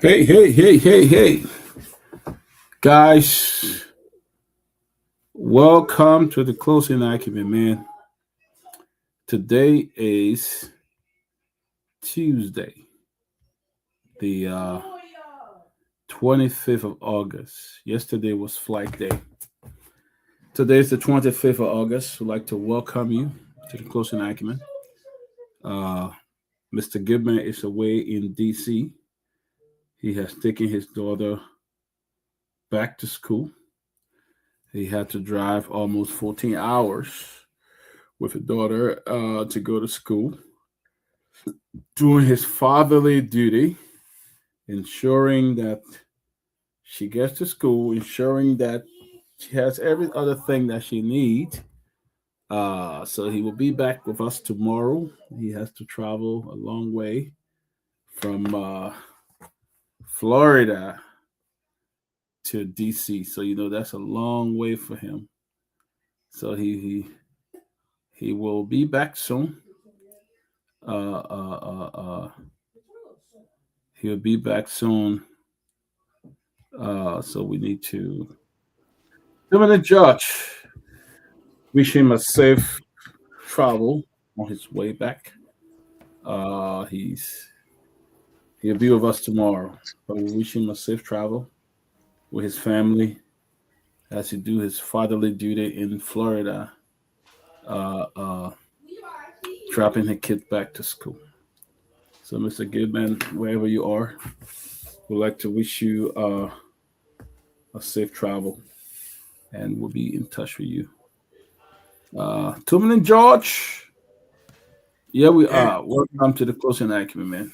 Hey, hey, hey, hey, hey. Guys, welcome to the Closing Agument, man. Today is Tuesday, the 25th of August. Yesterday was flight day. Today is the 25th of August. We'd like to welcome you to the Closing Agument. Uh, Mr. Goodman is away in D.C. He has taken his daughter back to school. He had to drive almost 14 hours with a daughter to go to school, doing his fatherly duty, ensuring that she gets to school, ensuring that she has every other thing that she needs. So he will be back with us tomorrow. He has to travel a long way from Florida to DC. So that's a long way for him. So he will be back soon. Uh, uh, uh, uh, he'll be back soon. So we need to. Dominic Judge, wish him a safe travel on his way back. He'll be with us tomorrow, but we wish him a safe travel with his family as he do his fatherly duty in Florida, uh, uh, dropping the kid back to school. So, Mr. Goodman, wherever you are, we'd like to wish you a safe travel, and we'll be in touch with you. Tuman and George, yeah, we Yeah, are. Welcome to the Closing Acumen, man.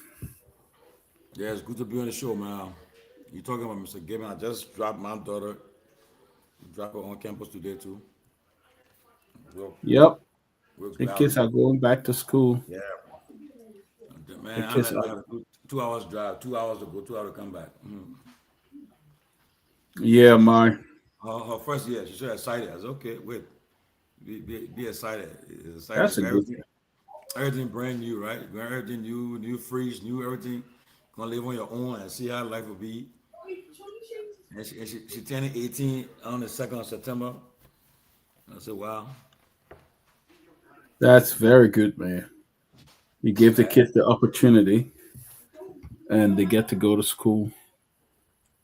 yeah, it's good to be on the show, man. You talking about Mr. Gibbon? I just dropped my daughter, drop her on campus today too. Work, Yep, works the balance. kids are going back to school. Yeah, The man, I kids let are. her do 2 hours drive, 2 hours to go, 2 hours to come back. Yeah, my. Her first year, she's so excited. I said, okay, wait, be excited. Excited That's a because good thing. everything brand new, right? Everything new, new freeze, new everything. Gonna live on your own and see how life will be. And she turning 18 on the 2nd of September. I said, wow. That's very good, man. You give the Yeah. kids the opportunity, and they get to go to school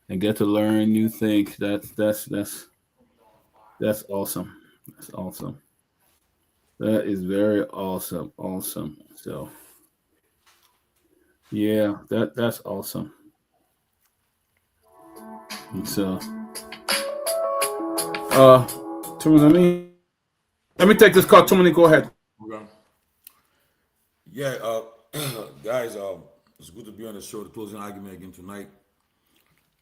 and get to learn new things. That's awesome. That's awesome. That is very awesome. Awesome. So yeah, that's awesome. And so uh, Tony, let me take this call. Tony, go ahead. Okay. Yeah, guys, it's good to be on the show, the closing argument again tonight.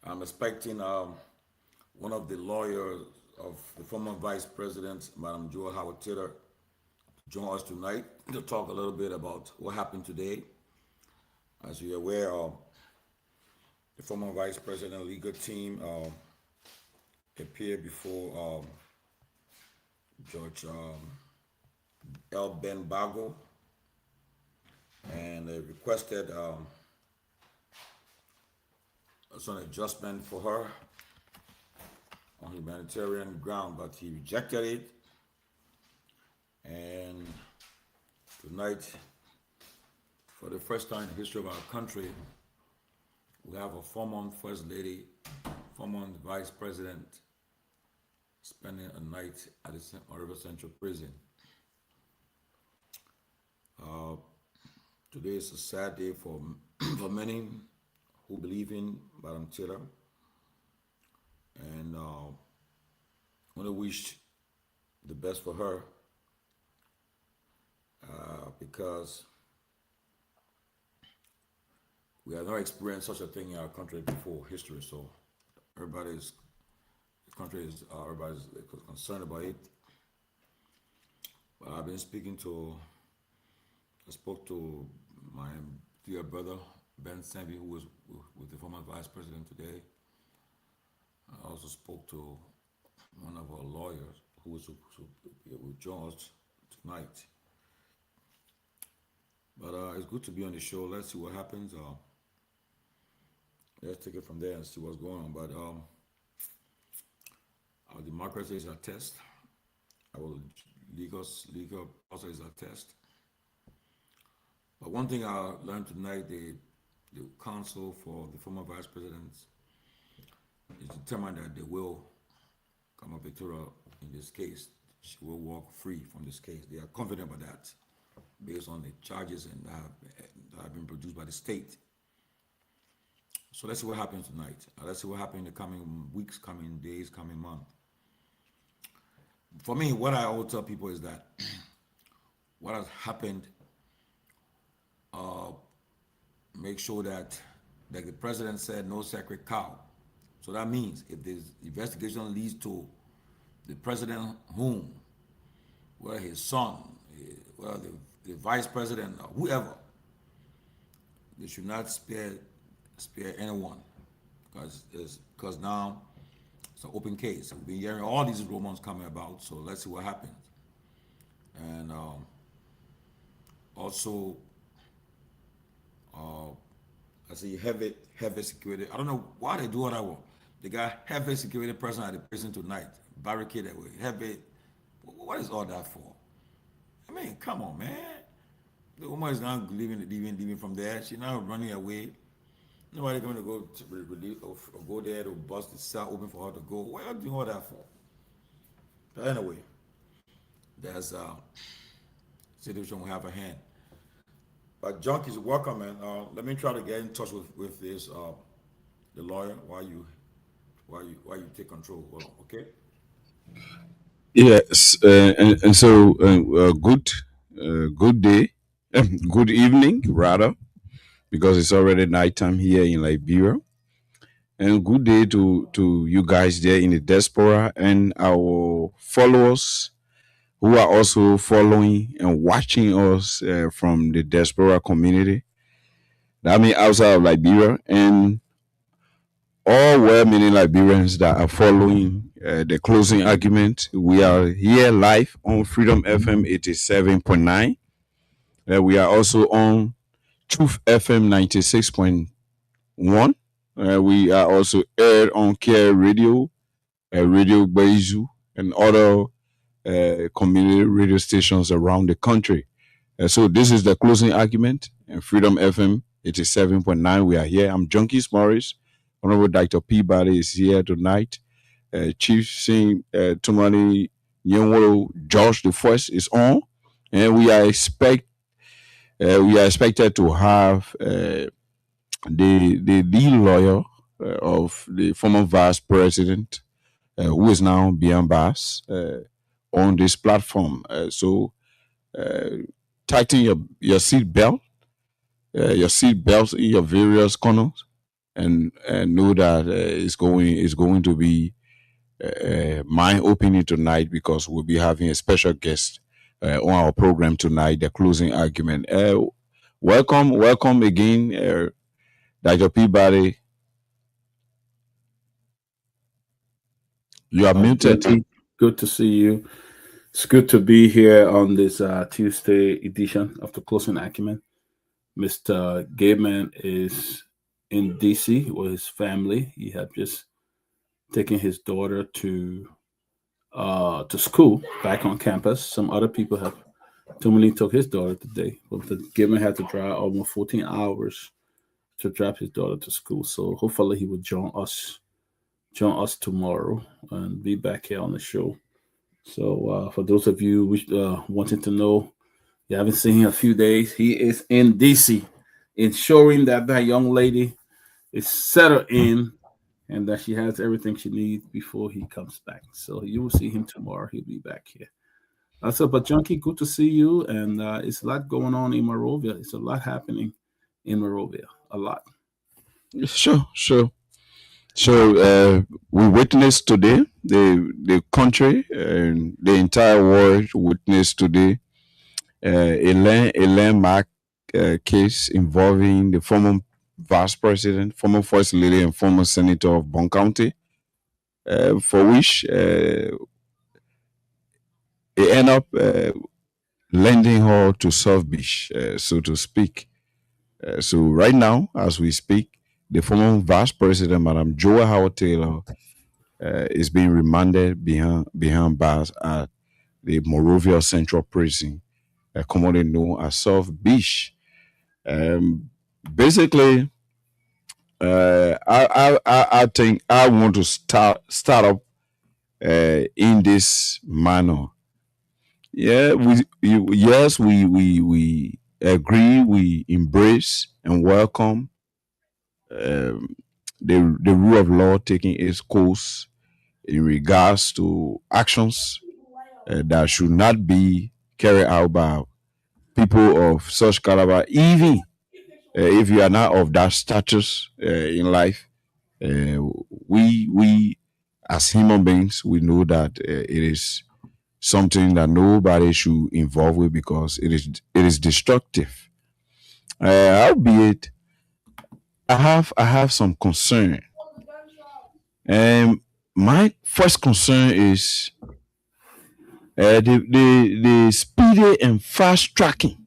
I'm expecting one of the lawyers of the former Vice President, Madam Joe Howard Taylor, to join us tonight to talk a little bit about what happened today. As you're aware, the former Vice President legal team appeared before Judge L. Ben Bago, and they requested some adjustment for her on humanitarian ground, but he rejected it. And tonight, for the first time in the history of our country, we have a former First Lady, former Vice President spending a night at the River Central Prison. Today is a sad day for, for many who believe in Madam Taylor, and want to wish the best for her because we have not experienced such a thing in our country before history. So everybody's the country is everybody's concerned about it. But I've been speaking to I spoke to my dear brother Ben Sanby, who was with the former vice president today. I also spoke to one of our lawyers who was will join us tonight. But it's good to be on the show. Let's see what happens. let's take it from there and see what's going on. But our democracy is a test. Our legal process is a test. But one thing I learned tonight, the counsel for the former vice presidents is determined that they will come up victorious in this case. She will walk free from this case. They are confident about that, based on the charges and that have been produced by the state. So let's see what happens tonight. Let's see what happens in the coming weeks, coming days, coming month. For me, what I always tell people is that what has happened, make sure that, like the president said, no sacred cow. So that means if this investigation leads to the president whom, whether his son, whether the vice president, or whoever, they should not spare anyone, because now it's an open case. We've been hearing all these rumors coming about, so let's see what happens. And also, I see heavy security. I don't know why they do what I want. They got heavy security person at the prison tonight, barricaded with heavy. What is all that for? I mean, come on, man. The woman is not leaving from there. She's now running away. Nobody going to go to relief or go there to bust the cell open for her to go. What are you doing all that for? But anyway, there's a situation we have a hand. But Junkies, welcome, man. Let me try to get in touch with this the lawyer while you take control. Hold on, okay? Yes, and so good day, good evening rather, because it's already nighttime here in Liberia, and good day to you guys there in the diaspora and our followers who are also following and watching us from the diaspora community. That means outside of Liberia and all well-meaning Liberians that are following the closing argument. We are here live on Freedom FM 87.9. We are also on Truth FM 96.1. We are also aired on Care Radio, Radio Beizu, and other community radio stations around the country. So this is the closing argument and Freedom FM 87.9. We are here. I'm Junkies Morris. Honorable Dr. Peabody is here tonight. Chief Sing Tumani Nyenwolo George the First is on, and we are expected to have the lead lawyer of the former vice president, who is now beyond bars, on this platform. So tighten your seat belt, your seat belts in your various corners, and know that it's going to be mind opening tonight, because we'll be having a special guest on our program tonight, the closing argument. Welcome again, Dr. Peabody. You are muted. Jesse, good to see you. It's good to be here on this Tuesday edition of the Closing Acumen. Mr. Gateman is in DC with his family. He had just taken his daughter to school back on campus. Some other people have Tumuli took his daughter today, but the Gateman had to drive almost 14 hours to drop his daughter to school. So hopefully he will join us tomorrow and be back here on the show. So for those of you wanting to know, you haven't seen him in a few days, he is in DC, ensuring that that young lady is settled in and that she has everything she needs before he comes back. So you will see him tomorrow. He'll be back here. So, but Junkie, good to see you. And it's a lot going on in Morovia. It's a lot happening in Morovia. A lot. Sure. So we witnessed today, the country and the entire world witnessed today a landmark case involving the former vice president, former first lady, and former senator of Bon County, for which it ended up lending her to South Beach, so to speak. So right now, as we speak, the former Vice President, Madam Joy Howard Taylor, is being remanded behind bars at the Morovia Central Prison, commonly known as South Beach. Basically, I think I want to start up in this manner. Yeah, we agree, we embrace and welcome the rule of law taking its course in regards to actions that should not be carried out by people of such caliber, even if you are not of that status in life. We as human beings, we know that it is something that nobody should involve with because it is destructive. Albeit, I have some concern. And my first concern is the speedy and fast tracking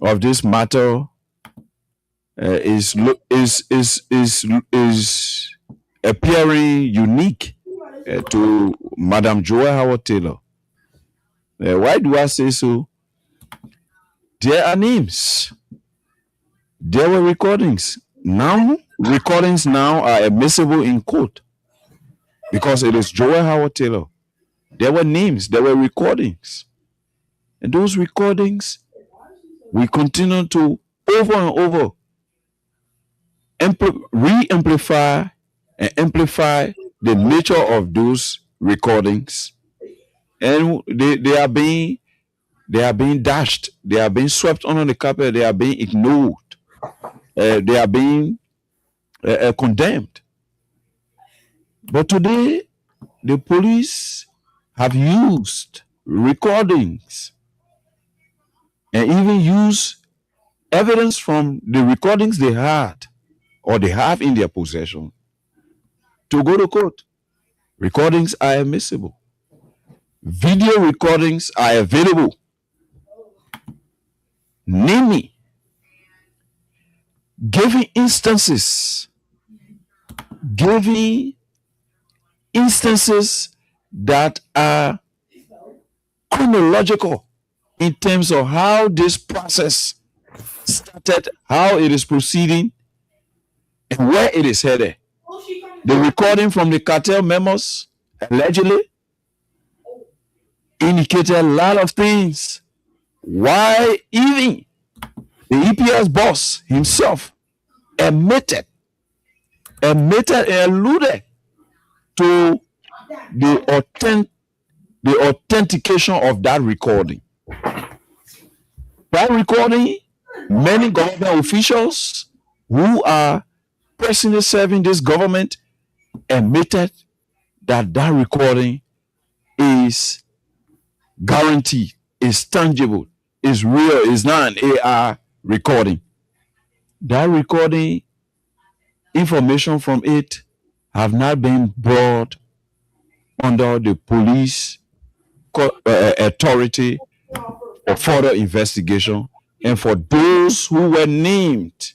of this matter is appearing unique to Madam Joy Howard Taylor. Why do I say so? There are names. There were recordings. Now, recordings now are admissible in court because it is Joy Howard Taylor. There were names. There were recordings. And those recordings, we continue to over and over re-amplify and amplify the nature of those recordings. And they are being dashed. They are being swept under the carpet. They are being ignored. They are being condemned. But today, the police have used recordings and even used evidence from the recordings they had or they have in their possession to go to court. Recordings are admissible. Video recordings are available. Namely, giving instances that are chronological in terms of how this process started, how it is proceeding, and where it is headed. The recording from the cartel memos allegedly indicated a lot of things. Why even the EPS boss himself admitted and alluded to the authentication of that recording. That recording, many government officials who are personally serving this government admitted that recording is guaranteed, is tangible, is real, is not an AI recording. That recording, information from it have not been brought under the police authority for further investigation, and for those who were named,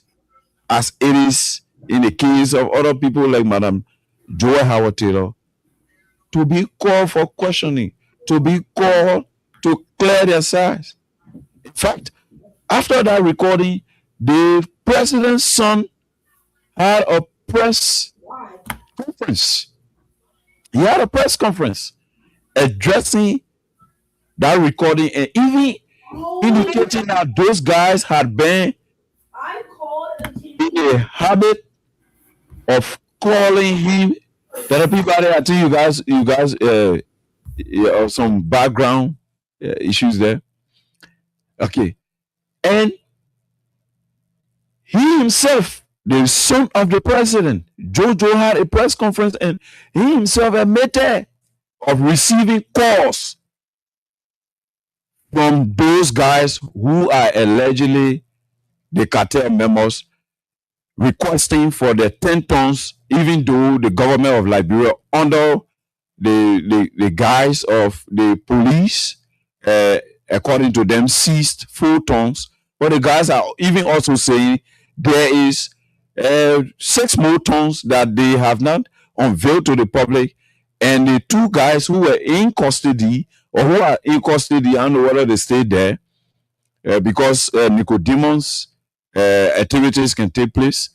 as it is in the case of other people like Madam Joy Howard Taylor, to be called for questioning, to be called to clear their sides. In fact, after that recording, the president's son had a press conference. He had a press conference addressing that recording and even indicating that those guys had been in a habit of calling him. There are people there. I think you guys have some background issues there. Okay, and he himself, the son of the president, Jojo, had a press conference, and he himself admitted of receiving calls from those guys who are allegedly the cartel members requesting for the 10 tons, even though the government of Liberia, under the guise of the police, according to them, seized 4 tons. But the guys are even also saying there is six more tons that they have not unveiled to the public, and the two guys who were in custody or who are in custody, I don't know whether they stay there because Nicodemus activities can take place.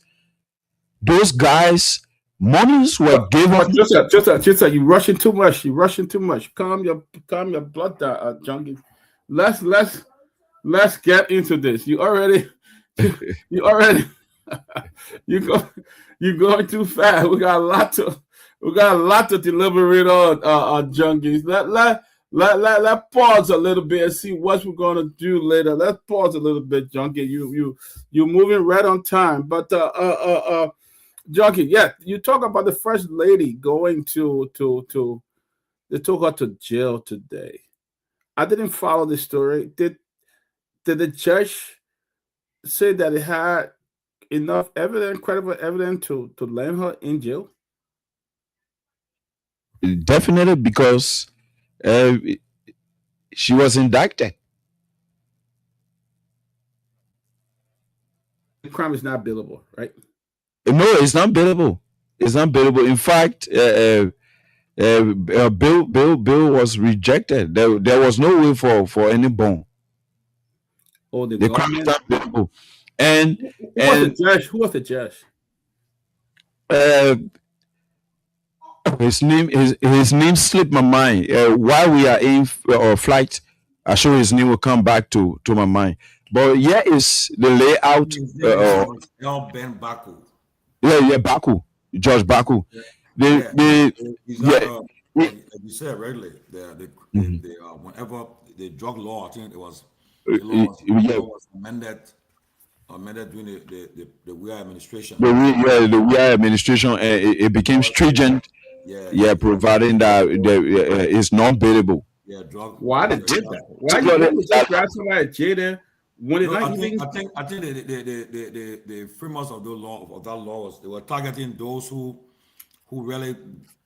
Those guys, monies were given. But just you rushing too much. You rushing too much. Calm your blood down, junkie. Let's get into this. You already you go you going too fast. We got a lot to deliberate on junkies. Let pause a little bit and see what we're gonna do later. Let's pause a little bit, junkie. You moving right on time. But junkie, yeah, you talk about the first lady going to they took her to jail today. I didn't follow the story. Did the judge say that it had enough evidence, credible evidence to land her in jail? Definitely because uh, she was indicted. The crime is not billable, right? No, it's not bailable. It's not bailable. In fact, bill was rejected. There was no way for any bond. Or the The crime is government? not bailable, and Who was the and judge? Who was the judge? uh, his name slipped my mind. While we are in flight, I'm sure his name will come back to my mind. But here is the layout. His name is El Ben Baku. Yeah, Baku, George Baku. Yeah, he's not. Yeah. Like you said regularly, whenever the drug law, I think it was the Yeah, law was amended during the Weir administration. the we administration, it became Was stringent. yeah, Yeah, providing that it's non-bailable. yeah, drug. Why they Yeah, did that's that? it. Why would you grab somebody at jail there when it No, not even the framers of the law of that law was they were targeting those who really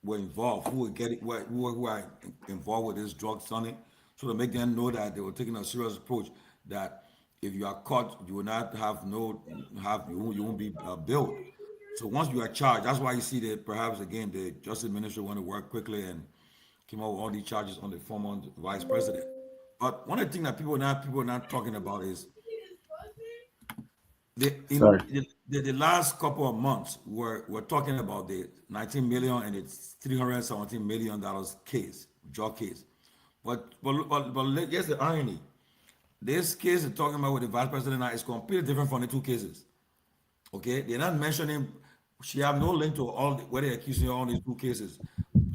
were involved, who were getting who are involved with this drug selling, so to make them know that they were taking a serious approach. That if you are caught, you will not have no have you won't be billed. So once you are charged, that's why you see that perhaps again the justice ministry want to work quickly and came out with all these charges on the former vice president. But one of the things that people are not talking about is sorry. the last couple of months we're talking about the 19 million and it's 317 million dollars case, drug case. But here's the irony. This case they're talking about with the vice president now is completely different from the two cases. Okay, they're not mentioning she have no link to all where they're accusing her all these two cases.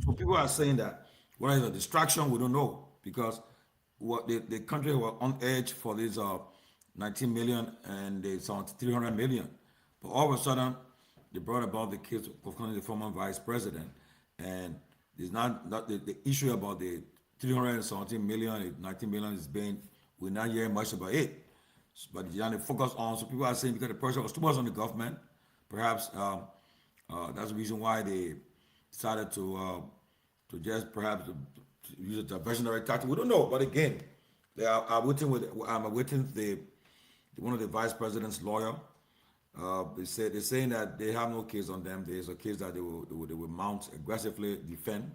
So people are saying that what is a distraction, we don't know because what the country was on edge for this 19 million and they saw 300 million. But all of a sudden they brought about the case of the former vice president and it's not the issue about the 317 million, 19 million is being we're not hearing much about it. But they focus on so people are saying because the pressure was too much on the government, perhaps that's the reason why they decided to just perhaps to use a diversionary tactic. We don't know, but again, I'm awaiting the one of the vice president's lawyer. They're saying that they have no case on them. There's a case that they will mount aggressively defend.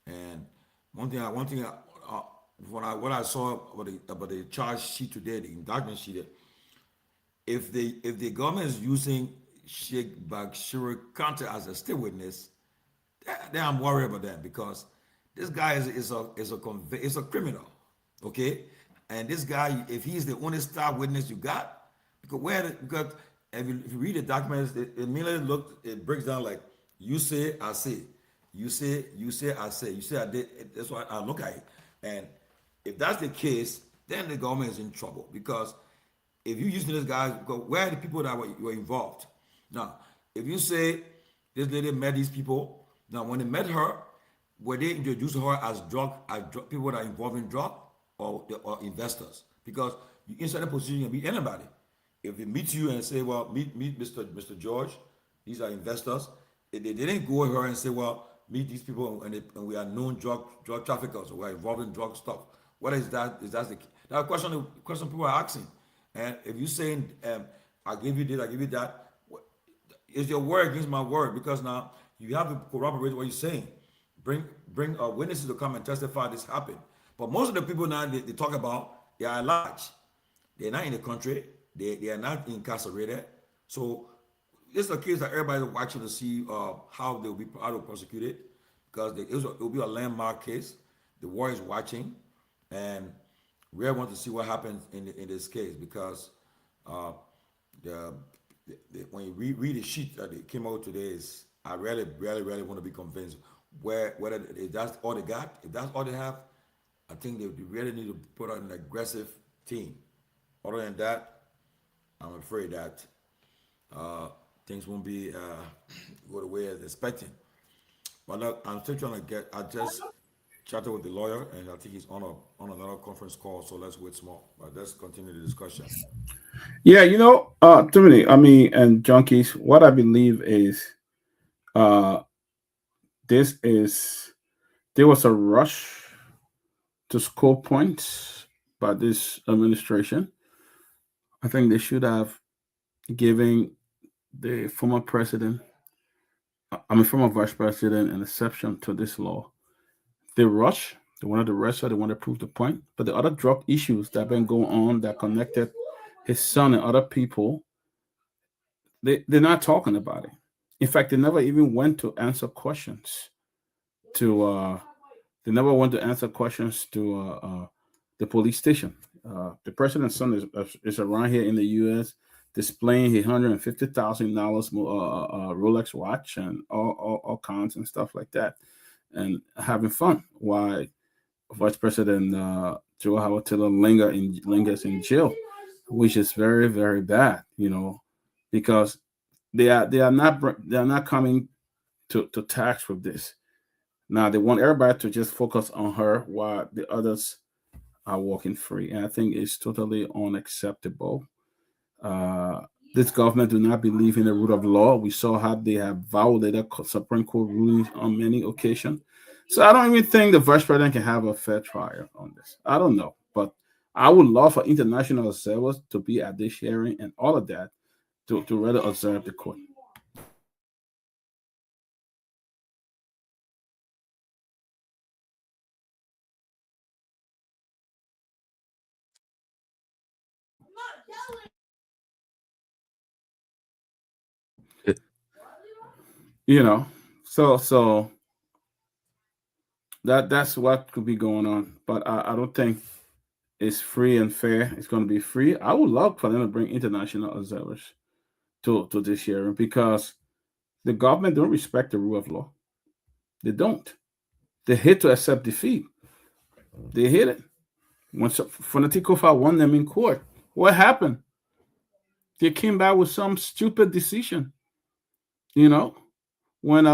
And one thing what I saw about the charge sheet today, the indictment sheet, if the government is using Sheikh Bashir Kante as a state witness, then I'm worried about that because this guy is a criminal, okay? And this guy, if he's the only star witness you got, because if you read the documents, it immediately it breaks down like you say, I say, you say, I say, you say, I did. That's why I look at it, and if that's the case, then the government is in trouble because if you using this guy, where are the people that were involved? Now, if you say this lady met these people, now when they met her, were they introduced her as drug people that are involved in drug or investors? Because you inside a position you can meet anybody. If they meet you and say, well, meet Mr. George, these are investors. They didn't go with her and say, well, meet these people and we are known drug traffickers or we're involved in drug stuff. What is that? Is that the question people are asking? And if you're saying, I give you this, I give you that, Is your word against my word? Because now you have to corroborate what you're saying. Bring witnesses to come and testify this happened. But most of the people now they talk about they are at large. They're not in the country. They are not incarcerated. So this is a case that everybody's watching to see how they'll be prosecuted because it will be a landmark case. The world is watching, and we are going to see what happens in this case because uh, the, when you read the sheet that it came out today, is I really want to be convinced whether if that's all they got, if that's all they have, I think they really need to put out an aggressive team. Other than that, I'm afraid that uh, things won't be go the way as expecting. But look, I'm still trying to get. I just chatted with the lawyer, and I think he's on another conference call. So let's wait small. But let's continue the discussion. Yeah, Timothy, I mean, and junkies, what I believe is uh this is there was a rush to score points by this administration. I think they should have given the former president, I mean, former vice president, an exception to this law. They rush, they wanted to rush her, they wanted to prove the point. But the other drug issues that have been going on that connected his son and other people, they're not talking about it. In fact, they never even went to answer questions to they never went to answer questions to the police station. The president's son is around here in the U.S. displaying his $150,000 Rolex watch and all kinds and stuff like that, and having fun. Why Vice President Joe Howard Taylor lingers in jail, which is very bad. Because they are not coming to tax with this. Now they want everybody to just focus on her while the others are walking free, and I think it's totally unacceptable. Uh, this government do not believe in the rule of law. We saw how they have violated Supreme Court rulings on many occasions. So I don't even think the vice president can have a fair trial on this. I don't know, but I would love for international observers to be at this hearing and all of that to rather observe the court. You know, so that's what could be going on. But I don't think it's free and fair. It's going to be free. I would love for them to bring international observers to this hearing because the government don't respect the rule of law. They don't. They hate to accept defeat. They hate it. When Fanaticofa won them in court, what happened? They came back with some stupid decision. You know, when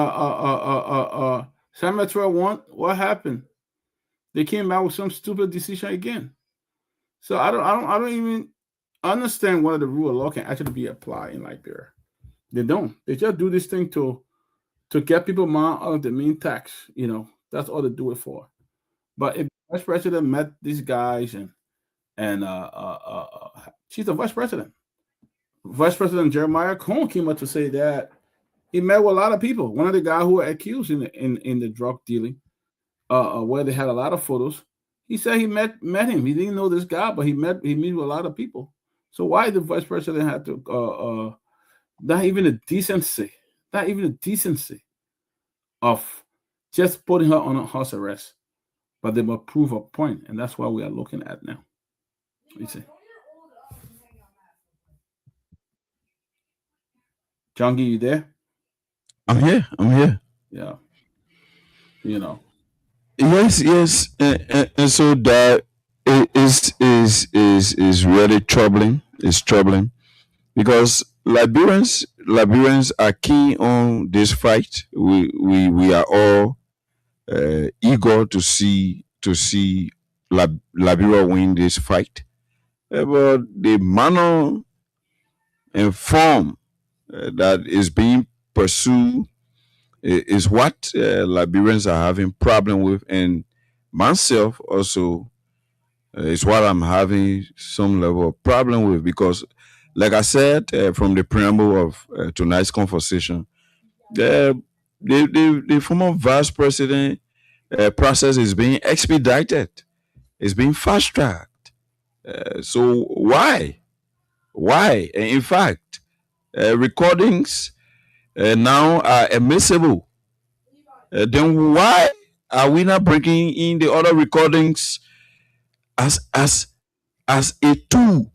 San Metro won, what happened? They came back with some stupid decision again. So I don't even understand whether the rule of law can actually be applied in Liberia. They don't. They just do this thing to get people more out of the main tax. That's all they do it for. But if the vice president met these guys and she's the vice president. Vice President Jeremiah Cohen came up to say that he met with a lot of people. One of the guys who were accused in the drug dealing, where they had a lot of photos. He said he met him. He didn't know this guy, but he met with a lot of people. So why the vice president had to not even the decency, not even the decency of just putting her on a house arrest, but they will prove a point, and that's what we are looking at now. You see, Jungie, you there? I'm here. I'm here. Yeah, you know. Yes, yes, and so that is really troubling. It's troubling because Liberians are keen on this fight. We are all eager to see Liberia win this fight. But the manner and form that is being pursued is what Liberians are having problem with, and myself also is what I'm having some level of problem with because like I said from the preamble of tonight's conversation, the, the former vice president process is being expedited, it's being fast tracked. So why? Why? In fact, recordings now are admissible. Then why are we not bringing in the other recordings as as as a tool,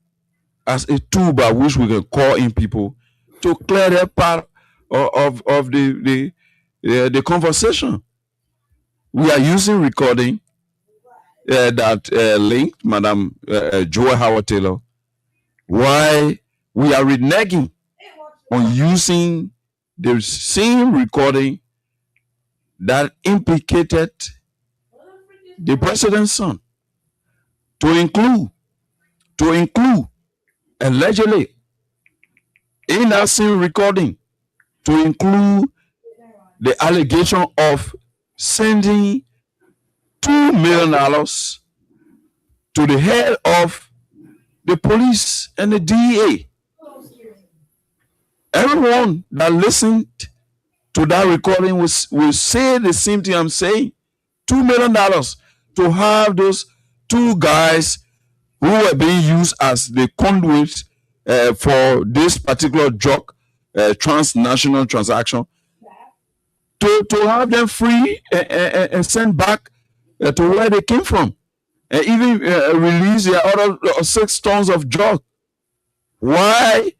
by which we can call in people to clear that part of the conversation? We are using recording that linked Madam Joy Howard Taylor. Why we are reneging on using the same recording that implicated the president's son to include allegedly in that same recording to include the allegation of sending $2 million to the head of the police and the DEA. Everyone that listened to that recording will say the same thing I'm saying. $2 million to have those two guys who were being used as the conduits for this particular drug transnational transaction, to have them free and sent back to where they came from, and even release their other 6 tons of drug. Why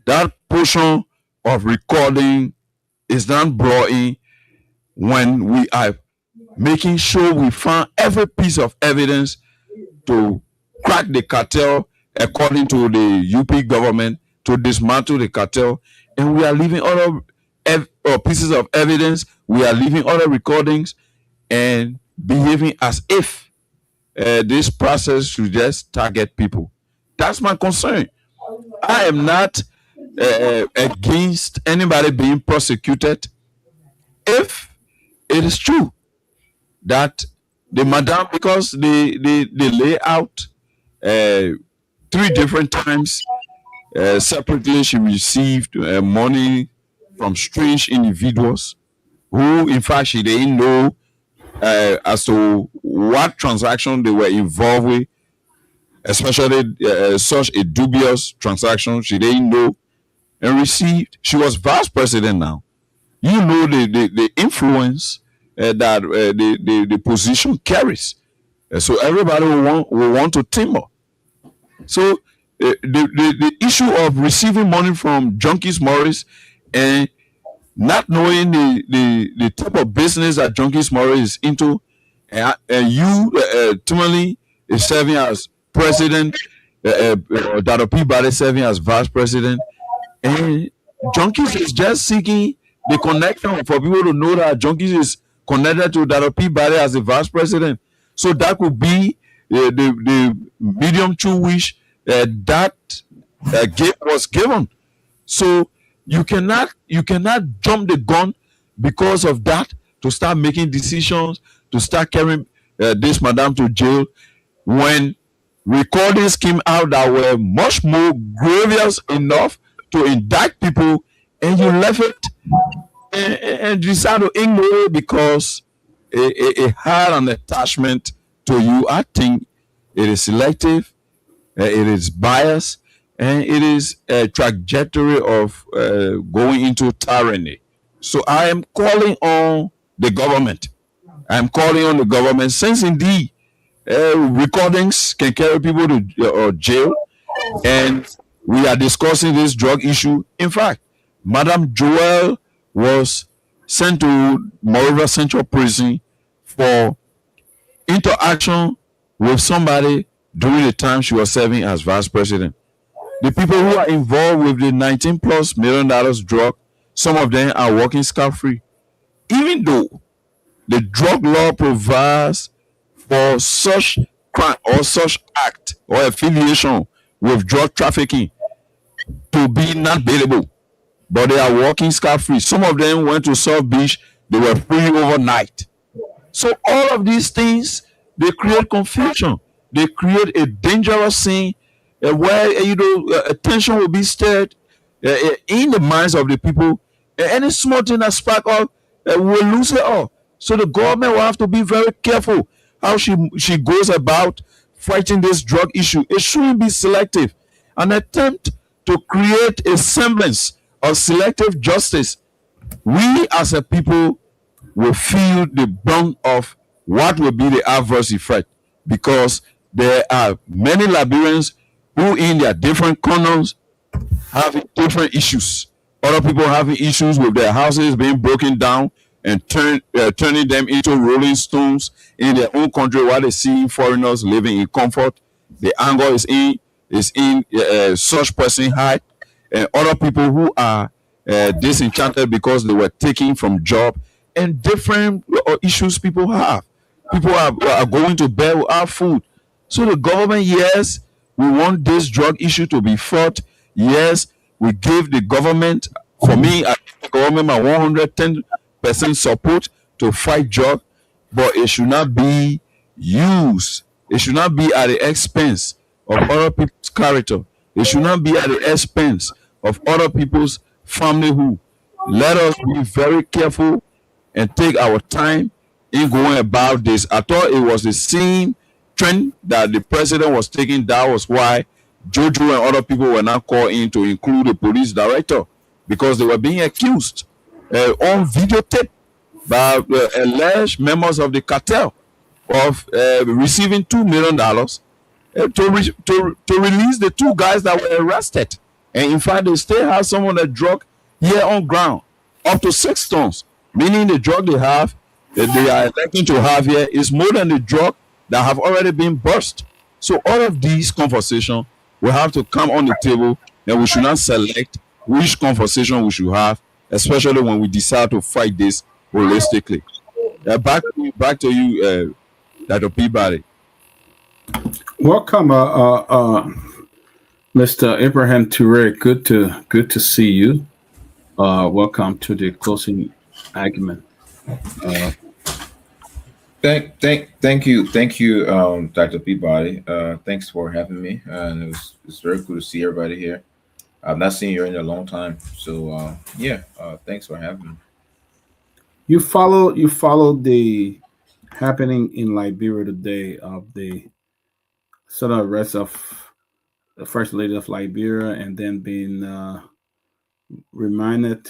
that portion of recording is not brought in when we are making sure we find every piece of evidence to crack the cartel according to the UP government, to dismantle the cartel, and we are leaving other pieces of evidence, we are leaving other recordings and behaving as if this process should just target people. That's my concern. I am not against anybody being prosecuted if it is true that the madam, because they lay out 3 different times separately she received money from strange individuals who in fact she didn't know as to what transaction they were involved with, especially such a dubious transaction she didn't know and received. She was vice president now. You know the influence that the position carries. So everybody will want to timber. So the issue of receiving money from Junkies Morris and not knowing the type of business that Junkies Morris is into, and you ultimately is serving as president, Dr. Peabody serving as vice president, and Junkies is just seeking the connection for people to know that Junkies is connected to Dr. Peabody as the vice president. So that could be the medium through which that gift was given. So you cannot jump the gun because of that to start making decisions, to start carrying this madam to jail, when recordings came out that were much more grievous enough to indict people, and you left it and decided to ignore it because it had an attachment to you. I think it is selective, it is biased, and it is a trajectory of going into tyranny. So I am calling on the government. I'm calling on the government, since indeed recordings can carry people to jail, and we are discussing this drug issue. In fact, Madam Joel was sent to Monrovia Central Prison for interaction with somebody during the time she was serving as vice president. The people who are involved with the $19+ million drug, some of them are working scot-free, even though the drug law provides for such crime or such act or affiliation with drug trafficking to be not bailable, but they are working scot-free. Some of them went to South Beach, they were free overnight. So all of these things, they create confusion, they create a dangerous scene where attention will be stirred in the minds of the people. Any small thing that spark up, will lose it all. So the government will have to be very careful how she goes about fighting this drug issue. It shouldn't be selective. An attempt to create a semblance of selective justice, we as a people will feel the brunt of what will be the adverse effect, because there are many Liberians who in their different corners having different issues. Other people having issues with their houses being broken down and turning them into rolling stones in their own country, while they see foreigners living in comfort. The anger is in such person high, and other people who are disenchanted because they were taken from job, and different issues people have. People are going to bed without food. So the government, yes, we want this drug issue to be fought. Yes, we give the government, for me, I give the government my 110% support to fight drug, but it should not be used. It should not be at the expense of other people's character. It should not be at the expense of other people's familyhood. Let us be very careful and take our time in going about this. I thought it was the same trend that the president was taking. That was why Jojo and other people were not called in to include the police director, because they were being accused on videotape by alleged members of the cartel of receiving $2 million to release the two guys that were arrested. And in fact, they still have some of the drug here on ground, up to 6 tons, meaning the drug they have, that they are electing to have here, is more than the drug that have already been burst. So all of these conversations will have to come on the table, and we should not select which conversation we should have, especially when we decide to fight this holistically. Back to you, Dr. Peabody. Welcome, Mr. Abraham Toure. Good to see you. Welcome to the closing argument. Uh, Thank you, Dr. Peabody. Thanks for having me, and it's very cool to see everybody here. I've not seen you in a long time, so yeah, thanks for having me. you follow the happening in Liberia today of the sort of arrest of the first lady of Liberia, and then being remanded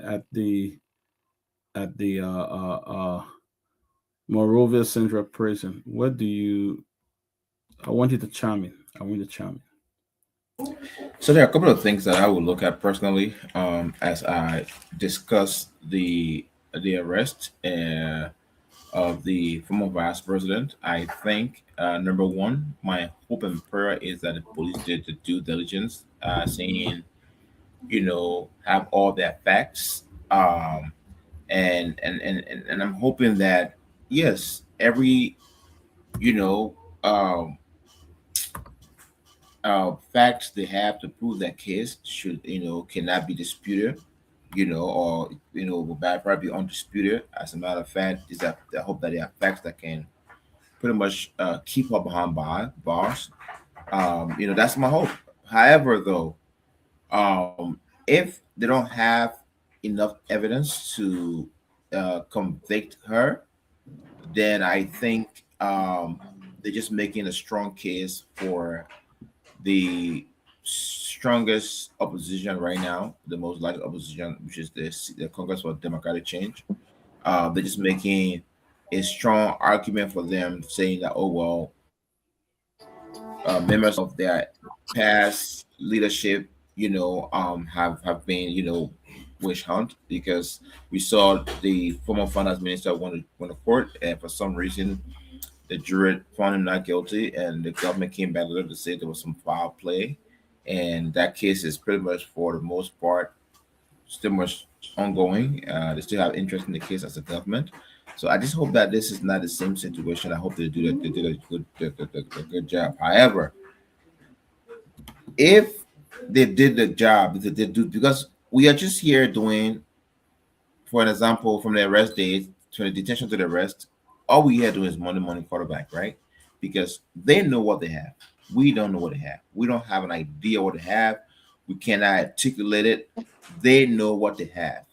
at the Monrovia Central Prison. What do you? I want you to chime in. I want you to chime So there are a couple of things that I will look at personally as I discuss the arrest of the former vice president. I think number one, my hope and prayer is that the police did the due diligence, saying have all their facts, and I'm hoping that yes, every you know um, facts they have to prove that case should cannot be disputed, or will probably be undisputed. As a matter of fact, is that I hope that they are facts that can pretty much keep up behind bars. That's my hope. However, though, if they don't have enough evidence to convict her, then I think they're just making a strong case for the strongest opposition right now, the most likely opposition, which is the Congress for Democratic Change. They're just making a strong argument for them, saying that, oh well, members of their past leadership, have been, witch hunt, because we saw the former finance minister went to court, and for some reason the jury found him not guilty, and the government came back later to say there was some foul play, and that case is pretty much for the most part still much ongoing. They still have interest in the case as a government. So I just hope that this is not the same situation. I hope they do that. They did a good job. However, if they did the job, if they did do, because we are just here doing, for an example, from the arrest date to the detention to the arrest, all we here doing is money, money, quarterback, right? because they know what they have. We don't know what they have. We don't have an idea what they have. We cannot articulate it. They know what they have.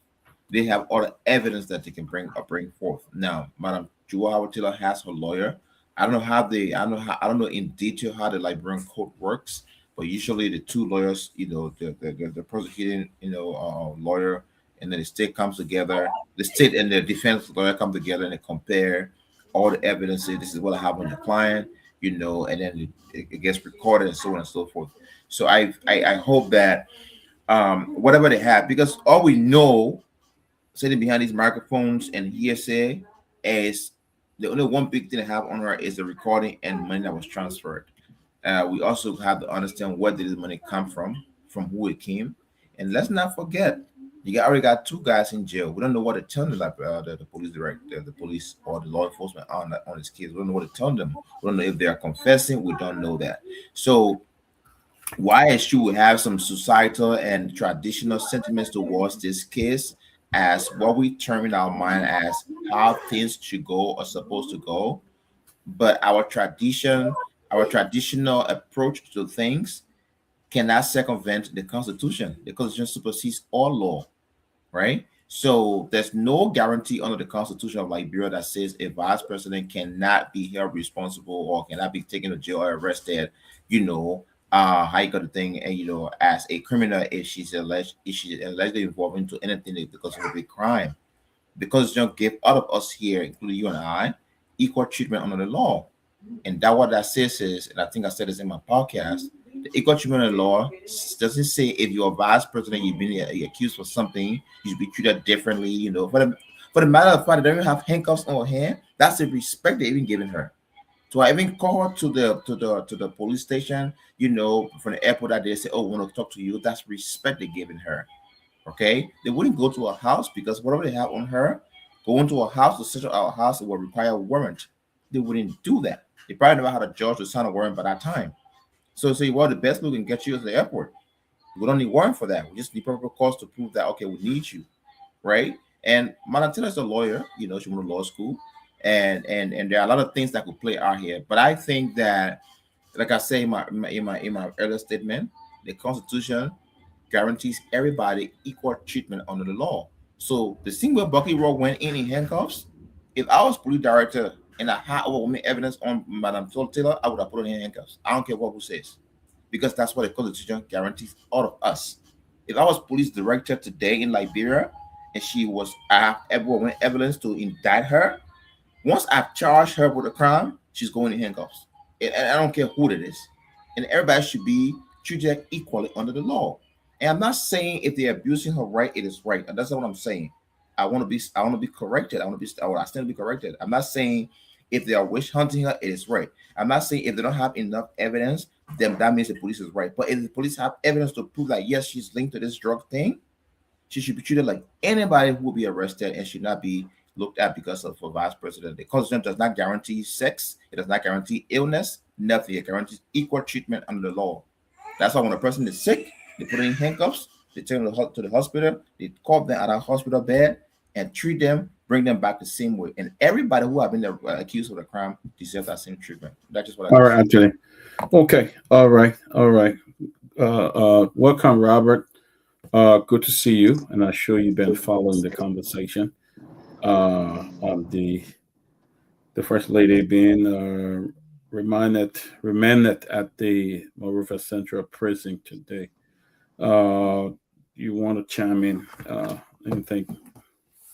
They have all the evidence that they can bring forth. Now, Madam Jua Taylor has her lawyer. I don't know how they. I don't know in detail how the Liberian court works, but usually the two lawyers, the prosecuting, lawyer, and then the state comes together. The state and the defense lawyer come together and they compare all the evidence. Say, this is what I have on your client, and then it gets recorded and so on and so forth. So I hope that whatever they have, because all we know sitting behind these microphones and hearsay is the only one big thing I have on her is the recording and money that was transferred. We also have to understand where did the money come from who it came, and let's not forget already got two guys in jail. We don't know what to tell them, like the police director, the police or the law enforcement on this case. We don't know what to tell them. We don't know if they are confessing. We don't know that. So why should we have some societal and traditional sentiments towards this case as what we term in our mind as how things should go or supposed to go, but our traditional approach to things cannot circumvent the Constitution. The Constitution supersedes all law, right? So there's no guarantee under the Constitution of Liberia that says a vice president cannot be held responsible or cannot be taken to jail or arrested, how you got the thing, and as a criminal if she's allegedly involved into anything because of a big crime. Because John gave all of us here, including you and I, equal treatment under the law. And that what that says is, and I think I said this in my podcast, the equal treatment of the law doesn't say if you're a vice president, you've been accused for something, you should be treated differently. For the matter of fact, they don't even have handcuffs on her hand. That's the respect they even given her. So I even call her to the police station, from the airport that they say, oh, we want to talk to you. That's respect they giving her. Okay, they wouldn't go to a house because whatever they have on her, going to a house to search our house, it will require a warrant. They wouldn't do that. They probably never had a judge to sign a warrant by that time. So say, well, the best we can get you is the airport. We don't need warrant for that. We just need proper cause to prove that okay, we need you, right? And Manatina is a lawyer. She went to law school, and there are a lot of things that could play out here. But I think that, like I say in my earlier statement, the Constitution guarantees everybody equal treatment under the law. So the single Bucky Rowe went in handcuffs. If I was police director and I had overwhelming evidence on Madam Taylor, I would have put her in handcuffs. I don't care what who says, because that's what the Constitution guarantees all of us. If I was police director today in Liberia and I have overwhelming evidence to indict her, once I've charged her with a crime, she's going in handcuffs. And I don't care who it is. And everybody should be treated equally under the law. And I'm not saying if they're abusing her right, it is right. And that's not what I'm saying. I want to be corrected. I stand to be corrected. I'm not saying if they are witch hunting her, it is right. I'm not saying if they don't have enough evidence, then that means the police is right. But if the police have evidence to prove that yes, she's linked to this drug thing, she should be treated like anybody who will be arrested and should not be looked at because of a vice president. The Constitution does not guarantee sex. It does not guarantee illness. Nothing. It guarantees equal treatment under the law. That's why when a person is sick, they put them in handcuffs. They take them to the hospital. They call them at a hospital bed and treat them, bring them back the same way. And everybody who have been accused of a crime deserves that same treatment. That's just what I All can right, say. Anthony. Okay. All right. All right. Welcome, Robert. Good to see you. And I'm sure you've been following the conversation on the first lady being remanded at the Monrovia Central Prison today. Uh, you want to chime in? Anything?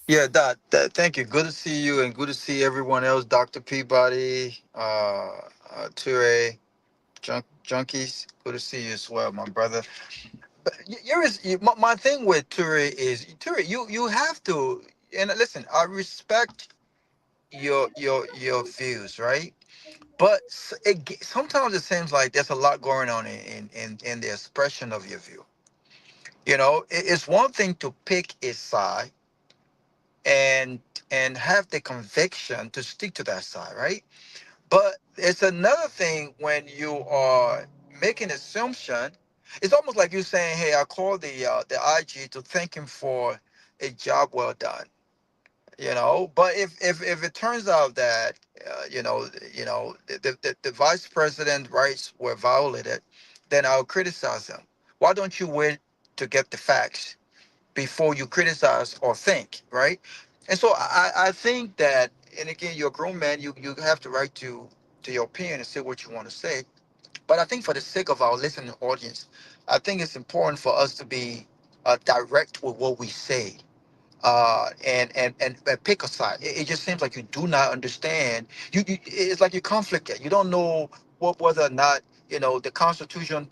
Yeah, thank you. Good to see you, and good to see everyone else. Dr. Peabody, Ture, Junkies. Good to see you as well, my brother. But my thing with Ture is Ture. You have to, and listen. I respect your views, right? But sometimes it seems like there's a lot going on in the expression of your view. It's one thing to pick a side and have the conviction to stick to that side, right? But it's another thing when you are making assumption. It's almost like you saying, "Hey, I called the IG to thank him for a job well done." But if it turns out that the vice president rights were violated, then I'll criticize him. Why don't you wait to get the facts before you criticize or think, right? And so I think that, and again, you're a grown man, you have the right to your opinion and say what you want to say. But I think for the sake of our listening audience, I think it's important for us to be direct with what we say, and pick a side. It just seems like you do not understand. It's like you're conflicted. You don't know whether or not the Constitution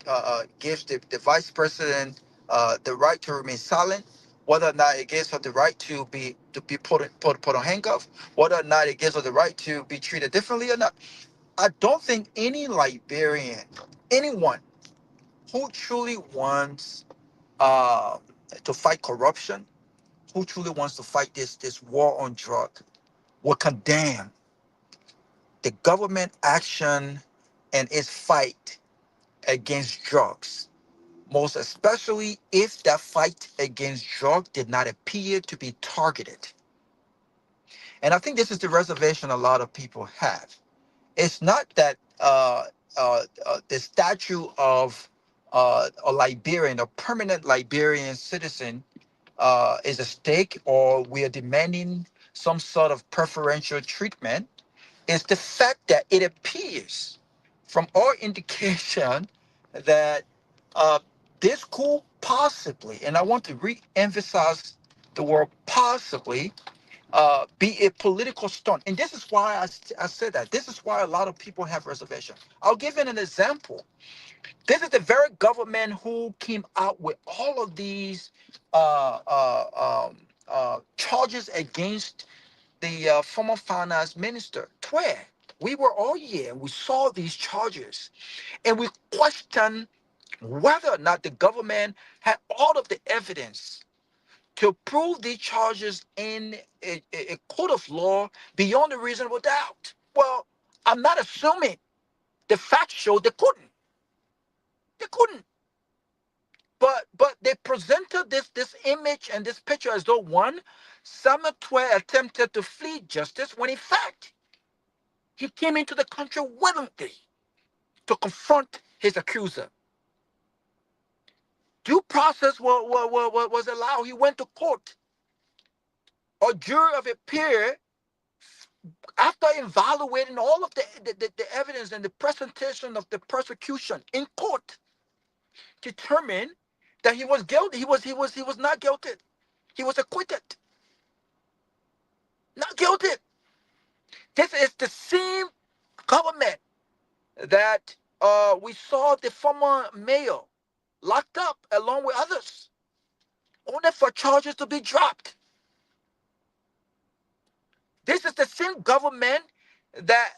gives the vice president the right to remain silent, whether or not it gives her the right to be put on handcuff, whether or not it gives her the right to be treated differently or not. I don't think any Liberian, anyone who truly wants uh, to fight corruption, who truly wants to fight this war on drug, will condemn the government action and its fight against drugs. Most especially if that fight against drug did not appear to be targeted. And I think this is the reservation a lot of people have. It's not that the statue of a Liberian, a permanent Liberian citizen, is at stake, or we are demanding some sort of preferential treatment. It's the fact that it appears, from all indication, that uh, this could possibly, and I want to re-emphasize the word possibly, be a political stunt. And this is why I said that. This is why a lot of people have reservation. I'll give you an example. This is the very government who came out with all of these charges against the former finance minister, Twe. We were all here. We saw these charges, and we questioned whether or not the government had all of the evidence to prove these charges in a court of law beyond a reasonable doubt. Well, I'm not assuming. The facts show they couldn't. They couldn't. But they presented this image and this picture as though one, Samuel Twe attempted to flee justice when in fact he came into the country willingly to confront his accuser. Due process was allowed. He went to court. A jury of a peer, after evaluating all of the evidence and the presentation of the prosecution in court, determined that he was guilty. He was not guilty. He was acquitted. Not guilty. This is the same government that we saw the former mayor locked up along with others, only for charges to be dropped. This is the same government that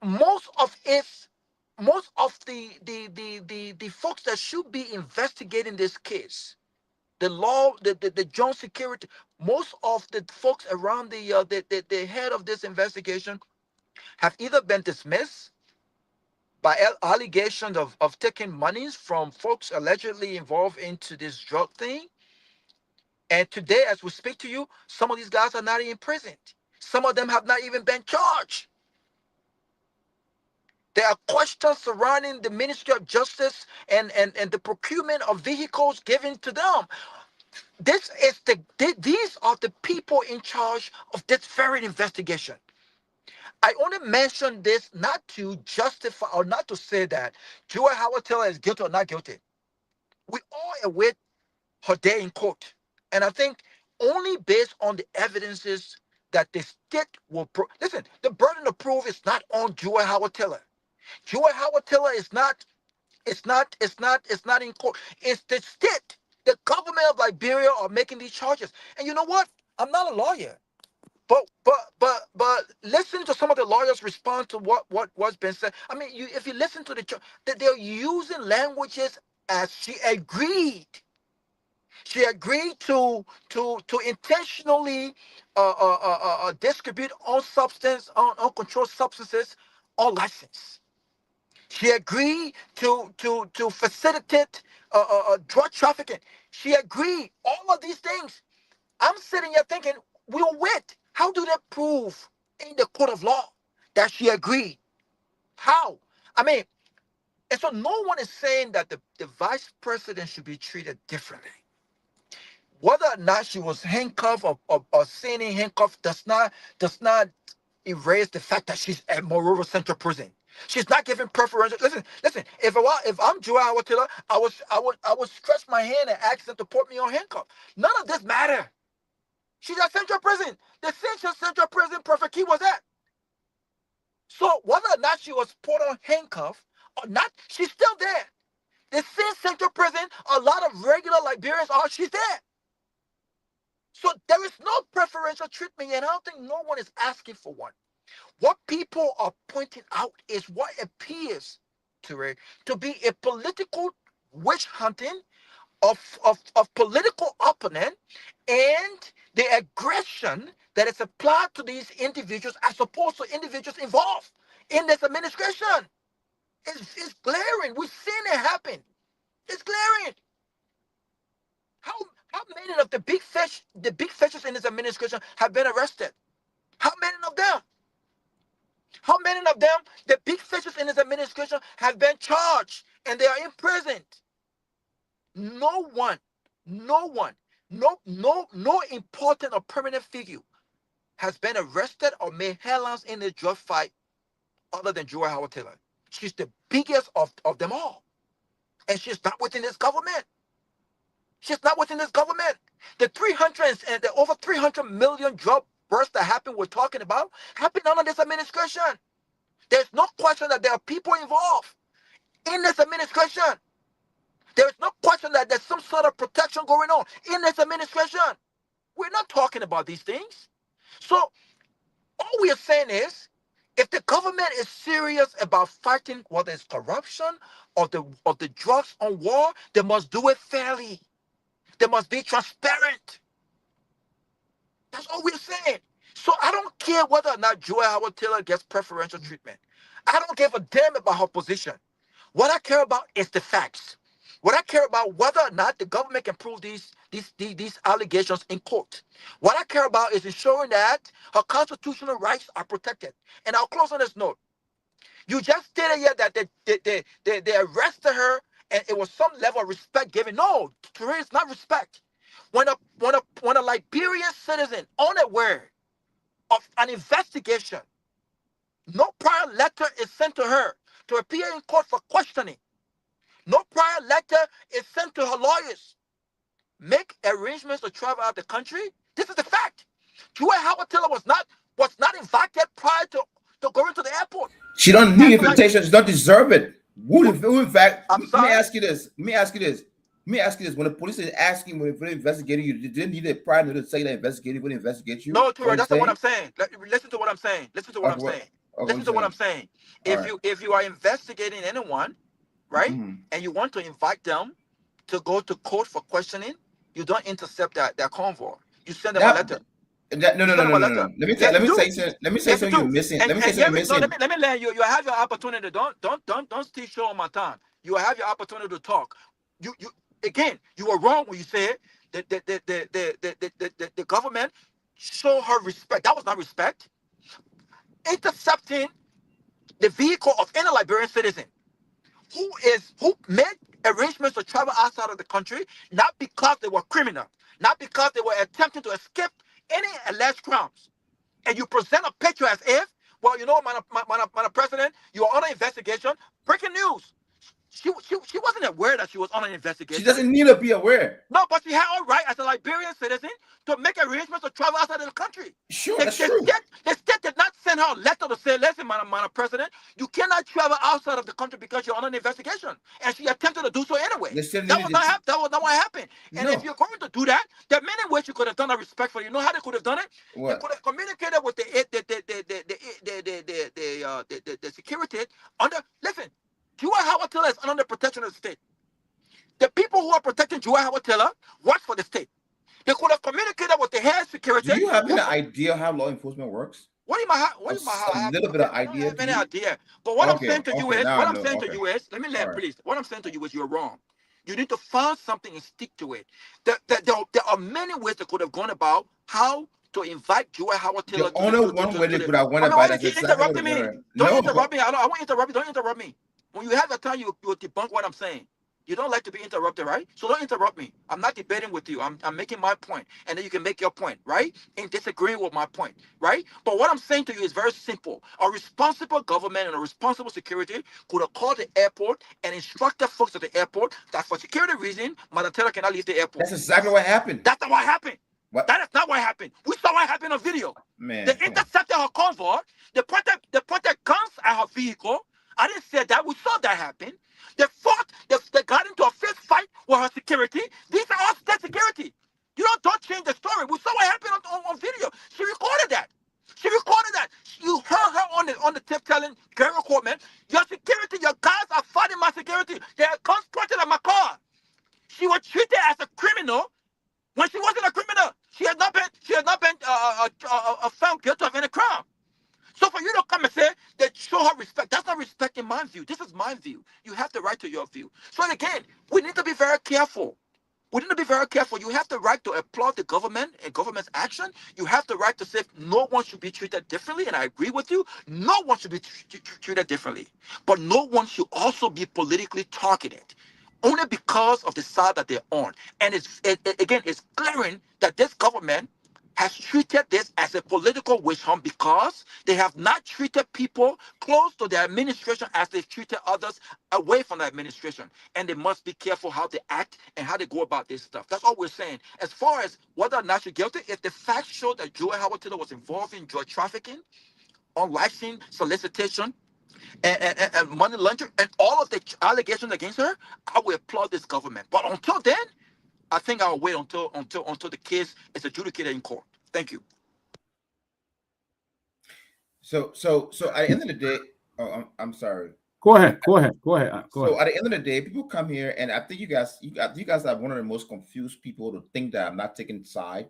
most of its most of the folks that should be investigating this case, the law, the joint security, most of the folks around the head of this investigation have either been dismissed by allegations of taking monies from folks allegedly involved into this drug thing. And today, as we speak to you, some of these guys are not in prison. Some of them have not even been charged. There are questions surrounding the Ministry of Justice and the procurement of vehicles given to them. These are the people in charge of this very investigation. I only mention this not to justify or not to say that Joy Howard Taylor is guilty or not guilty. We all await her day in court. And I think only based on the evidences that the state will listen, the burden of proof is not on Joy Howard Taylor. Joy Howard Taylor is not, it's not in court. It's the state. The government of Liberia are making these charges. And you know what? I'm not a lawyer. But listen to some of the lawyers respond to what's been said. I mean, if you listen to that they're using languages as she agreed to intentionally distribute uncontrolled substances on license. She agreed to facilitate drug trafficking. She agreed all of these things. I'm sitting here thinking, we'll wait. How do they prove in the court of law that she agreed? How? I mean, and so no one is saying that the vice president should be treated differently. Whether or not she was handcuffed or seen in handcuffed does not erase the fact that she's at Monrovia Central Prison. She's not given preferential. Listen. If I'm Joel Howard Taylor, I would stretch my hand and ask them to put me on handcuff. None of this matter. She's at Central Prison. The Central Prison perfect key was that. So whether or not she was put on handcuff or not, she's still there. The same Central Prison, a lot of regular Liberians are. She's there. So there is no preferential treatment, and I don't think no one is asking for one. What people are pointing out is what appears to be a political witch hunting of political opponent and the aggression that is applied to these individuals as opposed to individuals involved in this administration. It's glaring. We've seen it happen. It's glaring. How how many of the big fishes in this administration have been arrested? How many of them? How many of them, the big fishes in this administration, have been charged and they are imprisoned? No one, no one, no important or permanent figure has been arrested or made headlines in the drug fight other than Joy Howard Taylor. She's the biggest of them all. And she's not within this government. She's not within this government. The 300 and the over 300 million drug bursts that happened, we're talking about, happened under this administration. There's no question that there are people involved in this administration. There's no question that there's some sort of protection going on in this administration. We're not talking about these things. So all we are saying is, if the government is serious about fighting whether it's corruption or the drugs on war, they must do it fairly. They must be transparent. That's all we're saying. So I don't care whether or not Joy Howard Taylor gets preferential treatment. I don't give a damn about her position. What I care about is the facts. What I care about whether or not the government can prove these allegations in court. What I care about is ensuring that her constitutional rights are protected. And I'll close on this note. You just stated here that they arrested her and it was some level of respect given. No, Teresa, it's not respect. When a Liberian citizen unaware of an investigation, no prior letter is sent to her to appear in court for questioning. No prior letter is sent to her lawyers. Make arrangements to travel out the country. This is the fact. Joy Howard Taylor was not invited prior to going to the airport. She don't need invitation. She don't deserve it. Who in fact, I'm let sorry. me ask you this. When the police is asking when they're investigating you, you didn't need a prior notice to say that investigating when they investigate you? No, Tori, that's not what I'm saying. Listen to what I'm saying. Listen to what I'm saying. Okay, Listen to what I'm saying. If you are investigating anyone, right, and you want to invite them to go to court for questioning, you don't intercept that convoy. You send them a letter. No. Let me say something you're missing. Let me say something you're missing. No, let me let you. You have your opportunity. Don't steal show on my time. You have your opportunity to talk. You again. You were wrong when you said that the government show her respect. That was not respect. Intercepting the vehicle of any Liberian citizen who made arrangements to travel outside of the country, not because they were criminal, not because they were attempting to escape any alleged crimes. And you present a picture as if, well, you know, Madam President, you are under investigation. Breaking news. She wasn't aware that she was under investigation. She doesn't need to be aware. No, but she had a right as a Liberian citizen to make arrangements to travel outside of the country. Sure, that's true. The state did not send her a letter to say, listen, Madam President, you cannot travel outside of the country because you're under an investigation. And she attempted to do so anyway. That was not what happened. And if you're going to do that, there are many ways you could have done that respectfully. You know how they could have done it? What? They could have communicated with the security under. Listen, Joy Howard Taylor is under the protection of the state. The people who are protecting Joy Howard Taylor work for the state. They could have communicated with the head security. Do you have any idea how law enforcement works? What do you a little bit of idea. I don't have any idea. But what I'm saying to you is, let me land, please. What I'm saying to you is, you're wrong. You need to find something and stick to it. There are many ways they could have gone about how to invite Joy Howard The Taylor to the only one way they the. could have won I mean, about why they that's keep exactly what they interrupting me? wanted. Don't No, but interrupt me. I won't interrupt you. Don't interrupt me. When you have the time, you debunk what I'm saying. You don't like to be interrupted, right? So don't interrupt me. I'm not debating with you. I'm making my point, and then you can make your point, right? In disagreeing with my point, right? But what I'm saying to you is very simple. A responsible government and a responsible security could have called the airport and instructed folks at the airport that for security reason, Mother Taylor cannot leave the airport. that's exactly what happened. That's not what happened. What That is not what happened. We saw what happened on video. They man? Come on. intercepted her convoy. They pointed guns at her vehicle. I didn't say that. We saw that happen. They fought. They got into a fist fight with her security. These are all state security. Don't change the story. We saw what happened on video. She recorded that. She recorded that. You heard her on the tip telling Gary Coleman, your security, your guys are fighting my security. They are guns pointed at my car. She was treated as a criminal when she wasn't a criminal. She had not been found guilty of any crime. So for you to come and say that show her respect, that's not respect in my view. This is my view. You have the right to your view. So again, we need to be very careful. We need to be very careful. You have the right to applaud the government and government's action. You have the right to say no one should be treated differently, and I agree with you. No one should be treated differently. But no one should also be politically targeted only because of the side that they're on. And again, it's glaring that this government has treated this as a political witch hunt because they have not treated people close to their administration as they've treated others away from the administration. And they must be careful how they act and how they go about this stuff. That's all we're saying. As far as whether or not you're guilty, if the facts show that Joy Howard Taylor was involved in drug trafficking, unlicensed solicitation, and money laundering, and all of the allegations against her, I will applaud this government. But until then, I think I'll wait until the case is adjudicated in court. Thank you. So at the end of the day, oh, I'm sorry. Go ahead. Go ahead. Go ahead. Go So ahead. at the end of the day, people come here, and I think you guys are one of the most confused people to think that I'm not taking side.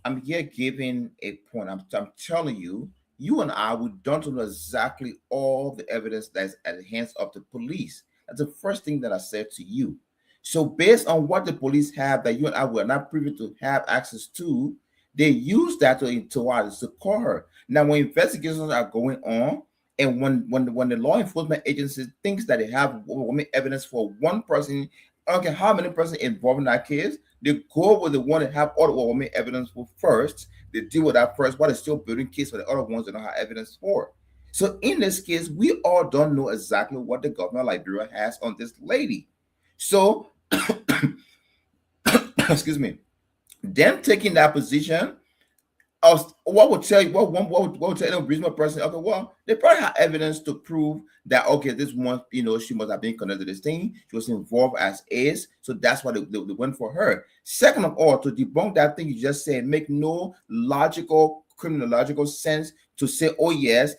I'm here giving a point. I'm telling you, you and I, we don't know exactly all the evidence that's at the hands of the police. That's the first thing that I said to you. So based on what the police have that you and I were not privy to have access to, they use that to call her. Now, when investigations are going on, and when the law enforcement agency thinks that they have evidence for one person, okay, how many person involved in that case, they go with the one that have all the women evidence for first. They deal with that first, while they're still building case for the other ones they don't have evidence for. So in this case, we all don't know exactly what the government of Liberia has on this lady. So excuse me, them taking that position, what would tell you what would tell a reasonable person? Okay, well, they probably have evidence to prove that okay, this one, she must have been connected to this thing. She was involved as is, so that's why they went for her. Second of all, to debunk that thing you just said, make no logical criminological sense to say, oh yes,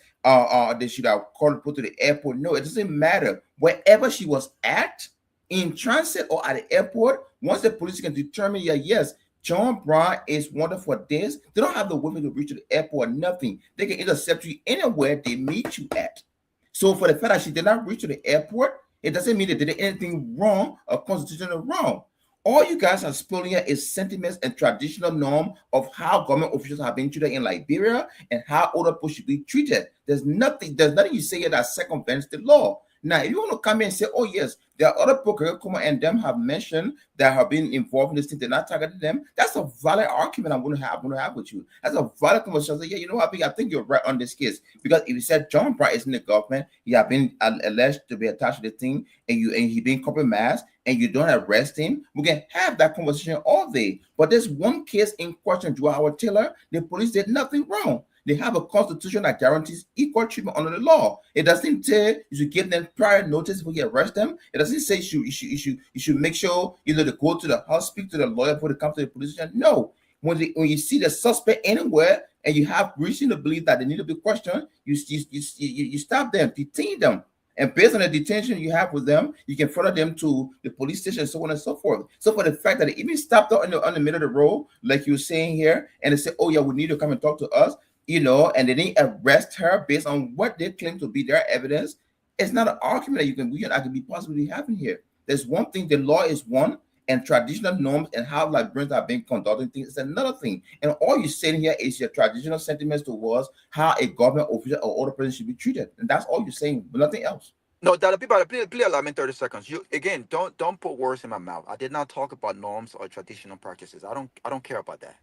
they should have called put to the airport. No, it doesn't matter. Wherever she was at, in transit or at the airport, once the police can determine, yeah, yes, John Brown is wanted for this, they don't have the women to reach to the airport, nothing. They can intercept you anywhere they meet you at. So for the fact that she did not reach to the airport, it doesn't mean they did anything wrong or constitutional wrong. All you guys are spilling here is sentiments and traditional norm of how government officials have been treated in Liberia and how older people should be treated. There's nothing you say here that circumvents the law. Now, if you want to come in and say, oh, yes, there are other people and them have mentioned that have been involved in this thing, they're not targeting them, that's a valid argument I'm going to have with you. That's a valid conversation. Say, yeah, you know what, I think you're right on this case. Because if you said John Brown is in the government, he have been alleged to be attached to the thing, and he been compromised, and you don't arrest him, we can have that conversation all day. But there's one case in question, Joe Howard Taylor, the police did nothing wrong. They have a constitution that guarantees equal treatment under the law. It doesn't say you should give them prior notice before you arrest them. It doesn't say you should make sure they go to the house, speak to the lawyer before they come to the police station. No. When you see the suspect anywhere and you have reason to believe that they need to be questioned, you stop them, detain them. And based on the detention you have with them, you can follow them to the police station and so on and so forth. So for the fact that they even stopped on the middle of the road, like you're saying here, and they say, oh yeah, we need to come and talk to us, and they didn't arrest her based on what they claim to be their evidence, it's not an argument that you and I can be possibly having here. There's one thing, the law is one, and traditional norms and how Liberians are being conducting things is another thing. And all you're saying here is your traditional sentiments towards how a government official or other person should be treated, and that's all you're saying, but nothing else. No, Dr. P. Please allow me 30 seconds. You again, don't put words in my mouth. I did not talk about norms or traditional practices. I don't care about that.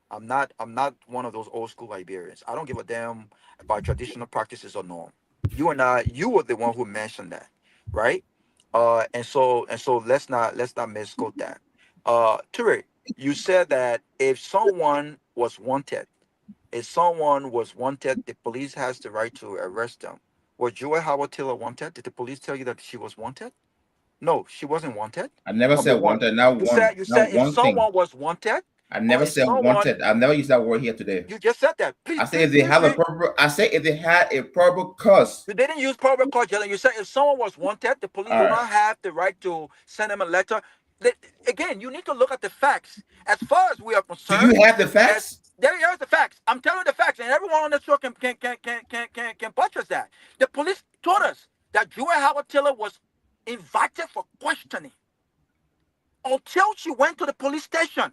I'm not one of those old school Liberians. I don't give a damn about traditional practices or norm. You were the one who mentioned that, right? And so let's not misquote that. Ture, you said that if someone was wanted, the police has the right to arrest them. Was Joy Howard Taylor wanted? Did the police tell you that she was wanted? No, she wasn't wanted. I never Number said one. wanted. Now You one, said you now said if one thing. someone was wanted, I or never if said someone wanted. I've never used that word here today. you just said that. I Please, say please, if they please have a read. proper. I say if they had a probable cause. You didn't use probable cause, Jalen. You said if someone was wanted, the police All do right. not have the right to send them a letter. They- Again, you need to look at the facts. As far as we are Do you concerned, have the as facts? here's the facts. I'm telling you the facts, and everyone on the show can buttress that. The police told us that Joy Howard Taylor was invited for questioning until she went to the police station.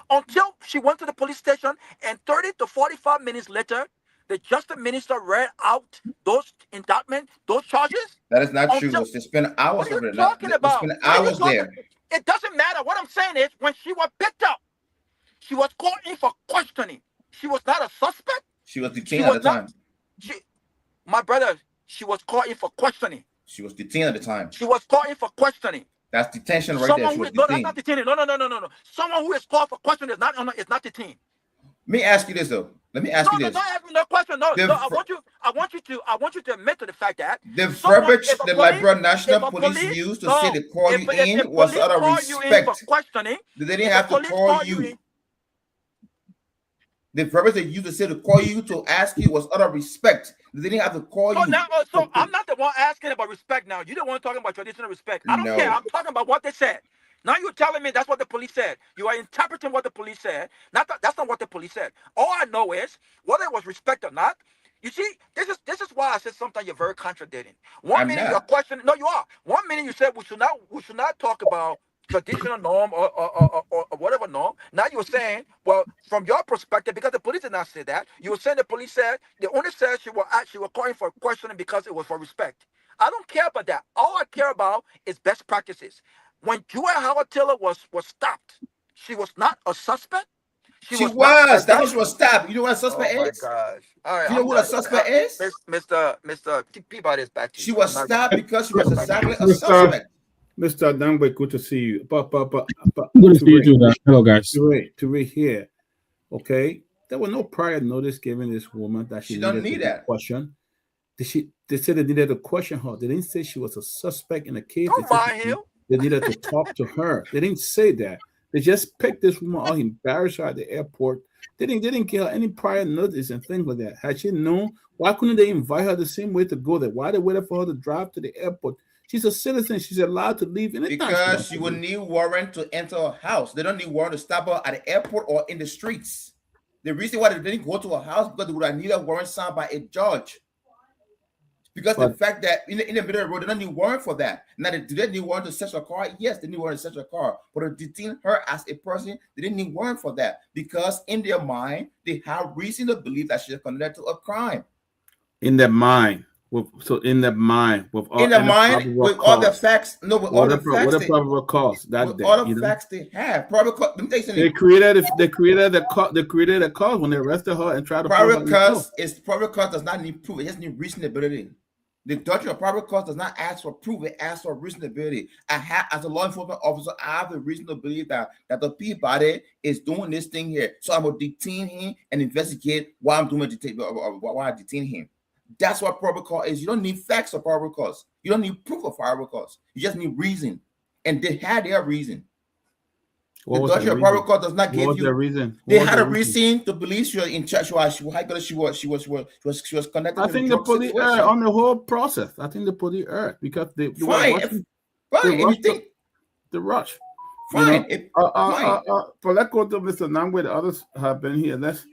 Until she went to the police station, and 30 to 45 minutes later, the justice minister read out those indictment, those charges. That is not true. Until They spend what hours are you over there. Not, talking they about? spend What are you hours talking? there. It doesn't matter. What I'm saying is, when she was picked up, she was called in for questioning. She was not a suspect. She was She detained at was the not. time. She, my brother, she was called in for questioning. She was detained at the time. She was called in for questioning. That's detention right there. Someone She who was is no, that's not detained. detaining. No. Someone who is called for questioning is not detained. Let me ask you this though. Let me ask No, you no, this. don't ask me no question. No, The no. I want you to admit to the fact that the someone, verbiage the Liberian if National a Police police, used to say no, they call you if in was police out of call you in for respect. questioning, They didn't if a have to police call call you you. in, The verbiage they used to say to call you to ask you was out of respect. They didn't have to call so now, you. so I'm not the one asking about respect now. You don't want talking about traditional respect. I don't care. No, I'm talking about what they said. Now you're telling me that's what the police said. You are interpreting what the police said. That's not what the police said. All I know is whether it was respect or not. You see, this is why I said sometimes you're very contradicting. One I'm minute you're not. questioning. No, you are. One minute you said we should not talk about traditional norm or whatever norm. Now you're saying, well, from your perspective, because the police did not say that, you were saying the police said they only said she was calling for questioning because it was for respect. I don't care about that. All I care about is best practices. When Joy Howard Taylor was stopped, she was not a suspect. She She was not was. That's why she arrested. was stabbed. You know what a Oh suspect my is? gosh! All right, Do you know I'm what a done. suspect is? Mr. Peabody is back to She you. I'm was not gonna. stabbed because she was exactly a Mr. suspect. Mr. Dangbe, good to see you. But Good to to see you too, Dan. Hello, guys. Ray here, okay? There was no prior notice given this woman that she She don't needed to need be that. questioned. They said they needed to question her. They didn't say she was a suspect in the case. They Don't said mind him. they needed to talk to her. They didn't say that. They just picked this woman out, embarrassed her at the airport. They didn't give her any prior notice and things like that. Had she known, why couldn't they invite her the same way to go there? Why they waited for her to drive to the airport? She's a citizen. She's allowed to leave anytime she Because wants she to would leave. need warrant to enter a house. They don't need warrant to stop her at the airport or in the streets. The reason why they didn't go to a house because they would have needed a warrant signed by a judge. Because the But fact that in the middle of the road, they don't need warrant for that. Now, do they need warrant to search her car? Yes, they need warrant to search her car. But to detain her as a person, they didn't need warrant for that. Because in their mind, they have reason to believe that she is connected to a crime. in their mind, with all In their any mind, probable with all the cause, facts, no, with all what the a facts, probable cause with that day, all the facts they have. Probably, let me tell you something. They created a cause when they arrested her and tried to put her Probable in jail. cause does not need proof. It just needs reasonability. The doctrine of probable cause does not ask for proof; it asks for reasonability. As a law enforcement officer, I have the reason to believe that the Peabody is doing this thing here. So I'm gonna detain him and investigate why I'm doing why I detain him. That's what probable cause is. You don't need facts of probable cause. You don't need proof of probable cause. You just need reason, and they had their reason. What The was their doctrine of reason? probable cause does not What give was their you. reason? They What was had a their reason? reason to believe she was in church. She was connected I to the think the drug police erred situation. on the whole process. I think the police erred because they were Fine, rushing. fine. They If you rushed think, the rush. You fine, know. fine. But let's go to Mr. Nangwe. The others have been here. Let's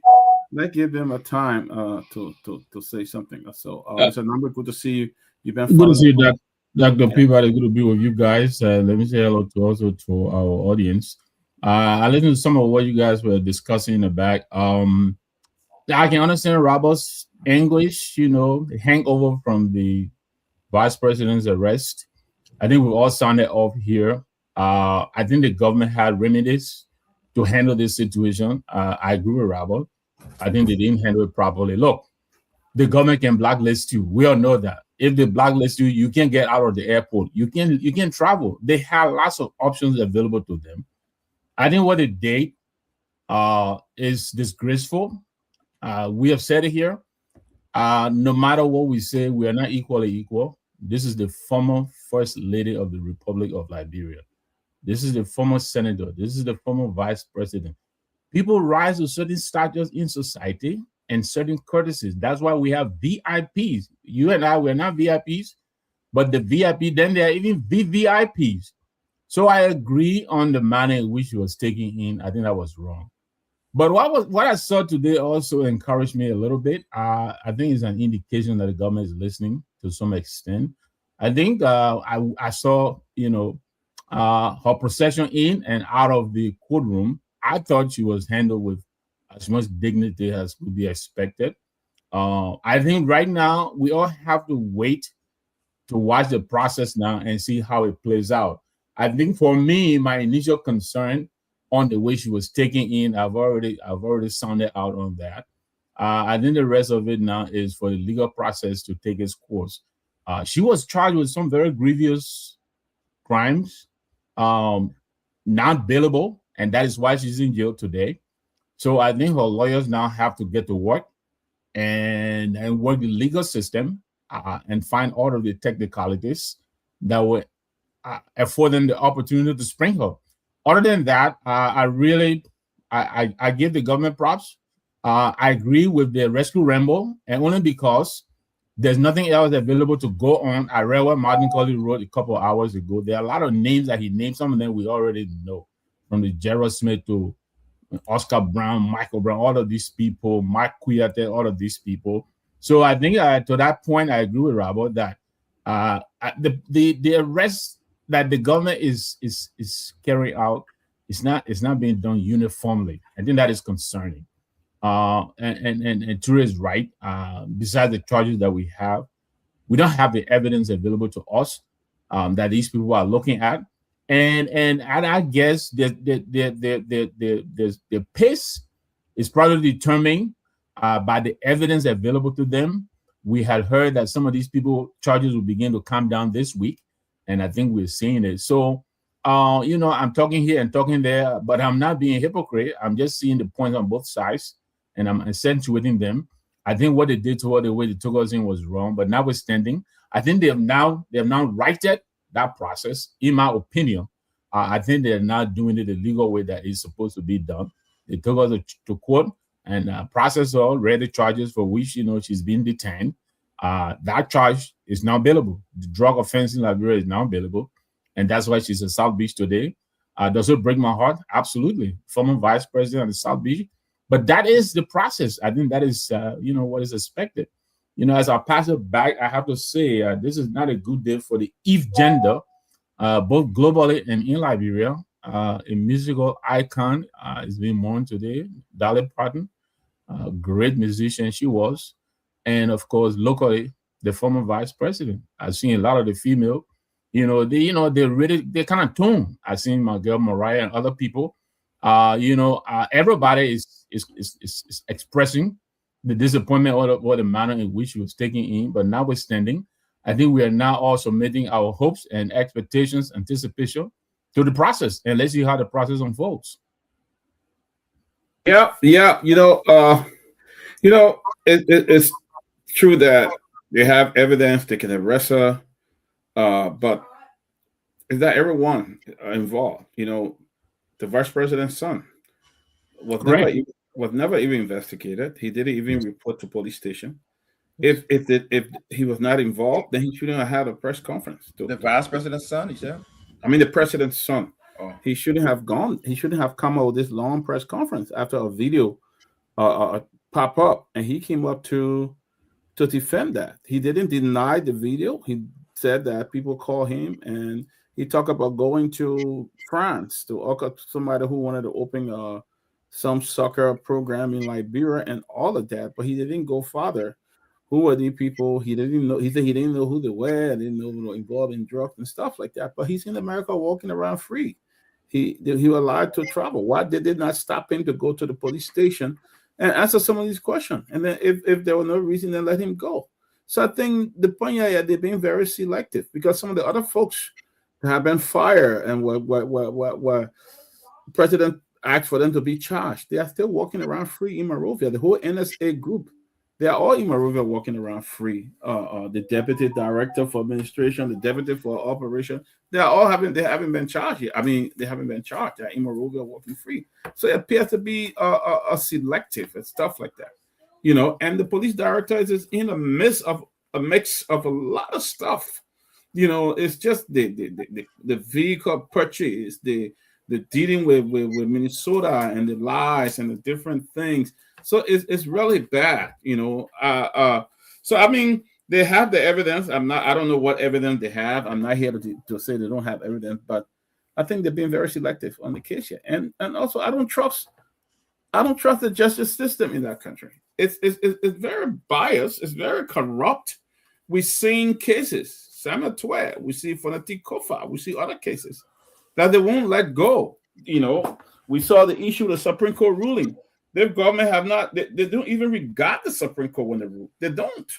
give them a time to say something. So, Mr. Nangwe, good to see you. You've been Good to following see you, Dr. Peabody, good to be with you guys. Let me say hello to also to our audience. I listened to some of what you guys were discussing in the back. I can understand Robert's English, the hangover from the vice president's arrest. I think we all sounded off here. I think the government had remedies to handle this situation. I agree with Robert. I think they didn't handle it properly. Look, the government can blacklist you. We all know that. If they blacklist you, you can't get out of the airport. You can travel. They have lots of options available to them. I think what they did is disgraceful. We have said it here. No matter what we say, we are not equally equal. This is the former first lady of the Republic of Liberia. This is the former senator. This is the former vice president. People rise to certain status in society and certain courtesies. That's why we have VIPs. You and I, we're not VIPs, but the VIP, then there are even VVIPs. So I agree on the manner in which he was taking in. I think that was wrong. But what I saw today also encouraged me a little bit. I think it's an indication that the government is listening to some extent. I think I saw her procession in and out of the courtroom. I thought she was handled with as much dignity as could be expected. I think right now we all have to wait to watch the process now and see how it plays out. I think for me, my initial concern on the way she was taken in, I've already sounded out on that. I think the rest of it now is for the legal process to take its course. She was charged with some very grievous crimes, um, not bailable, and that is why she's in jail today. So I think her lawyers now have to get to work and work the legal system and find all of the technicalities that will afford them the opportunity to spring her. Other than that, I really I give the government props. I agree with the rescue ramble, and only because there's nothing else available to go on. I read what Martin Colley wrote a couple of hours ago. There are a lot of names that he named. Some of them we already know, from the Gerald Smith to Oscar Brown, Michael Brown, all of these people, Mike Kuyate, all of these people. So I think to that point, I agree with Robert that the arrest that the government is carrying out is not being done uniformly. I think that is concerning. And Ture is right. Besides the charges that we don't have the evidence available to us that these people are looking at, and I guess the pace is probably determined by the evidence available to them. We had heard that some of these people charges will begin to come down this week, and I think we're seeing it. So, I'm talking here and talking there, but I'm not being a hypocrite. I'm just seeing the points on both sides, and I'm accentuating them. I think what they did to her, the way they took us in, was wrong. But notwithstanding, I think they have now righted that process. In my opinion, I think they're not doing it the legal way that is supposed to be done. They took us to court and processed her, read the charges for which she's been detained. That charge is now available. The drug offense in Liberia is now available, and that's why she's in South Beach today. Does it break my heart? Absolutely. Former vice president of South Beach. But that is the process. I think that is, what is expected. As I pass it back, I have to say this is not a good day for the Eve gender, both globally and in Liberia. A musical icon is being mourned today, Dolly Parton, a great musician she was. And of course, locally, the former vice president. I've seen a lot of the female, they kind of tune. I've seen my girl Mariah and other people. Everybody is expressing the disappointment or the manner in which she was taken in. But notwithstanding, I think we are now also making our hopes and expectations, anticipation to the process, and let's see how the process unfolds. Yeah, yeah. It's true that they have evidence they can arrest her, but is that everyone involved? The vice president's son was never Correct. e- was never even investigated. He didn't even Yes. report to police station. Yes. If he was not involved, then he shouldn't have had a press conference. The vice president's son, you said? I mean, the president's son. Oh, He shouldn't have gone. He shouldn't have come out with this long press conference after a video pop up, and he came up to defend that. He didn't deny the video. He said that people call him, and he talked about going to France to hook up somebody who wanted to open some soccer program in Liberia and all of that, but he didn't go farther. Who were the people? He didn't know. He said he didn't know who they were. Didn't know they were involved in drugs and stuff like that. But he's in America walking around free. He was allowed to travel. Why did they not stop him to go to the police station and answer some of these questions? And then if there was no reason, then let him go. So I think the point here, they're being very selective because some of the other folks that have been fired and were president asked for them to be charged, they are still walking around free in Monrovia. The whole NSA group, they are all in Monrovia walking around free. The deputy director for administration, the deputy for operation, they haven't been charged yet. I mean, they haven't been charged. They're in Monrovia walking free. So it appears to be a selective and stuff like that, And the police director is in the midst of a mix of a lot of stuff. It's just the vehicle purchase, the dealing with Minnesota and the lies and the different things. So it's really bad, So I mean, they have the evidence. I don't know what evidence they have. I'm not here to say they don't have evidence, but I think they're being very selective on the case here. And also I don't trust the justice system in that country. It's very biased, it's very corrupt. We've seen cases, Samuel Twe, we see Fonatik Kofa, we see other cases that they won't let go. We saw the issue of the Supreme Court ruling. Their government have not, they don't even regard the Supreme Court when they rule. They don't.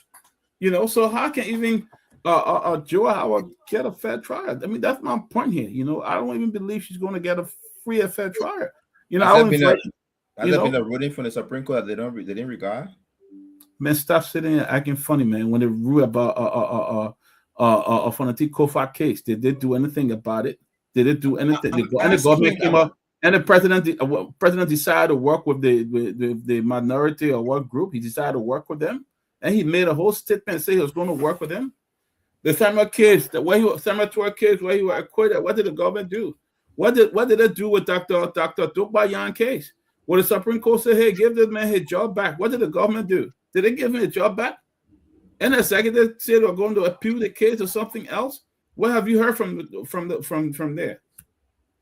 So how can even Joe Howard get a fair trial? I mean, that's my point here. I don't even believe she's going to get a free and fair trial. Has there been a ruling from the Supreme Court that they didn't regard? Man, stop sitting there acting funny, man. When they rule about a Fonatik Kofa case, did they do anything about it? Did it do anything? And the government came up, and the president decided to work with the minority or what group. He decided to work with them, and he made a whole statement and say he was going to work with them. The Samuel case, Samuel Twer case, where he was acquitted, what did the government do? What did it do with Dr. Tukbayan case? Well, the Supreme Court said, hey, give this man his job back. What did the government do? Did they give him his job back? And the secretary said they're going to appeal the case or something else. What have you heard from there?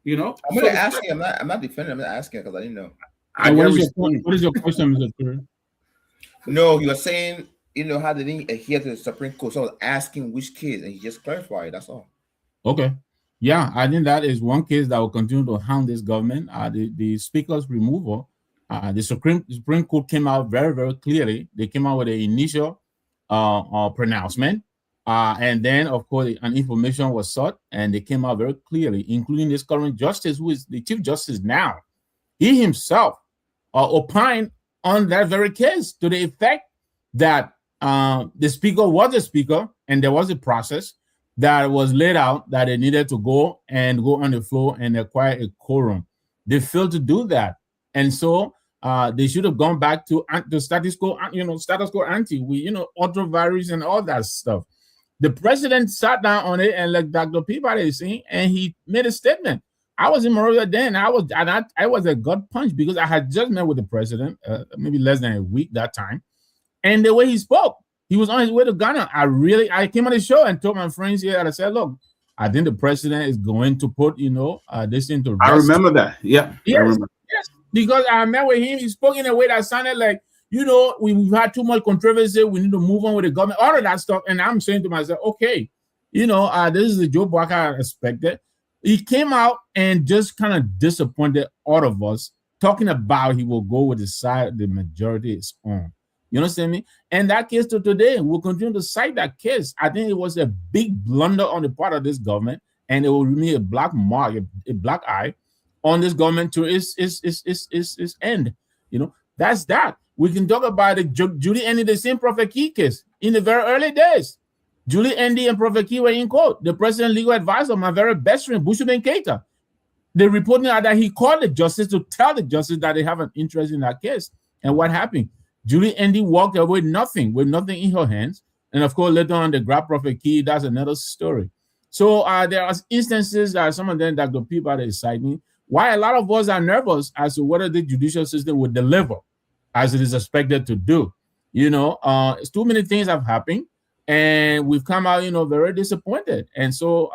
I'm going to ask you. I'm not defending. I'm not asking because I didn't know. What is your question, Mr. Curry? No, you were saying, how they didn't adhere to the Supreme Court. So I was asking which case, and you just clarified. That's all. Okay. Yeah, I think that is one case that will continue to hound this government. The speaker's removal. The Supreme Court came out very, very clearly. They came out with the initial pronouncement. And then, of course, an information was sought, and they came out very clearly, including this current justice, who is the Chief Justice now. He himself opined on that very case to the effect that the speaker was a speaker, and there was a process that was laid out that they needed to go on the floor and acquire a quorum. They failed to do that. And so they should have gone back to the status quo ante, autovirus and all that stuff. The president sat down on it, and like Dr. Peabody is saying, and he made a statement. I was in Monrovia then. I was a gut punch because I had just met with the president, maybe less than a week that time. And the way he spoke, he was on his way to Ghana. I came on the show and told my friends here, and I said, look, I think the president is going to put, this into rest. I remember that. Yeah. Yes, I remember. yes. Because I met with him. He spoke in a way that sounded like, we've had too much controversy. We need to move on with the government, all of that stuff. And I'm saying to myself, okay, this is the Joe Barker I expected. He came out and just kind of disappointed all of us, talking about he will go with the side the majority is on. You understand me? And that case to today, we'll continue to cite that case. I think it was a big blunder on the part of this government, and it will remain a black mark, a black eye on this government to its end. That's that. We can talk about the Julie Andy, the same Prophet Key case in the very early days. Julie Andy and Prophet Key were in court. The president legal advisor, my very best friend, Bushuben Keita, they reporting that he called the justice to tell the justice that they have an interest in that case. And what happened? Julie Andy walked away with nothing in her hands. And of course, later on, they grabbed Prophet Key. That's another story. So there are instances that some of them that the people are citing, why a lot of us are nervous as to whether the judicial system would deliver as it is expected to do. Too many things have happened. and we've come out, very disappointed. And so,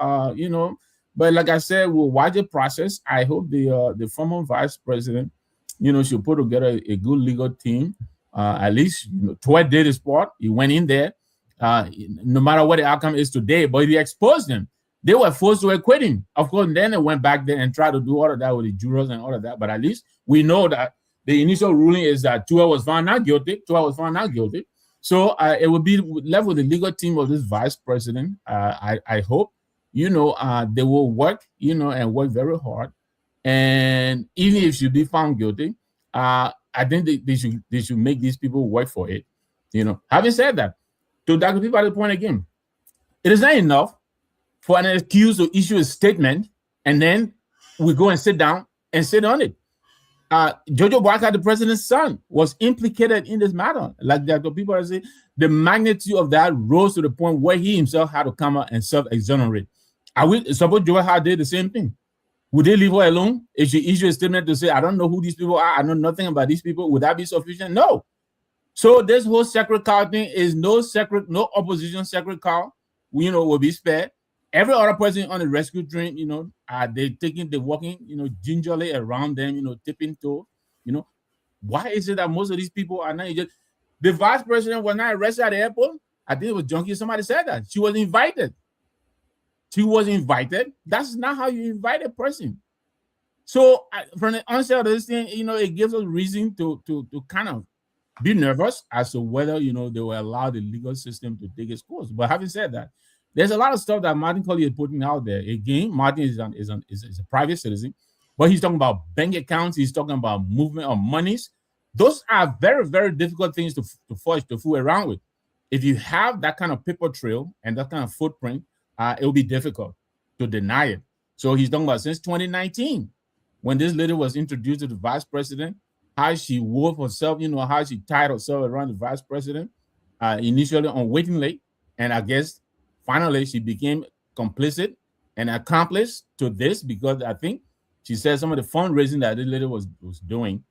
but like I said, we'll watch the process. I hope the former vice president, should put together a good legal team. At least, Troy did his part. He went in there, no matter what the outcome is today, but he exposed them. They were forced to acquit him. Of course, then they went back there and tried to do all of that with the jurors and all of that. But at least we know that the initial ruling is that Tua was found not guilty. So it will be left with the legal team of this vice president. I hope, they will work, and work very hard. And even if she be found guilty, I think they should make these people work for it. Having said that, to Dr. Peabody's point again, it is not enough for an accused to issue a statement and then we go and sit down and sit on it. Jojo Barker, the president's son, was implicated in this matter. Like Dr. Peabody say, the magnitude of that rose to the point where he himself had to come out and self-exonerate. Suppose Joe Hart did the same thing. Would they leave her alone if she issued a statement to say, I don't know who these people are, I know nothing about these people? Would that be sufficient? No. So this whole sacred cow thing is no opposition sacred cow, will be spared. Every other person on the rescue train, they're walking, gingerly around them, tipping toe. Why is it that most of these people are not just the vice president was not arrested at the airport? I think it was Junkie. Somebody said that. She was invited. That's not how you invite a person. So from the onset of this thing, it gives us reason to kind of be nervous as to whether, they will allow the legal system to take its course. But having said that, there's a lot of stuff that Martin Colley is putting out there. Again, Martin is a private citizen, but he's talking about bank accounts. He's talking about movement of monies. Those are very, very difficult things to fool around with. If you have that kind of paper trail and that kind of footprint, it will be difficult to deny it. So he's talking about since 2019, when this lady was introduced to the vice president, how she wove herself, how she tied herself around the vice president, initially on waiting list, and I guess finally she became complicit and accomplice to this because I think she said some of the fundraising that this lady was doing,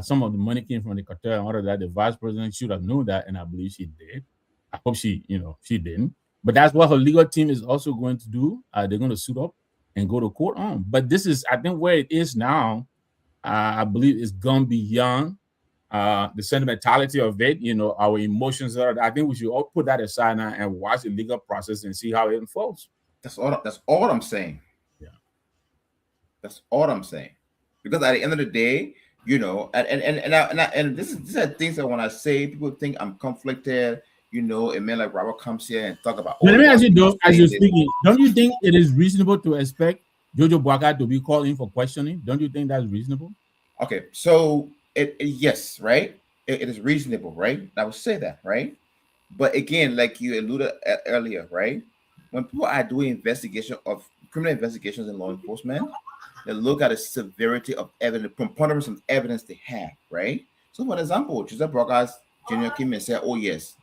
some of the money came from the cartel and all of that. The vice president should have known that, and I believe she did. I hope she didn't. But that's what her legal team is also going to do. They're going to suit up and go to court on. But this is, I think, where it is now. I believe it's gone beyond the sentimentality of it. Our emotions are. I think we should all put that aside now and watch the legal process and see how it unfolds. That's all I'm saying. Yeah, that's all I'm saying. Because at the end of the day, and these are things that when I say, people think I'm conflicted. A man like Robert comes here and talk about. Let me ask you, though, as you're speaking, don't you think it is reasonable to expect Jojo Barker to be called in for questioning? Don't you think that's reasonable? Okay, so yes, right? It is reasonable, right? I would say that, right? But again, like you alluded earlier, right? When people are doing criminal investigations in law enforcement, they look at the severity of evidence, preponderance of evidence they have, right? So, for example, Joseph Barker's Jr. came and said, "Oh yes,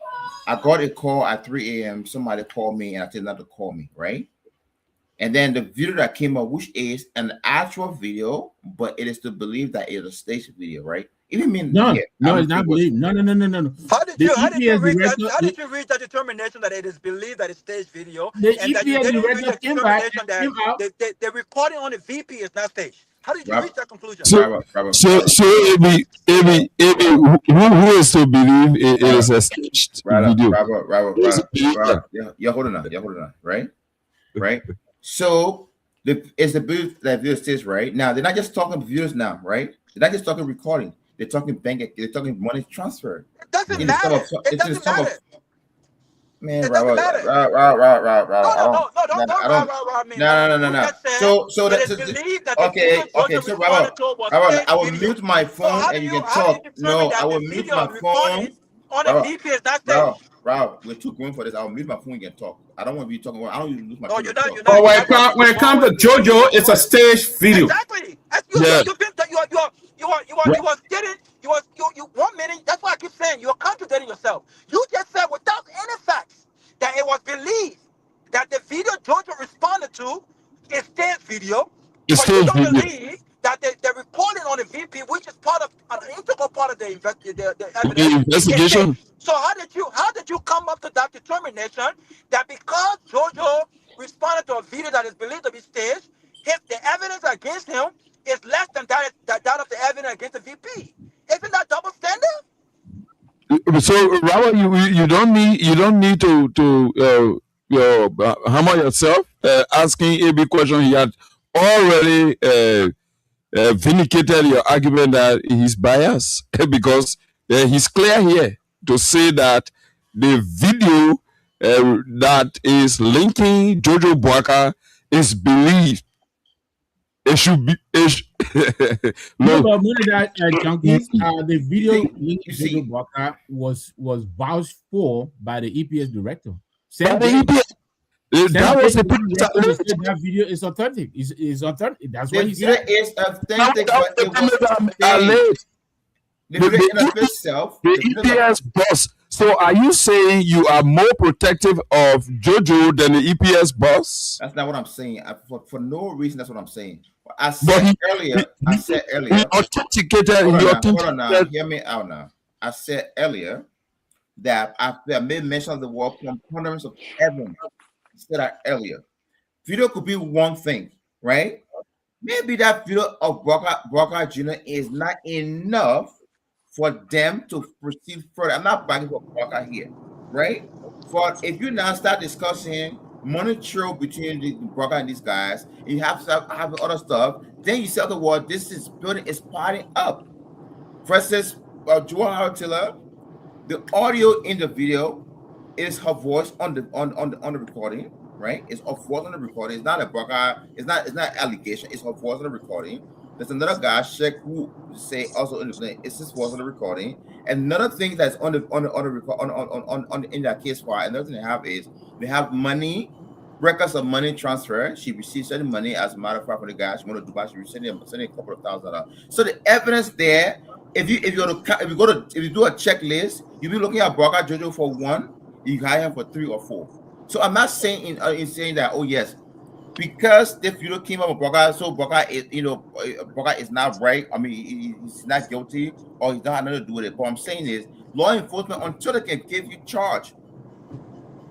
I got a call at 3 a.m. Somebody called me and I told them not to call me," right? And then the video that came up, which is an actual video, but it is to believe that it is a staged video, right? No, it's not believed. No. How did you reach that determination that it is believed that it's staged video, and that you didn't reach the determination that the recording on the VP is not staged? How did you reach that conclusion? So who is to believe it is a staged video? You're holding on, right? Right. So it's the belief that video staged, right? Now they're not just talking views now, right? They're not just talking recording. They're talking they're talking money transfer. It doesn't matter. It doesn't matter. Man, it doesn't matter. No. So that's okay. So Robert, I will mute my phone and you can talk. No, I will mute my phone. On the VP is not staged. Rob, we're too going for this. I'll mute my phone and you can talk. I don't want to be talking. I don't even lose my phone. You're not. But when it comes to JoJo, it's a staged video. Exactly. You 1 minute. That's why I keep saying you're contradicting yourself. You just said without any facts that it was believed that the video Georgia responded to is staged video. But you don't believe that the reporting on the VP, which is part of an integral part of the evidence, investigation. So how did you come up to that determination that because Jojo responded to a video that is believed to be staged, the evidence against him is less than that of the evidence against the VP? Isn't that double standard? So Robert, you don't need to hammer yourself asking AB question. He had already vindicated your argument that he's biased because he's clear here to say that the video that is linking Jojo Boaka is believed. It should be. No, Look, but more than that, junkies, the video See, link you Jojo see, Barker was vouched for by the EPS director. by Same the day. EPA, Same that day was a he went on record to premise say that video is authentic. Is authentic. That's the what he video said. is authentic, that was but the it was premise staged. alleged. The The, video the, in of EP itself, the the video of EPS boss. So are you saying you are more protective of Jojo than the EPS boss? that's not what I'm saying. For no reason, that's what I'm saying. I But said earlier, I said he earlier, authenticated. hold He on now, hold on now, authenticated. hear me out now. I said earlier that I made mention of the word components of evidence. I said that earlier. Video could be one thing, right? Maybe that video of Broca Jr. is not enough for them to proceed further. I'm not backing for Broca here, right? For if you now start discussing money trail between the Broca and these guys, you have to start having other stuff. Then you say, "Okay, well, this is building, is piling up." Versus Joel Taylor, the audio in the video is her voice on the recording, right? It's her voice on the recording. It's not a broker. It's not allegation. It's her voice on the recording. There's another guy, Sheikh, who say also in the thing. It's his voice on the recording. And another thing that's on the record on in that case file. Another thing they have is they have money records of money transfer. She received certain money as a matter of fact from the guy. She went to Dubai. She received sending a couple of $1,000. So the evidence there. If you do a checklist, you'll be looking at Broca Jojo for one, you hire him for three or four. So I'm not saying in saying that, oh yes, because this video came up with Broca, so Broca is Broca is not right. I mean, he's not guilty or he's not nothing to do with it. But I'm saying is law enforcement until they can give you charge,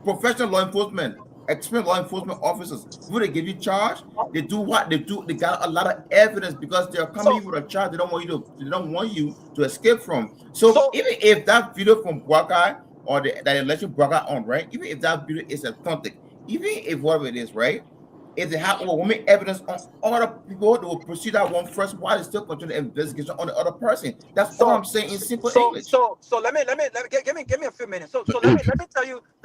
professional law enforcement, experienced law enforcement officers, who they give you charge, they do what they do. They got a lot of evidence because they're coming So in with a charge. They don't want you to escape from. So so even if that video from Braga or that election Braga on, right? Even if that video is authentic, even if whatever it is, right? If they have overwhelming evidence on other people, they will pursue that one first while they still continue the investigation on the other person. That's all so I'm saying in simple so English. so so let me a few minutes. So let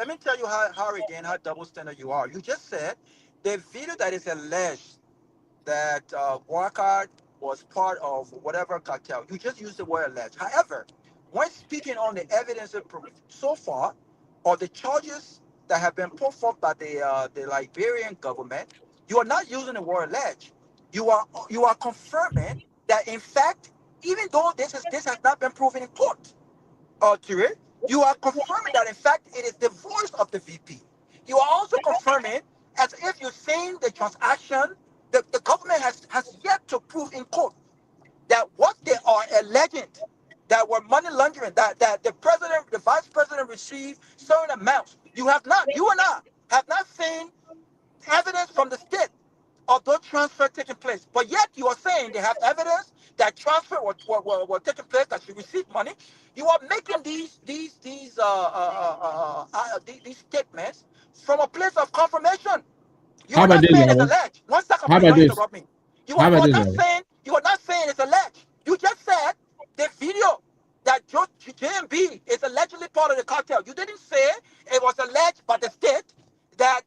me tell you how again how double standard you are. You just said the video that is alleged that Walcott was part of whatever cartel. You just used the word alleged. However, when speaking on the evidence so far, or the charges that have been put forth by the Liberian government, you are not using the word alleged. You are confirming that in fact, even though this has not been proven in court, Ture, you are confirming that in fact it is the voice of the VP. You are also confirming, as if you're saying the transaction, the government has yet to prove in court that what they are alleging that were money laundering, that the president, the vice president received certain amounts. You and I have not seen evidence from the state of those transfers taking place. But yet you are saying they have evidence that transfer were taking place, that she received money. You are making these statements from a place of confirmation. You How are about not this, saying it's Robert? alleged. One second, How please about don't this? interrupt me. You How are you about are this, not Robert? saying you are not saying it's alleged. You just said the video that JMB is allegedly part of the cartel. You didn't say it was alleged by the state that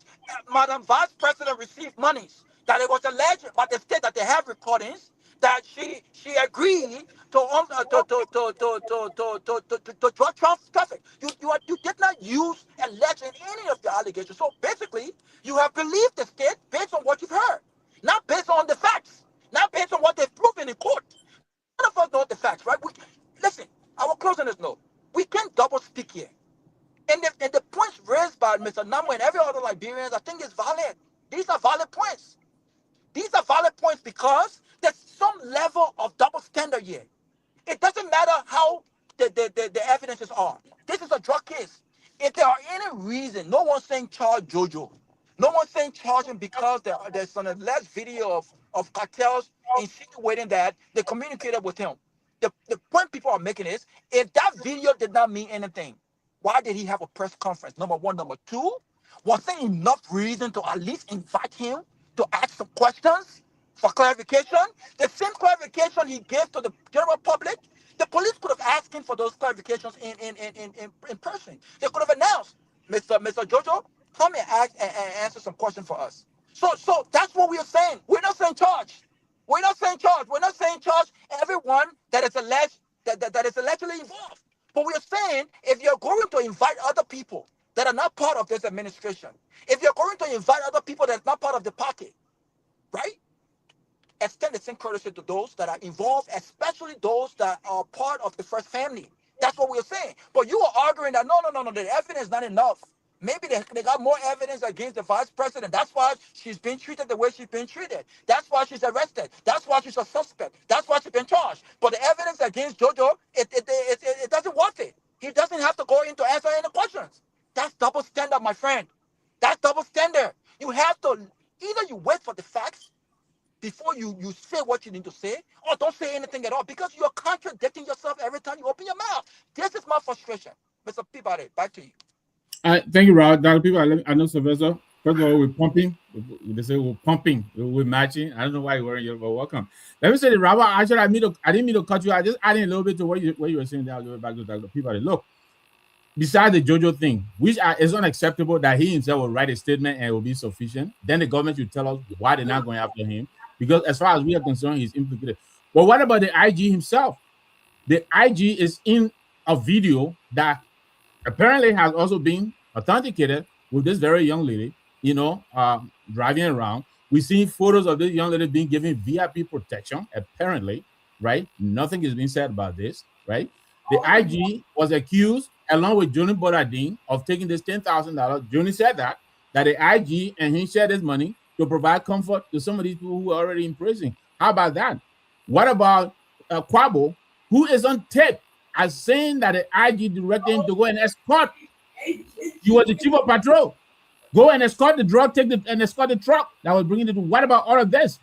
Madam Vice President received monies. That it was alleged by the state that they have recordings that she agreed to drug traffic. You did not use alleged in any of the allegations. So basically, you have believed the state based on what you've heard, not based on the facts, not based on what they've proven in court. Because none of us know the facts, right? Listen, our closing is no. We can't double speak here. And the points raised by Mr. Namu and every other Liberians, I think is valid. These are valid points. These are valid points because there's some level of double standard here. It doesn't matter how the evidences are. This is a drug case. If there are any reason, no one's saying charge Jojo. No one's saying charge him because there's an alleged video of cartels insinuating that they communicated with him. The point people are making is, if that video did not mean anything, why did he have a press conference? Number one. Number two, was there enough reason to at least invite him to ask some questions for clarification? The same clarification he gave to the general public, the police could have asked him for those clarifications in person. They could have announced, Mr. Jojo, come and ask and answer some questions for us. So that's what we are saying. We're not saying charge. We're not saying charge. We're not saying charge everyone that is alleged that is allegedly involved. But we're saying, if you're going to invite other people that are not part of this administration, if you're going to invite other people that are not part of the party, right? Extend the same courtesy to those that are involved, especially those that are part of the first family. That's what we're saying. But you are arguing that no, the evidence is not enough. Maybe they got more evidence against the vice president. That's why she's being treated the way she's being treated. That's why she's arrested. That's why she's a suspect. That's why she's been charged. But the evidence against Jojo, it doesn't want it. He doesn't have to go in to answer any questions. That's double standard, my friend. That's double standard. You have to, either you wait for the facts before you say what you need to say, or don't say anything at all, because you're contradicting yourself every time you open your mouth. This is my frustration. Mr. Peabody, back to you. Thank you, Rod. Dr. People, I know Sylvester. First of all, we're pumping. They say we're pumping. We're matching. I don't know why you're wearing yellow, but welcome. Let me say that, Robert. Actually, I didn't mean to cut you. I just adding a little bit to what you were saying there. I'll go back to Dr. Peabody. Look, besides the JoJo thing, which is unacceptable that he himself will write a statement and it will be sufficient, then the government should tell us why they're not going after him. Because as far as we are concerned, he's implicated. But what about the IG himself? The IG is in a video that apparently has also been authenticated with this very young lady, driving around. We've seen photos of this young lady being given VIP protection, apparently, right? Nothing is being said about this, right? The IG was accused, along with Johnny Bodadine, of taking this $10,000. Johnny said that the IG and he shared this money to provide comfort to some of these people who are already in prison. How about that? What about Kwabo, who is on tape as saying that the IG directed him to go and escort? He was the chief of patrol. Go and escort the drug, and escort the truck that was bringing it to. What about all of this?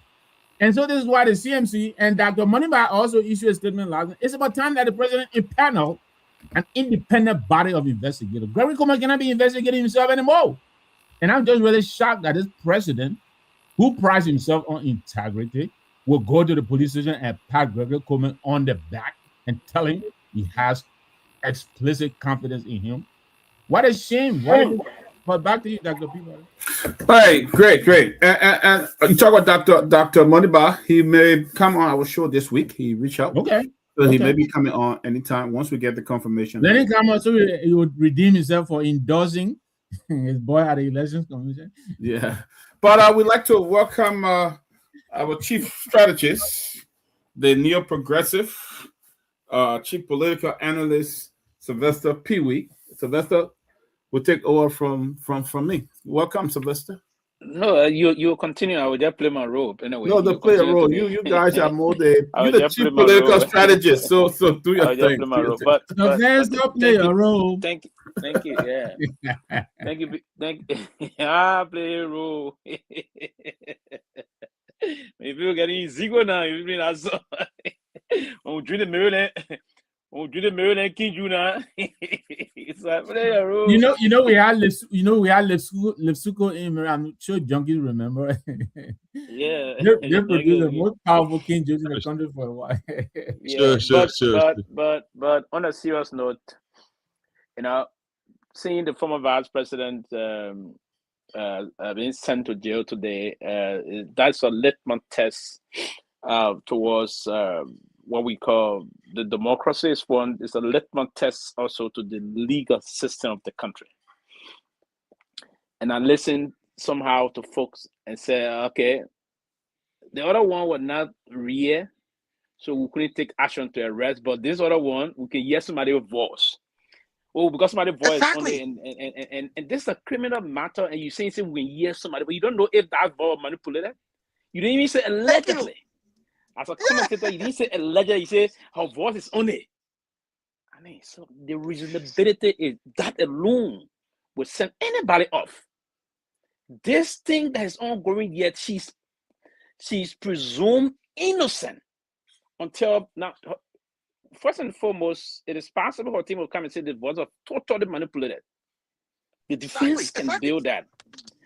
And so this is why the CMC and Dr. Moneyba also issued a statement last night. It's about time that the president impaneled an independent body of investigators. Gregory Coleman cannot be investigating himself anymore. And I'm just really shocked that this president, who prides himself on integrity, will go to the police station and pat Gregory Coleman on the back and tell him he has explicit confidence in him. What a shame. But back to you, Dr. Peabody. Hey, great. And you talk about Dr. Moniba. He may come on our show this week. He reached out. Okay. So he may be coming on anytime once we get the confirmation. Let him come on so he would redeem himself for endorsing his boy at the Elections Commission. Yeah. But we'd like to welcome our chief strategist, the neo-progressive chief political analyst, Sylvester Peewee. Sylvester will take over from me. Welcome, Sylvester. No, you continue. I will just play my role anyway. No, the play a role. You guys are more the chief political strategist. So do your thing. Play my role. But play your role. Thank you. Yeah. thank you. I play a role. Maybe we're getting Zigo now. You mean I saw? I'm doing the Maryland. King Juna. It's like play a role. We had Lipsuko in. I'm sure junkies remember. Yeah. They produced the most powerful King Juice in the country for a while. Sure. But on a serious note, seeing the former vice president being sent to jail today, that's a litmus test towards what we call the democracy. Is one. It's a litmus test also to the legal system of the country. And I listened somehow to folks and say, okay, the other one was not real, so we couldn't take action to arrest. But this other one, we can hear somebody's voice. Oh, because somebody's voice Exactly. and this is a criminal matter, and you say we can hear somebody, but you don't know if that voice manipulated. You didn't even say allegedly. As a commentator, you didn't say allegedly. You say her voice is on it. mean, so the reasonability is that alone will send anybody off. This thing that is ongoing, yet she's presumed innocent until now. First and foremost, it is possible her team will come and say the votes are totally manipulated. The defense can build that.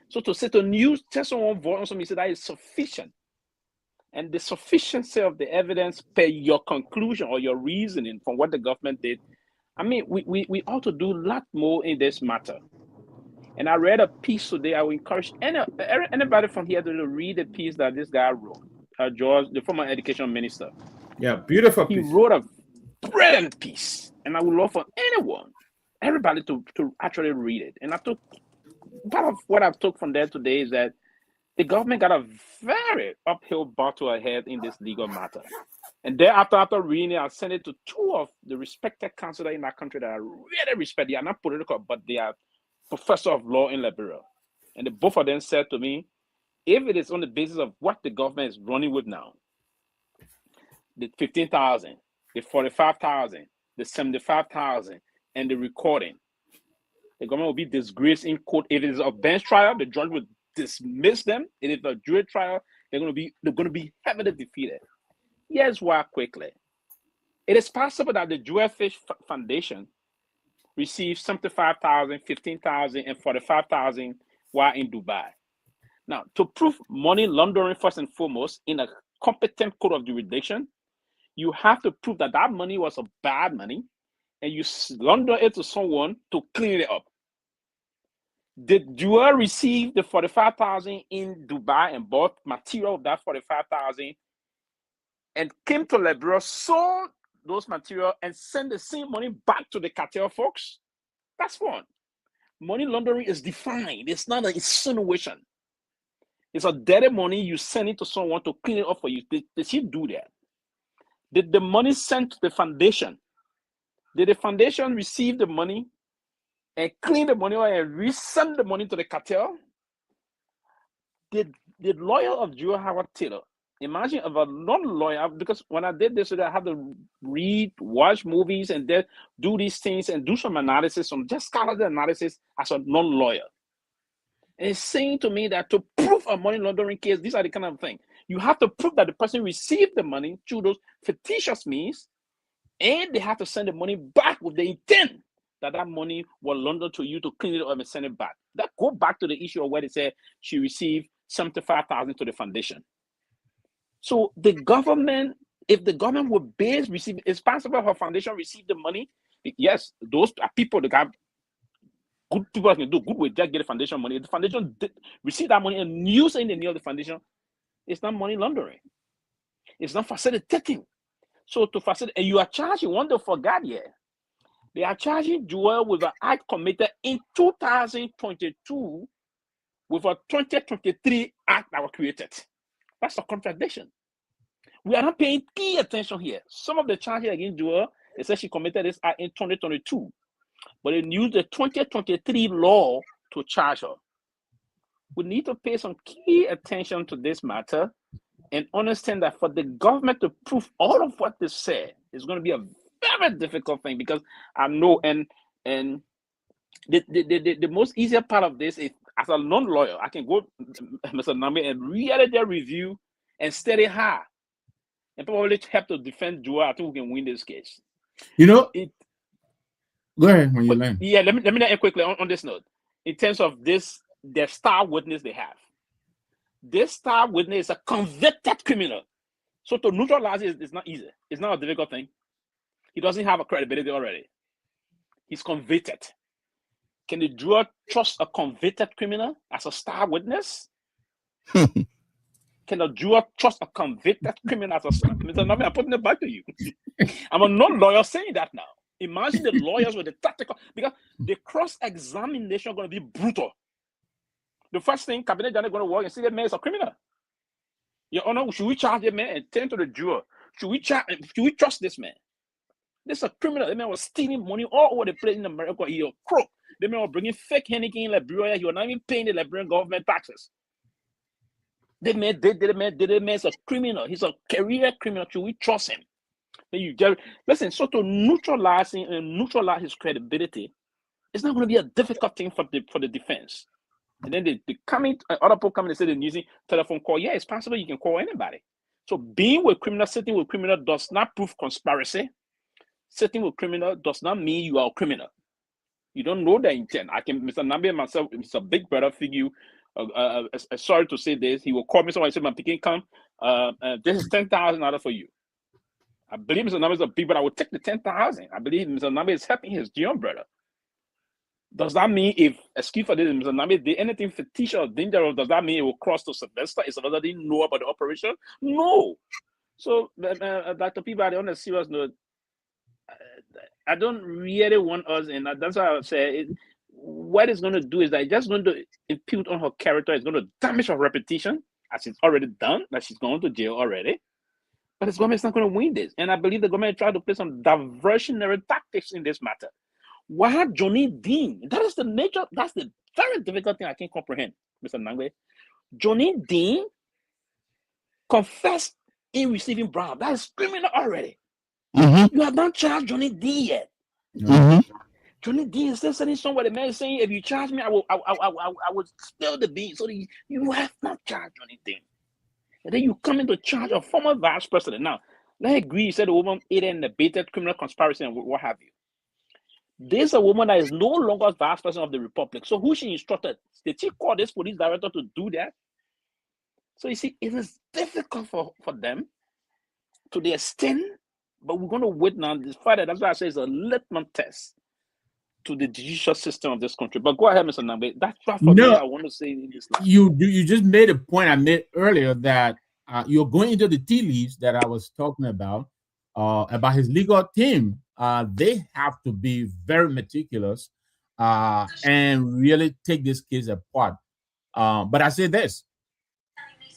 So to say to news, tell someone vote on something, say that is sufficient. And the sufficiency of the evidence per your conclusion or your reasoning from what the government did, I mean, we ought to do a lot more in this matter. And I read a piece today. I would encourage anybody from here to read the piece that this guy wrote, George, the former education minister. Yeah, beautiful He piece. wrote a brilliant piece, and I would love for anyone, everybody to actually read it. And I took part of what I took from there today is that the government got a very uphill battle ahead in this legal matter. And thereafter, after reading it, I sent it to two of the respected counselors in our country that I really respect. They are not political, but they are professor of law in Liberia. And the both of them said to me, if it is on the basis of what the government is running with now, the 15,000, the 45,000, the 75,000, and the recording, the government will be disgraced in court. If it is a bench trial, the judge will dismiss them. If it's a jury trial, they're going to be heavily defeated. Here's why quickly. It is possible that the Jewelfish Foundation received 75,000, 15,000, and 45,000 while in Dubai. Now, to prove money laundering first and foremost in a competent code of jurisdiction, you have to prove that that money was a bad money and you launder it to someone to clean it up. Did Jewel receive the 45,000 in Dubai and bought material of that 45,000 and came to Liberia, sold those material and sent the same money back to the cartel folks? That's one. Money laundering is defined. It's not an insinuation. It's a dirty money. You send it to someone to clean it up for you. Did she do that? Did the money sent to the foundation? Did the foundation receive the money and clean the money and resend the money to the cartel? Did the lawyer of Joe Howard Taylor, imagine if a non-lawyer, because when I did this, I had to read, watch movies, and then do these things and do some analysis, some just scholarly analysis as a non-lawyer. And it's saying to me that to prove a money laundering case, these are the kind of thing. You have to prove that the person received the money through those fictitious means, and they have to send the money back with the intent that that money was laundered to you to clean it up and send it back. That go back to the issue of where they said she received 75,000 to the foundation. So the government, if the government would receive, it's possible her foundation received the money. Yes, those are people that got good people can do good with just get the foundation money. If the foundation receive that money and use it in the name of the foundation, it's not money laundering. It's not facilitating. So to facilitate, and you are charged, you want to forget here. They are charging Joel with an act committed in 2022 with a 2023 act that was created. That's a contradiction. We are not paying key attention here. Some of the charges against Joel, they say she committed this act in 2022, but they used the 2023 law to charge her. We need to pay some key attention to this matter and understand that for the government to prove all of what they said is going to be a very difficult thing, because I know, and the most easier part of this is, as a non-lawyer, I can go, Mr. Nami, and read their review and study hard, and probably help to defend Joel. I think we can win this case. You know, go ahead when you land. Yeah, let me end quickly on this note. In terms of this, their star witness they have. This star witness is a convicted criminal. So to neutralize it is not easy. It's not a difficult thing. He doesn't have a credibility already. He's convicted. Can the juror trust a convicted criminal as a star witness? Can a juror trust a convicted criminal as a star? Mr. Nami, I'm putting it back to you. I'm a non-lawyer saying that now. Imagine the lawyers with the tactical, because the cross-examination is going to be brutal. The first thing, Cabinet General is going to work and see that man is a criminal. Your Honor, should we charge the man and turn to the juror? Should we trust this man? This is a criminal. The man was stealing money all over the place in America. He a crook. The man was bringing fake Henneken in Liberia. He was not even paying the Liberian government taxes. The man is a criminal. He's a career criminal. Should we trust him? Then you get listen. So to neutralize him and neutralize his credibility, it's not going to be a difficult thing for the defense. And then they come in, other people come in and say they're using telephone call. Yeah, it's possible you can call anybody. So being with criminal, sitting with criminal does not prove conspiracy. Sitting with criminal does not mean you are a criminal. You don't know the intent. I can, Mr. Nambi and myself, Mr. Big Brother figure. Sorry to say this. He will call me. Somebody say, "My picking come. This is 10,000 out for you." I believe Mr. Nambi is a big brother. I will take the 10,000. I believe Mr. Nambi is helping his young brother. Does that mean if, excuse for this, Mr. Nambi did anything fictitious or dangerous, does that mean it will cross to Sylvester? Is Sylvester didn't know about the operation? No. So, Dr. Peabody, on a serious note, I don't really want us, and that's why I would say what it's going to do is that it's just going to impute on her character. It's going to damage her reputation, as it's already done, that she's going to jail already. But the government's not going to win this. And I believe the government tried to play some diversionary tactics in this matter. Why Johnny Dean? That is the nature, that's the very difficult thing I can't comprehend, Mr. Nangwe. Johnny Dean confessed in receiving bribe. That is criminal already. Mm-hmm. You have not charged Johnny Dean yet. Mm-hmm. Johnny Dean is still sitting somewhere. The man is saying, if you charge me, I will spill the beans. So you have not charged Johnny Dean. And then you come into charge of former vice president. Now, let's agree, you said the woman aided and abetted criminal conspiracy and what have you. There's a woman that is no longer vice president of the republic. So who she instructed? Did she call this police director to do that? So you see, it is difficult for them to the extent, but we're going to wait now. This Friday, that's why I say it's a litmus test to the judicial system of this country. But go ahead, Mr. Nambe. That's what for me I want to say in this life. You just made a point I made earlier that you're going into the tea leaves that I was talking about his legal team. They have to be very meticulous and really take this case apart. But I say this.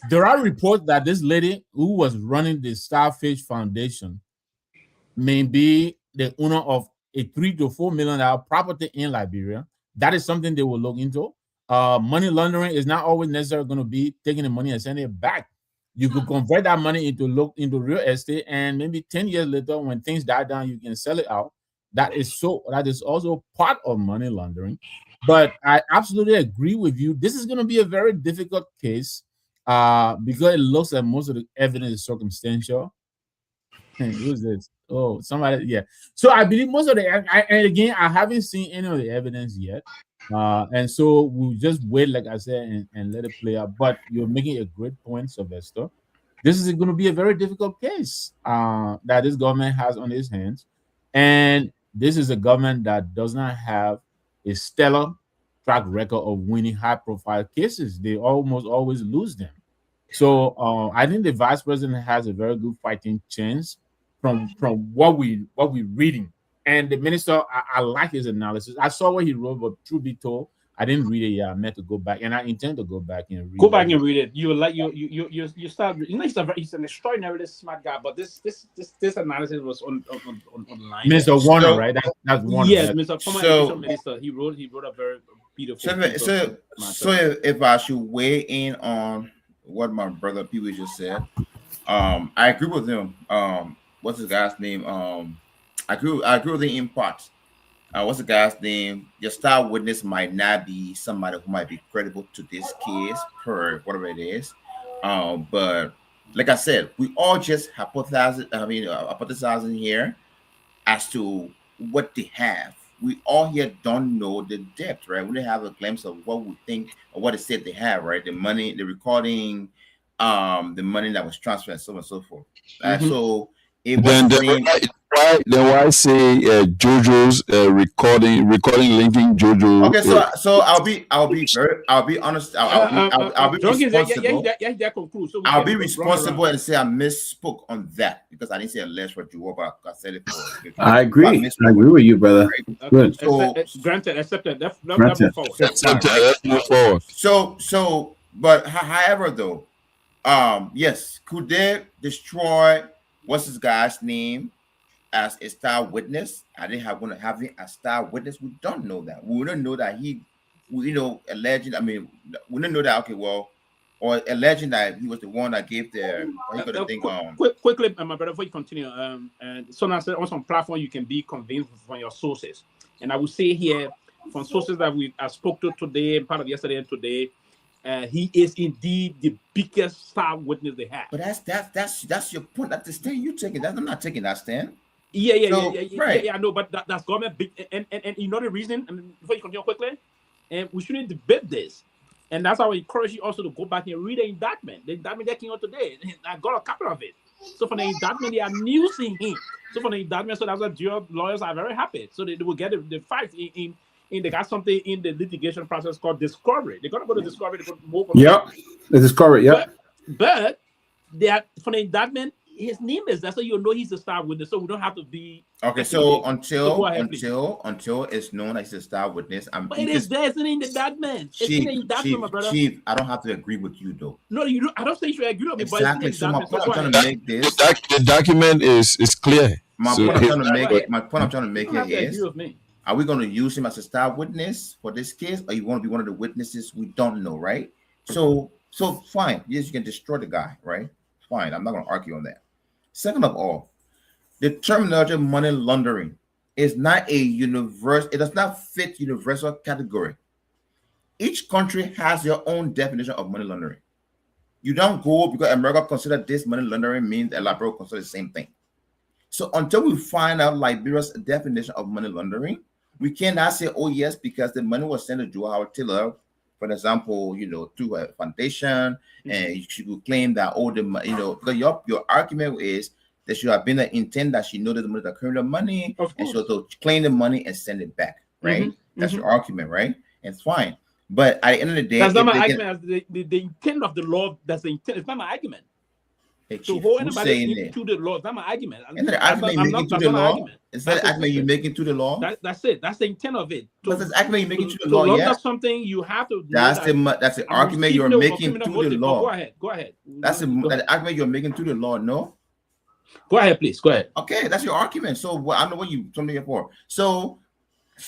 There are reports that this lady who was running the Starfish Foundation may be the owner of a $3 to $4 million property in Liberia. That is something they will look into. Money laundering is not always necessarily going to be taking the money and sending it back. You could convert that money into real estate, and maybe 10 years later, when things die down, you can sell it out. That is also part of money laundering. But I absolutely agree with you. This is going to be a very difficult case because it looks like most of the evidence is circumstantial. Who's this? Oh, somebody. Yeah. So I believe most of and again, I haven't seen any of the evidence yet. And so we'll just wait, like I said, and let it play out. But you're making a great point, Sylvester. This is going to be a very difficult case that this government has on its hands. And this is a government that does not have a stellar track record of winning high profile cases. They almost always lose them. So I think the vice president has a very good fighting chance from what we're reading. And the minister, I like his analysis. I saw what he wrote, but truth be told, I didn't read it yet. I meant to go back, and I intend to go back and read. Go back and read it. You will like you start. You know, he's an extraordinarily smart guy, but this analysis was online. Minister Warner, right? That's Warner. Yes, Mr. Former Education Minister. He wrote a very beautiful. So if I should weigh in on what my brother Pee Wee just said, I agree with him. What's the guy's name? I agree with him in parts. What's the guy's name? Your star witness might not be somebody who might be credible to this case per whatever it is. But like I said, we all just hypothesizing here as to what they have. We all here don't know the depth, right? We don't have a glimpse of what we think or what it said they have, right? The money, the recording, the money that was transferred, and so on and so forth. So it was why say JoJo's recording linking JoJo? Okay, so I'll be honest. I'll be responsible. I'll be responsible and say I misspoke on that because I didn't say alleged for Jehovah. I said it for. I agree. I agree with you, brother. Right? Good. So granted, accepted. Let's move forward. So, but however, though, yes, could they destroy what's this guy's name as a star witness? I didn't want to have him as star witness. We don't know that. We don't know that alleged. I mean, we don't know that. Okay, well, or alleging that he was the one that gave the what you got to think Quickly, my brother, before you continue, and so now on some platform you can be convinced from your sources, and I will say here from sources that I spoke to today, part of yesterday and today, he is indeed the biggest star witness they have. But that's your point. That's the stand you taking. I'm not taking that stand. Yeah. Right. I know, but that's government big, and you know the reason. And before you continue quickly, and we shouldn't debate this. And that's how I encourage you also to go back and read the indictment. The indictment that came out today. I got a copy of it. So from the indictment, they are musing him. So from the indictment, so that's why your lawyers are very happy. So they will get the facts in they got something in the litigation process called discovery. They're gonna go to discovery to put more. Yep, the discovery. Yep. But they are from the indictment. His name is that's so you know he's a star witness. So we don't have to be okay. So until it's known as a star witness, but it is there. It's in the indictment. It's in the indictment, my brother. Chief, I don't have to agree with you though. No, you don't. I don't say you should agree with me. Exactly. But so my point I'm trying to make this. The document is clear. My point I'm trying to make here is: are we going to use him as a star witness for this case, or you want to be one of the witnesses? We don't know, right? So fine. Yes, you can destroy the guy, right? Fine. I'm not going to argue on that. Second of all, the terminology money laundering is not a universal. It does not fit universal category. Each country has their own definition of money laundering. You don't go because America consider this money laundering means that Liberia consider the same thing. So until we find out Liberia's definition of money laundering, we cannot say, oh yes, because the money was sent to Joe Howard Taylor, for example, through a foundation, and you could claim that because your argument is there should have been an intent that she know that the money is criminal money, and so to claim the money and send it back, right? That's your argument, right? And it's fine. But at the end of the day, that's not my argument. The intent of the law, that's the intent. It's not my argument. Hey, Chief, so anybody to the law, that's my argument. And the argument you're making to the law, is that the argument you're making to the law? That's it. That's the intent of it. But that's the argument you're making to the law, yeah? That's something you have to. That's the argument you're making to the law. Go ahead. That's the argument you're making to the law, no? Go ahead, please. Go ahead. Okay, that's your argument. So I don't know what you told me for. So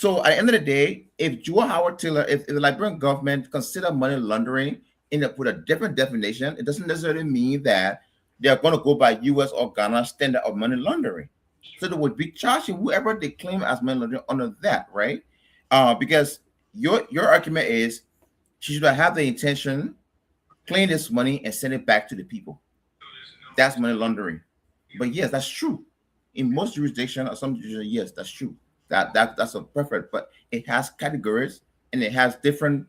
at the end of the day, if Joe Howard Taylor, if the Liberian government consider money laundering with a different definition, it doesn't necessarily mean that they're going to go by U.S. or Ghana standard of money laundering. So they would be charging whoever they claim as money laundering under that, right? Because your argument is she should have the intention, claim this money and send it back to the people. That's money laundering. But yes, that's true. In most jurisdictions or some jurisdictions, yes, that's true. That's a perfect, but it has categories and it has different,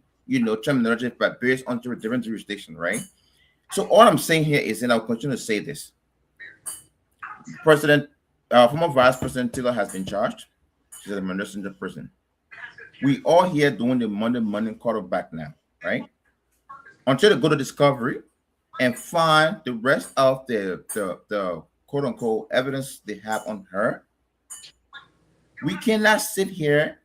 terminology based on different jurisdictions, right? So all I'm saying here is, and I'll continue to say this: former Vice President Taylor has been charged. She's at the Manchester prison. We all here doing the Monday morning quarterback now, right? Until they go to discovery and find the rest of the quote unquote evidence they have on her, we cannot sit here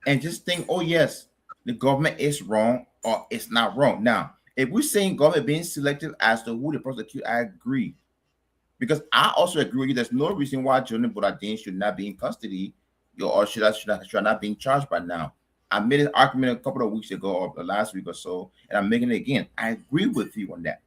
and just think, oh yes, the government is wrong or it's not wrong. Now, if we're saying government being selective as to who to prosecute, I agree. Because I also agree with you. There's no reason why Johnny Boladin should not be in custody or should not be charged by now. I made an argument a couple of weeks ago or last week or so, and I'm making it again. I agree with you on that.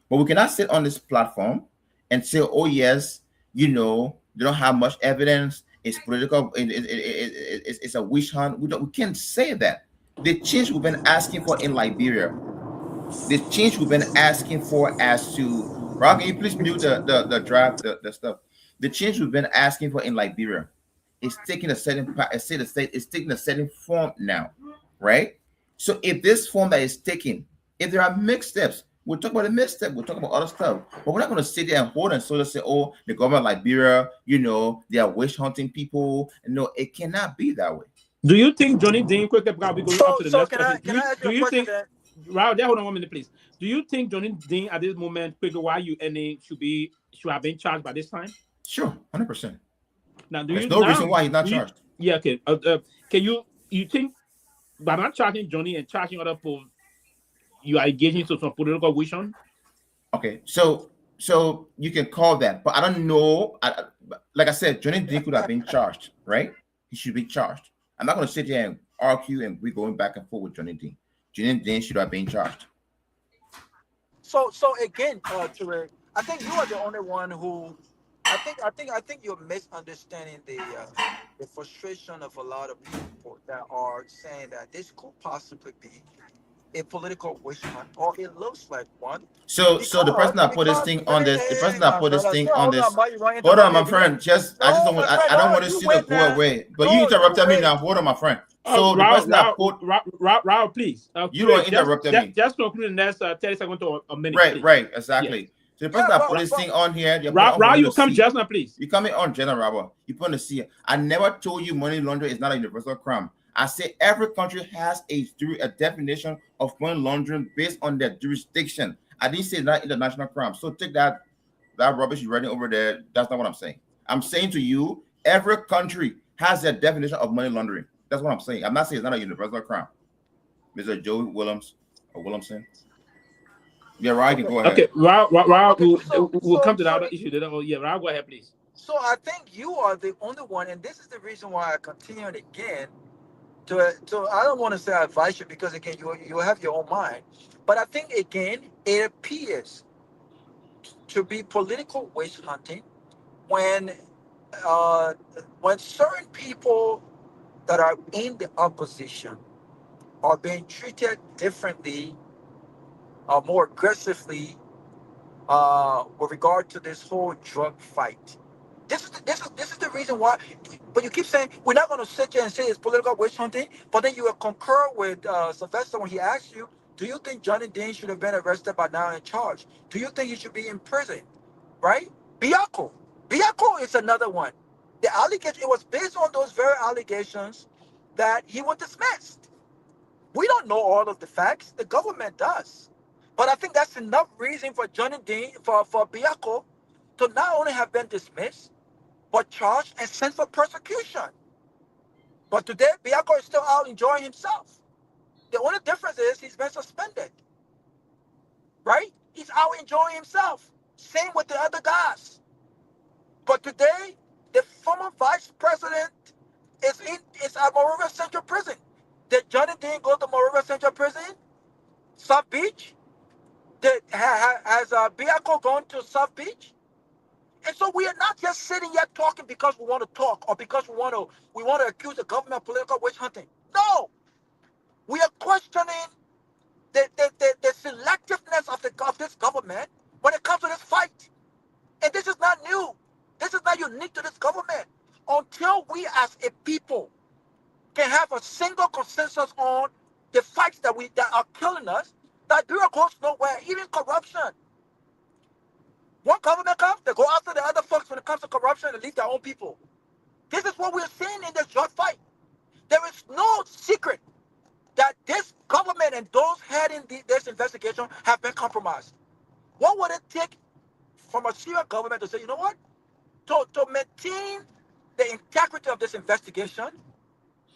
But we cannot sit on this platform and say, oh yes, they don't have much evidence. It's political. It's a witch hunt. We can't say that. The change we've been asking for in Liberia, the change we've been asking for as to, Rob, can you please mute the draft, the stuff? The change we've been asking for in Liberia is taking a certain it's taking a certain form now, right? So if this form that is taken, if there are mixed steps, we'll talk about the mixed step, we'll talk about other stuff, but we're not going to sit there and hold and so say, oh, the government of Liberia, they are witch hunting people. No, it cannot be that way. Do you think Johnny Dean quickly probably going up to the next question? Do you think? Right, hold on 1 minute, please. Do you think Johnny Dean at this moment, quickly, why you ending should have been charged by this time? Sure, 100%. Now, there's no reason why he's not charged. Yeah, okay. Can you think by not charging Johnny and charging other people, you are engaging to some political vision? Okay, so you can call that, but I don't know. Like I said, Johnny Dean could have been charged, right? He should be charged. I'm not going to sit here and argue and we're going back and forth with Johnny Dean. Johnny Dean should have been charged. So again, Ture, I think you are the only one who, I think you're misunderstanding the frustration of a lot of people that are saying that this could possibly be a political witch hunt, or it looks like one, So the person that put this because thing on this, the person hang that on, put this brother, thing sir, on hold on, this. buddy, you want to Hold on, interrupt me my again? friend. Just I just No, don't my I, friend, I don't no, want to you see the wait go now. away. But you No, you interrupted me wait. now. Hold on, my friend. So the person that put Raul, please. you don't Just, interrupted just, me. just conclude the next 30 seconds to a minute, Right, please. right, Yes. exactly. So the person Yeah, that put Ra- this but thing on here, they put it on for Raul, you you to come see. just now, please. You coming on, General Robert. You put on the see. I never told you money laundering is not a universal crime. I say every country has a definition of money laundering based on their jurisdiction. I didn't say not international crime. So take that rubbish you're writing over there. That's not what I'm saying. I'm saying to you, every country has their definition of money laundering. That's what I'm saying. I'm not saying it's not a universal crime. Mr. Joe Williams or Williamson. Yeah, right. You can okay, go ahead. Okay, Raul, okay. we'll come to the other issue later. Oh, yeah, Raul, go ahead, please. So I think you are the only one, and this is the reason why I continue it again. To I don't want to say I advise you, because again you have your own mind, but I think again it appears to be political witch hunting when uh, when certain people that are in the opposition are being treated differently or more aggressively with regard to this whole drug fight. This is the reason why. But you keep saying we're not going to sit here and say it's political witch hunting. But then you will concur with Sylvester when he asked you, "Do you think Johnny Dean should have been arrested by now and charged? Do you think he should be in prison?" Right? Biako. Biako is another one. The allegation, it was based on those very allegations that he was dismissed. We don't know all of the facts. The government does. But I think that's enough reason for Johnny Dean, for Biako, to not only have been dismissed, but charged and sent for persecution. But today, Biako is still out enjoying himself. The only difference is he's been suspended, right? He's out enjoying himself. Same with the other guys. But today, the former vice president is at Monrovia Central Prison. Did Johnny Dean go to Monrovia Central Prison? South Beach? Has Biako gone to South Beach? And so we are not just sitting here talking because we want to talk, or because we want to accuse the government of political witch hunting. No, we are questioning the selectiveness of this government when it comes to this fight. And this is not new. This is not unique to this government. Until we as a people can have a single consensus on the fights that are killing us, that Bureau goes nowhere. Even corruption. One government comes, they go after the other folks when it comes to corruption and leave their own people. This is what we're seeing in this drug fight. There is no secret that this government and those heading this investigation have been compromised. What would it take from a Syrian government to say, you know what, to maintain the integrity of this investigation,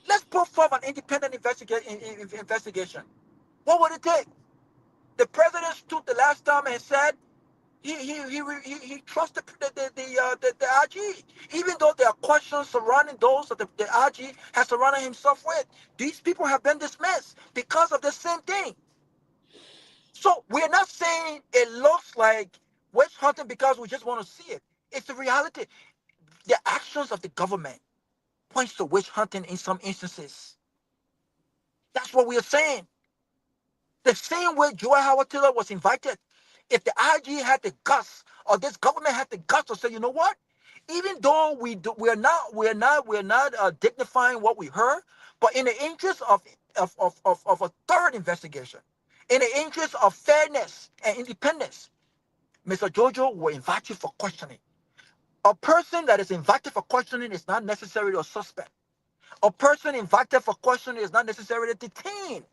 let's put forth an independent investigation? What would it take? The president stood the last time and said he trusted the RG, even though there are questions surrounding those that the RG has surrounded himself with. These people have been dismissed because of the same thing. So we're not saying it looks like witch hunting because we just want to see it. It's the reality. The actions of the government points to witch hunting in some instances. That's what we are saying. The same way Joy Howard Taylor was invited. If the IG had the guts, or this government had the guts to say, you know what? Even though we're not dignifying what we heard, but in the interest of a third investigation, in the interest of fairness and independence, Mr. Jojo will invite you for questioning. A person that is invited for questioning is not necessarily a suspect. A person invited for questioning is not necessarily detained.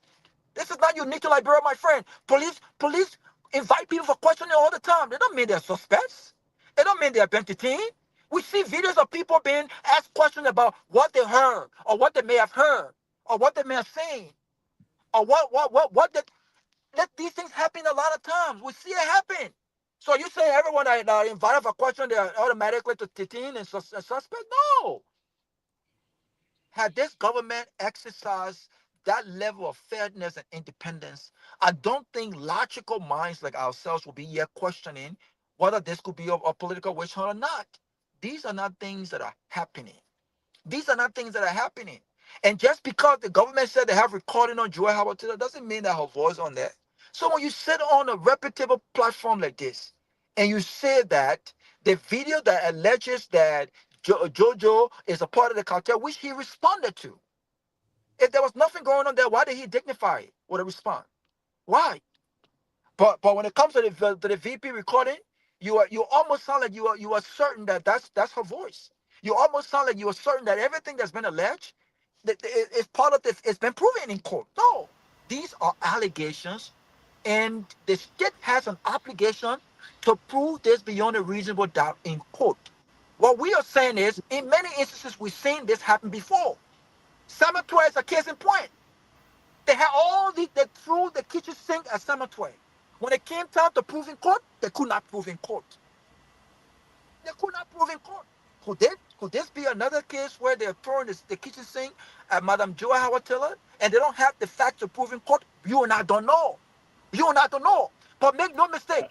This is not unique to Liberia, my friend. Police invite people for questioning all the time. They don't mean they're suspects. They don't mean they're been detained. We see videos of people being asked questions about what they heard, or what they may have heard, or what they may have seen, or what did. Let these things happen a lot of times. We see it happen. So you say everyone that are invited for question, they are automatically to detain and suspect? No. Had this government exercised that level of fairness and independence, I don't think logical minds like ourselves will be here questioning whether this could be a political witch hunt or not. These are not things that are happening. These are not things that are happening. And just because the government said they have recording on Joy Howard Taylor doesn't mean that her voice on there. So when you sit on a reputable platform like this and you say that the video that alleges that Jojo is a part of the cartel, which he responded to, if there was nothing going on there, why did he dignify it with a response? Why? But when it comes to the VP recording, you almost sound like you are certain that that's her voice. You almost sound like you are certain that everything that's been alleged that is part of this. It's been proven in court. No, these are allegations, and the state has an obligation to prove this beyond a reasonable doubt in court. What we are saying is, in many instances, we've seen this happen before. Samatua is a case in point. They had all they threw the kitchen sink at Samatua. When it came time to prove in court, they could not prove in court. They could not prove in court. Could this be another case where they're throwing the kitchen sink at Madam Joy Howard Taylor and they don't have the facts to prove in court? You and I don't know. You and I don't know. But make no mistake.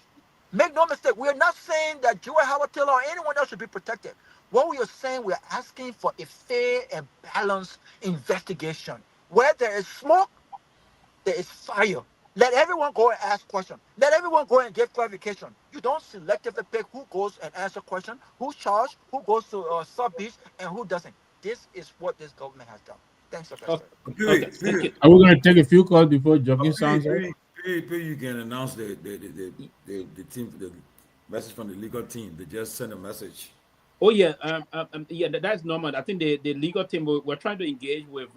Make no mistake. We are not saying that Joy Howard Taylor or anyone else should be protected. What we are saying, we are asking for a fair and balanced investigation. Where there is smoke, there is fire. Let everyone go and ask questions. Let everyone go and give clarification. You don't selectively pick who goes and answer questions, who's charged, who goes to sub-beach, and who doesn't. This is what this government has done. Thanks, Sylvester. Okay, thank you. Are we going to take a few calls before jogging sounds out? You can announce the team, the message from the legal team. They just send a message. Oh yeah, that's normal. I think the legal team we're trying to engage with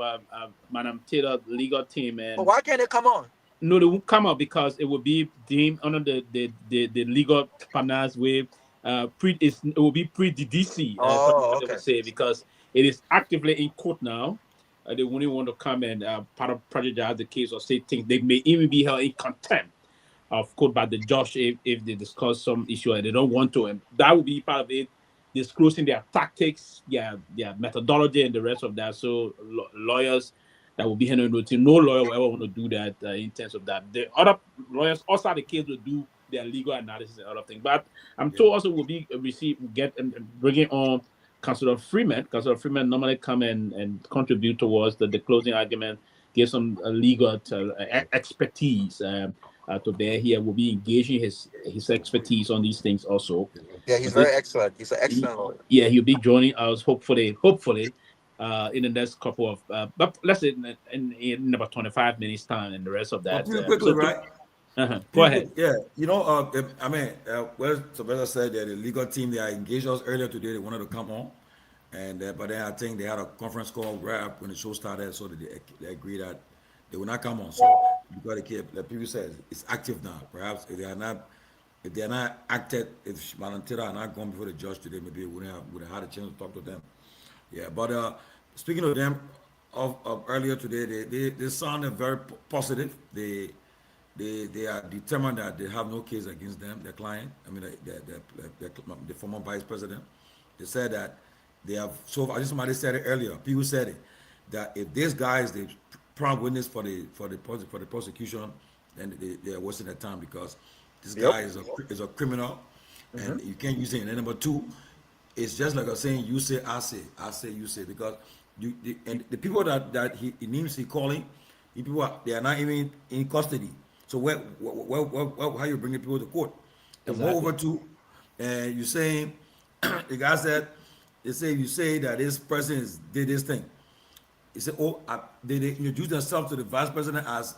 Madam Taylor legal team, and But why can't they come on? no, they won't come out because it will be deemed under the legal partners with it will be pre-DDC. They will say because it is actively in court now. They wouldn't want to come and part of prejudice the case or say things. They may even be held in contempt of court by the judge if they discuss some issue and they don't want to, and that will be part of it. Disclosing their tactics, their methodology, and the rest of that. So lawyers that will be handling the team. No lawyer will ever want to do that in terms of that. The other lawyers outside the case will do their legal analysis and other things. But I'm told also will be bringing on Councilor Freeman. Councilor Freeman normally come and contribute towards the closing argument, give some legal expertise to bear here. Will be engaging his expertise on these things also. Yeah, he's very excellent. He's an excellent lawyer. Yeah, he'll be joining us hopefully, in the next couple of, but let's say in about 25 minutes time, and the rest of that. Pretty quickly, right? Go ahead. Yeah, I mean, well, Sylvester said that the legal team, they engaged us earlier today. They wanted to come on, and but then I think they had a conference call right when the show started, so they agreed that they will not come on. So because they keep, like people said, it's active now. Perhaps if they are not acted, if Madam Taylor are not gone before the judge today, maybe we would have had a chance to talk to them. Yeah, but speaking of them, of earlier today, they sounded very positive. They are determined that they have no case against them, their client. I mean, the former vice president. They said that they have. So far, somebody said it earlier. People said it that if this guy is the prime witness for the prosecution, then they are wasting their time because this guy is a criminal, and you can't use it. And number two, it's just like I was saying, you say, I say, you say, because and the people that he names he calling, they are not even in custody. So how you bring the people to court? And moreover too, and you saying the guy said, you say that this person did this thing. He said, they introduce themselves to the vice president as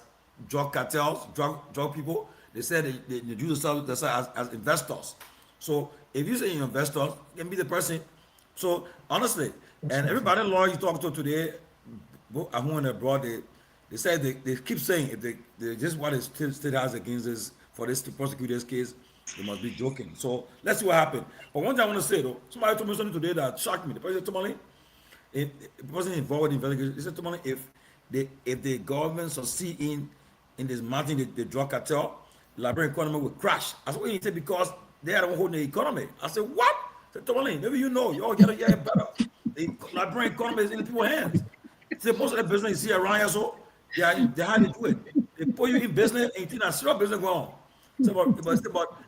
drug cartels, drug people. They said they introduce themselves as investors. So if you say you're investors, you can be the person. So honestly, and everybody lawyer you talk to today, at home and abroad, they said they keep saying if they just what is state has against this for this to prosecute this case, they must be joking. So let's see what happened. But one thing I want to say though, somebody told me something today that shocked me. The president told me it wasn't involved in the investigation. He said to me if the government succeed in this mounting the drug cartel, the Liberian economy will crash. I said, what do you say? Because they are the one holding the economy. I said, what? I said, Tomali, maybe you know, you all get better. The Liberian economy is in the people's hands. See, most of the business you see around here, so They how they do it. They put you in business and you think that's serious business going on. It's about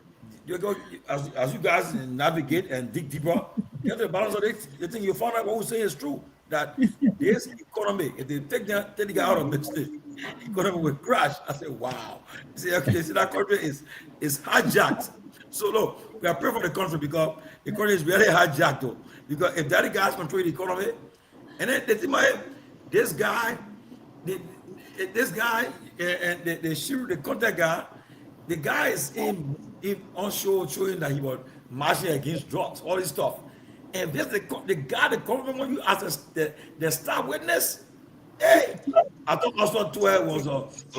you go as you guys navigate and dig deeper, get to the balance of it. You think you find out what we say is true. That this economy, if they take the guy out of business, economy will crash. I say, wow. See that country is hijacked. So look, we are praying for the country because the country is really hijacked though. Because if that guys control the economy, and then they think, this guy, the, this guy, and the shoot the contact guy, the guy is in on show showing that he was marching against drugs, all this stuff. And this the guy the government want you as the star witness. Hey, I thought also 12 was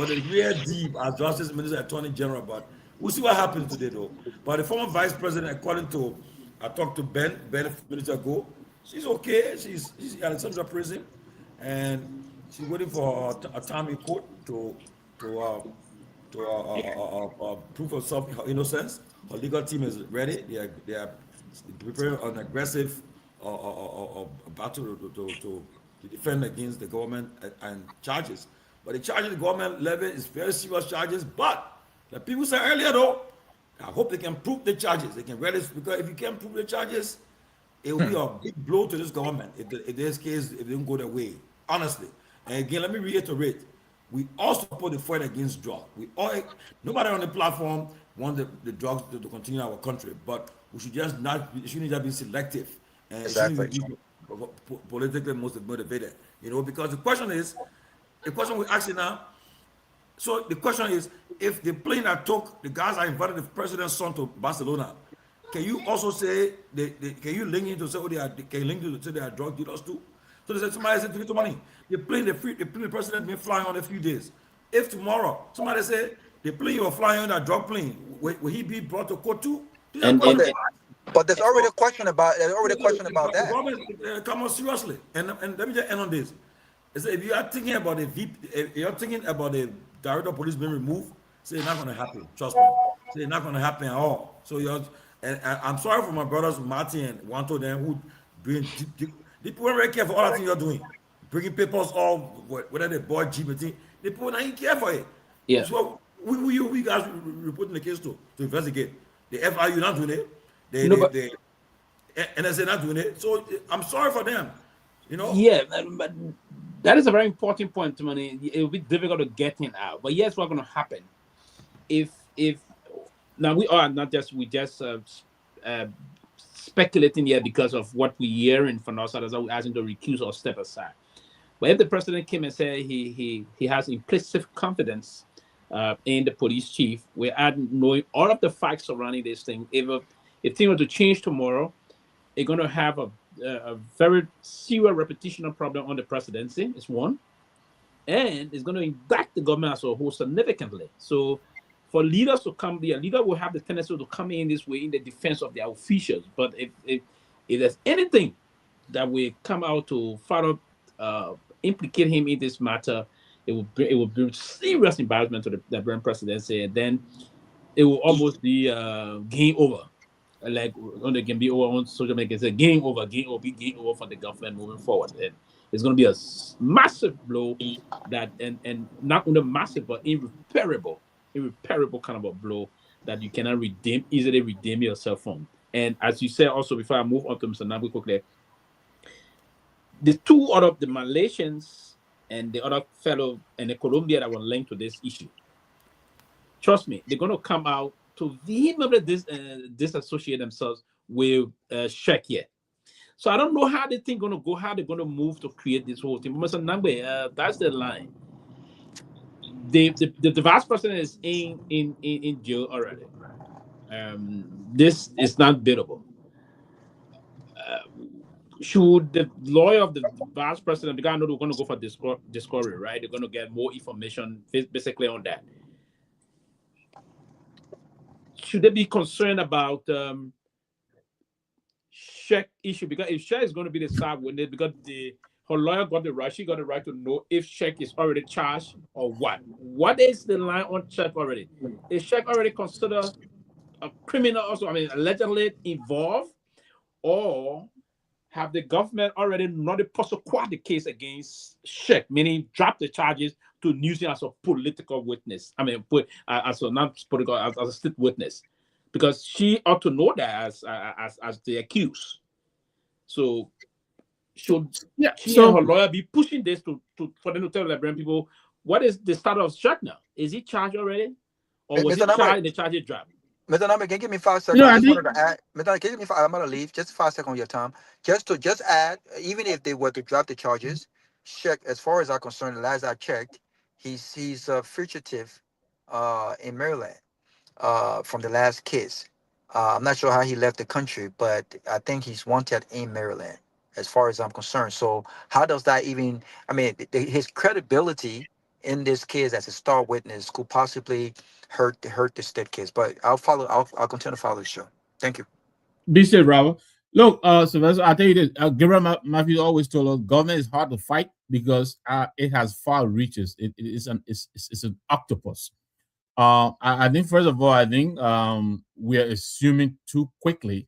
a real deep as Justice Minister Attorney General, but we'll see what happens today though. But the former Vice President, according to I talked to Ben a few minutes ago, she's okay. She's at a central prison, and she's waiting for a time in court to proof of self innocence. Her legal team is ready. They are preparing an aggressive battle to defend against the government and charges. But the charges the government levy is very serious charges. But the people said earlier though, I hope they can prove the charges. They can really, because if you can't prove the charges, it will be a big blow to this government if this case if they don't go their way. Honestly. And again, let me reiterate. We all support the fight against drugs. We all, nobody on the platform wants the drugs to continue in our country, but we should just not, it shouldn't just be selective and it shouldn't be politically motivated, because the question we're asking now, so the question is, if the plane that took the guys that invited the president's son to Barcelona, can you also say, can you link into say, can you link to say they are drug dealers too? So they said somebody said to get money. The plane the president been flying on a few days. If tomorrow somebody say the plane you were flying on, that drug plane, will he be brought to court too? But there's already a question about that. The government come on seriously. And let me just end on this. If you are thinking about if you're thinking about the director of police being removed, say it's not going to happen. Trust me. Say it's not going to happen at all. So and I'm sorry for my brothers Martin and Wanto them who doing the people weren't very careful for all that thing you're doing. Bringing papers all whether they bought Jeep and thing. The people not even care for it. Yeah. So we guys reporting the case to investigate. The FIU not doing it. They NSA not doing it. So I'm sorry for them. Yeah, but that is a very important point, Timothy. It will be difficult to get him out. But yes, what's going to happen if now we just speculating here because of what we hearing from outsiders, are asking to recuse or step aside. But if the president came and said he has implicit confidence in the police chief, we're knowing all of the facts surrounding this thing. If things were to change tomorrow, it's going to have a very serious reputational problem on the presidency. It's one, and it's going to impact the government as a whole significantly. So, for leaders to come, the leader will have the tendency to come in this way in the defense of their officials. But if there's anything that will come out to further implicate him in this matter, it will bring serious embarrassment to the British presidency, and then it will almost be game over. Like on the game be over on social media, say game over for the government moving forward. And it's going to be a massive blow that and not only massive but irreparable kind of a blow that you cannot easily redeem yourself from. And as you said also, before I move on to Mr. Nabu quickly, the two other the Malaysians and the other fellow and the Colombia that were linked to this issue, trust me, they're going to come out to vehemently disassociate themselves with Sheikh yet. So I don't know how they think going to go, how they're going to move to create this whole thing. But Mr. Nangbe, that's the line. The vice president is in jail already. This is not biddable. Should the lawyer of the vice president, because I know they're going to go for discovery, right? They're going to get more information basically on that. Should they be concerned about Sheikh issue? Because if Sheikh is going to be the side witness, because her lawyer got the right, she got the right to know if Sheikh is already charged or what. What is the line on Sheikh already? Is Sheikh already considered a criminal also, allegedly involved? Or have the government already not prosecute the case against Sheikh, meaning drop the charges to use him as a political witness? I mean, put as a not political as a state witness, because she ought to know that as the accused. So should Yeah. she and her So lawyer be pushing this to for them to tell the Liberian people what is the status of Sheikh now? Is he charged already, or was he Mr. Number, charged and the charges dropped? Mr. Number, can you give me 5 seconds? you know, I I just think wanted to add. Mr. Number, can you give me five? I'm gonna leave. Just 5 seconds of your time. Just add. Even if they were to drop the charges, check. As far as I'm concerned, the last I checked, he's a fugitive, in Maryland, from the last case. I'm not sure how he left the country, but I think he's wanted in Maryland, as far as I'm concerned. So how does that even? I mean, his credibility in this case as a star witness could possibly hurt the state case. But I'll follow. I'll continue to follow the show. Thank you. be safe, Robert. Look, Sylvester, I'll tell you this. Gabriel Matthews always told us government is hard to fight because it has far reaches. It's an octopus. I think first of all, I think we are assuming too quickly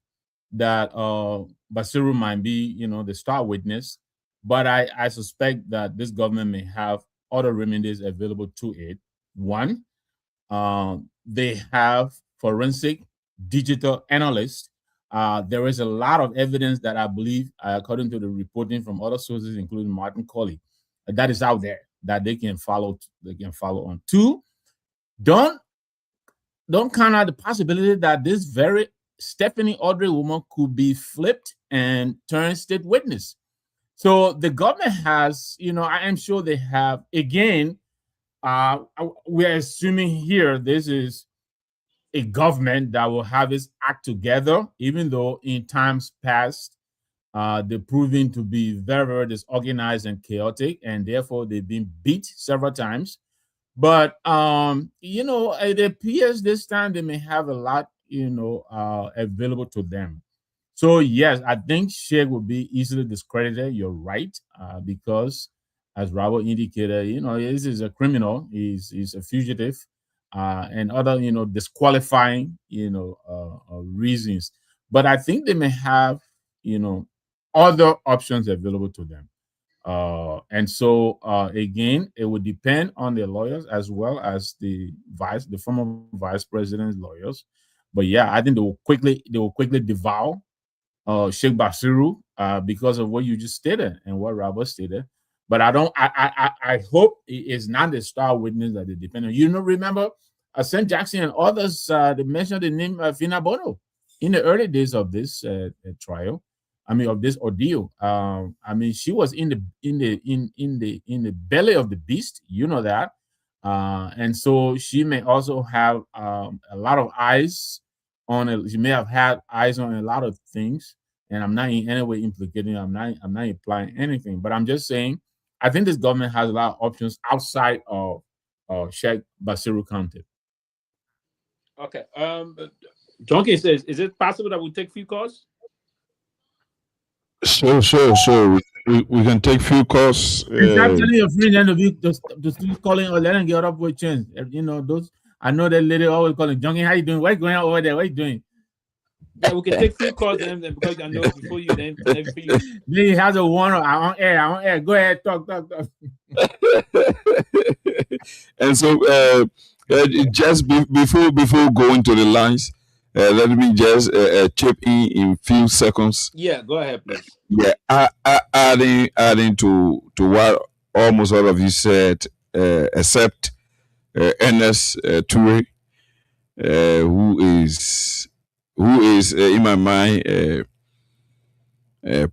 that Basiru might be, the star witness, but I suspect that this government may have other remedies available to it. One, they have forensic digital analysts. There is a lot of evidence that I believe, according to the reporting from other sources, including Martin Colley, that is out there that they can follow. They can follow on. Two, don't don't count out the possibility that this very Stephanie Audrey woman could be flipped and turned state witness. So the government has, I am sure they have. Again, we're assuming here this is a government that will have its act together, even though in times past they're proving to be very, very disorganized and chaotic, and therefore they've been beat several times. But it appears this time they may have a lot, available to them. So yes, I think Sheikh will be easily discredited. You're right, because as Robert indicated, this is a criminal. He's a fugitive, and other disqualifying reasons. But I think they may have other options available to them. And so again, it would depend on the lawyers as well as the former vice president's lawyers. But yeah, I think they will quickly devour Sheikh Basiru because of what you just stated and what Robert stated. But I don't. I hope it is not the star witness that they depend on. Remember, St. Jackson and others. They mentioned the name of Fina Bono in the early days of this trial. I mean, of this ordeal. I mean, she was in the belly of the beast. You know that, and so she may also have a lot of eyes on it. She may have had eyes on a lot of things, and I'm not in any way implicating. I'm not implying anything, but I'm just saying. I think this government has a lot of options outside of Sheikh Basiru County. Okay. Junkie says, is it possible that we take few calls? So we can take few calls. And start telling your friends and of you to keep calling or let them get up with chance. Those I know that lady always calling Junkie. How you doing? What's going on over there? What you doing? Yeah, we can take few calls then because I know before you then for you. Then he has a warrant. I'm on air. Go ahead, talk. And so just before going to the lines, let me just chip in few seconds. Yeah, go ahead, please. Yeah, adding to what almost all of you said, except Ernest Toure, who is in my mind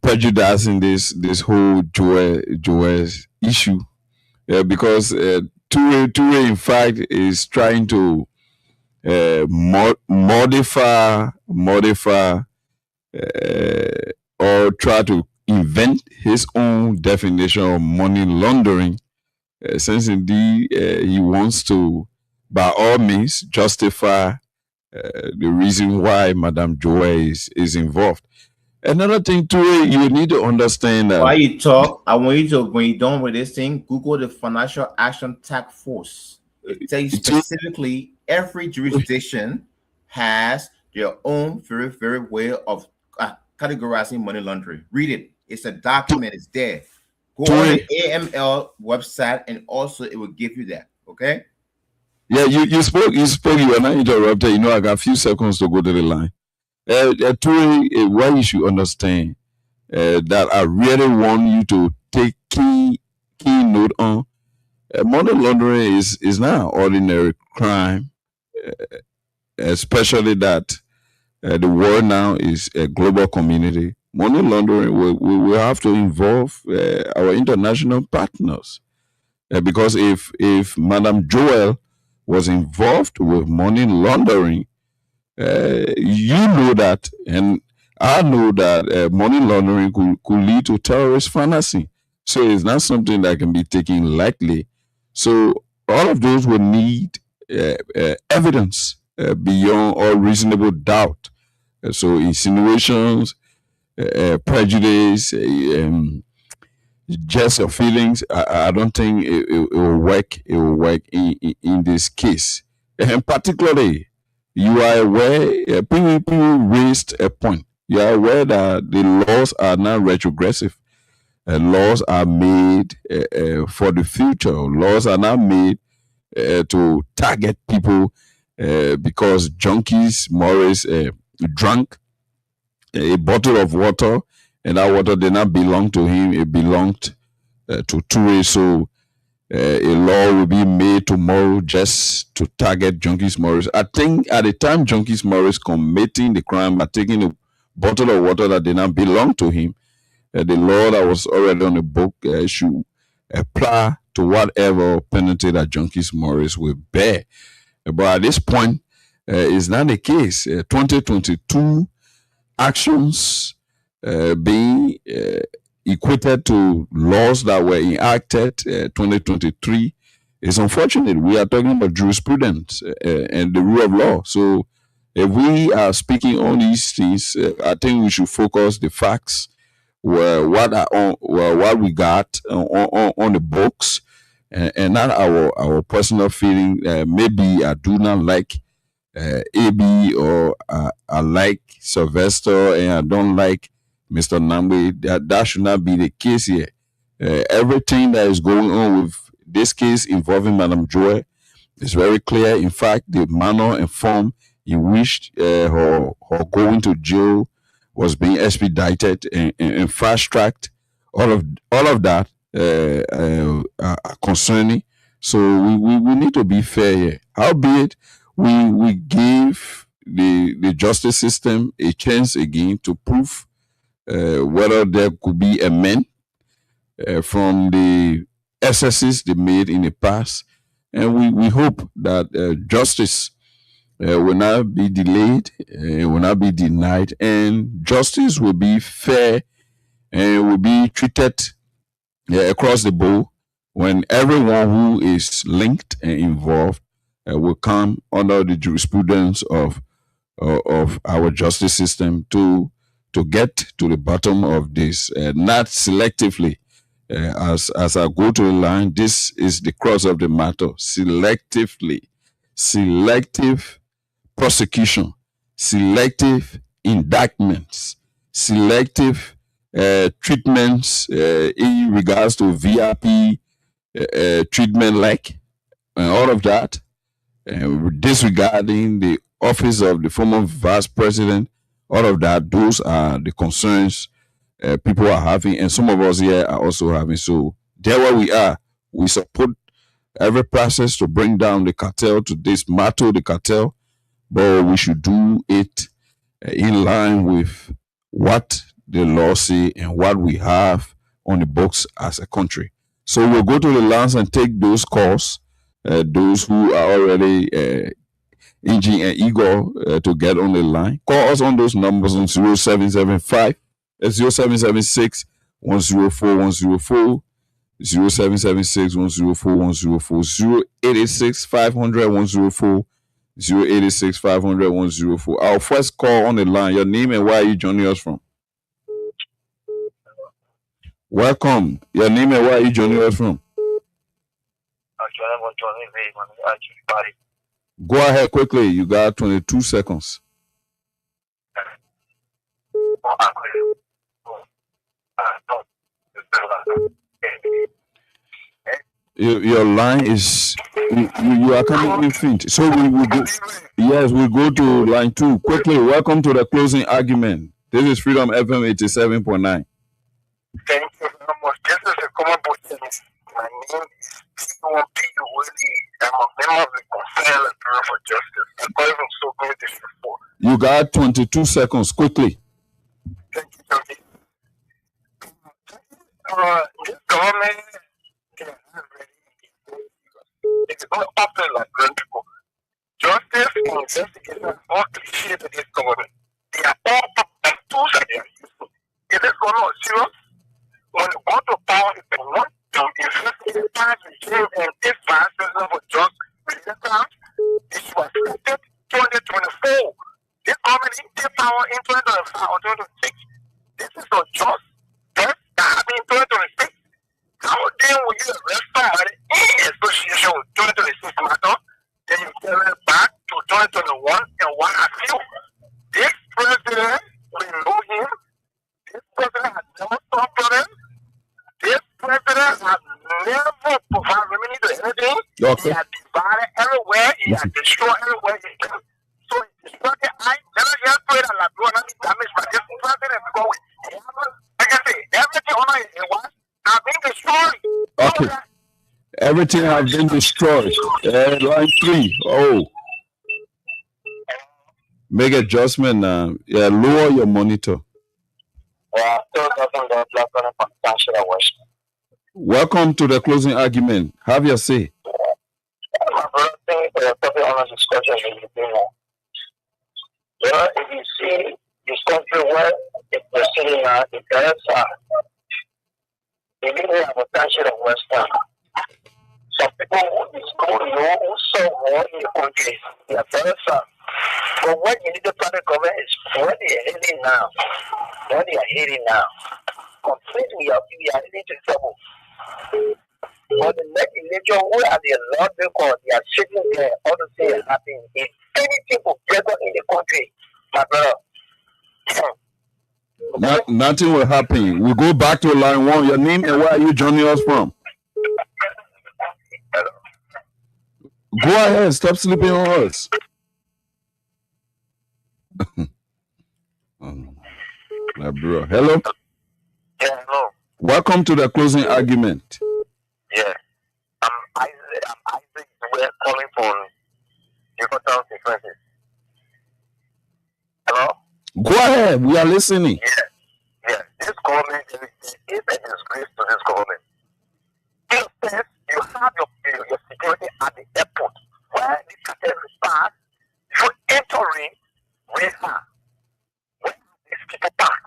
prejudicing this whole Joel issue, because Toure in fact is trying to modify or try to invent his own definition of money laundering, since indeed he wants to, by all means, justify the reason why Madame Joe is involved. Another thing too, you need to understand that. While you talk, I want you to, when you're done with this thing, Google the Financial Action Task Force. It tells you specifically every jurisdiction has their own very, very way of categorizing money laundering. Read it. It's a document. It's there. Go on Toure, the AML website, and also it will give you that. Okay. yeah, you spoke, you were not interrupted. You know, I got a few seconds to go to the line. Toure, why you should understand that I really want you to take key note on. Money laundering is not an ordinary crime, especially that the world now is a global community. Money laundering will have to involve our international partners. Because if Madam Joel was involved with money laundering, you know that, and I know that money laundering could lead to terrorist financing. So it's not something that can be taken lightly. So all of those will need evidence beyond all reasonable doubt. So insinuations, prejudice, just your feelings. I don't think it will work. It will work in this case, and particularly, you are aware. People raised a point. You are aware that the laws are not retrogressive. Laws are made for the future. Laws are not made to target people because junkies Morris drank a bottle of water, and that water did not belong to him. It belonged to Toure. So a law will be made tomorrow just to target Junkies Morris. I think at the time Junkies Morris committing the crime by taking a bottle of water that did not belong to him, the law that was already on the book should apply to whatever penalty that Junkies Morris will bear. But at this point, it's not the case. 2022 actions being equated to laws that were enacted 2023 is unfortunate. We are talking about jurisprudence and the rule of law. So if we are speaking on these things, I think we should focus the facts what we got on the books, and not our personal feeling. Maybe I do not like AB, or I like Sylvester and I don't like Mr. Nambi. That should not be the case here. Everything that is going on with this case involving Madam Joy is very clear. In fact, the manner and form in which her going to jail was being expedited and fast tracked. All of that are concerning. So we need to be fair here. Howbeit, we give the justice system a chance again to prove whether there could be amend from the excesses they made in the past, and we hope that justice will not be delayed, will not be denied, and justice will be fair and will be treated across the board, when everyone who is linked and involved will come under the jurisprudence of our justice system to get to the bottom of this, not selectively. As I go to the line, this is the crux of the matter. Selective prosecution, selective indictments, selective treatments in regards to VIP treatment, like, and all of that, disregarding the office of the former vice president. All of that, those are the concerns people are having, and some of us here are also having. So there where we are, we support every process to bring down the cartel, to dismantle the cartel, but we should do it in line with what the law say and what we have on the books as a country. So we'll go to the lines and take those calls, those who are already Ingy and Igor to get on the line. Call us on those numbers on 0775 0776 104 104, 0776 104 104, 086 500 104, 086 500 104. Our first call on the line. Your name and where are you joining us from? Welcome. Your name and where are you joining us from? Go ahead quickly. You got 22 seconds. Your line is you are coming in faint. So we will go. Yes, we go to line 2 quickly. Welcome to the closing argument. This is Freedom FM 87.9. Thank you very much. This is a common business. My name is P1P Willie. I'm a member of the Concerned Bureau for Justice. I call him so good this before. You got 22 seconds quickly. Thank you, Johnny. This government, they are not ready. It's not often like grand people. Justice and investigation are all cliche to this government. They are all tools that they are useful. Is this government serious? When you go to power, if you want to investigate past regime and this vice president for drugs related crimes, it was started 2024. This government didn't take power in 2025 or 2026. This is not just that happened in 2026. How then will you arrest somebody in association with 2026 matter? Then you carry it back to 2021 and what I feel. This president, we know him. This president has never solved problems. This president has never provided remedy to anything. Okay. He has divided everywhere. He has destroyed everywhere he can. So he destroyed the eye. Let us just pray that La Blue not be damaged by this president because we haven't, like I say, everything on it was have been destroyed. Okay. Everything has been destroyed. Line 3. Oh. Make adjustment now. Yeah, lower your monitor. Welcome to the closing argument. Have your say. My brother, thank you for your topic on this discussion with you. Well, if you see this country where it's proceeding now, the parents are they didn't have a potential of Western. Some people who is going to know who saw war in the country, they are parents are. But what you need to plan the government is what they are heading now. What they are heading now. Completely, we are heading to trouble. But the next election, who are the Lord because they are sitting there, all the things happening. If anything will break up in the country, my brother. Nothing will happen. We go back to line 1. Your name and where are you joining us from? Go ahead. Stop sleeping on us. My bro. Hello. Yeah, hello. Welcome to the closing argument. Yeah. I'm Isaac. We're calling from Yucatan Frequencies. Hello? Go ahead. We are listening. Yeah. This government is a disgrace to this government. Instead, you have your security at the airport where the category starts for entering Reha, where these people park.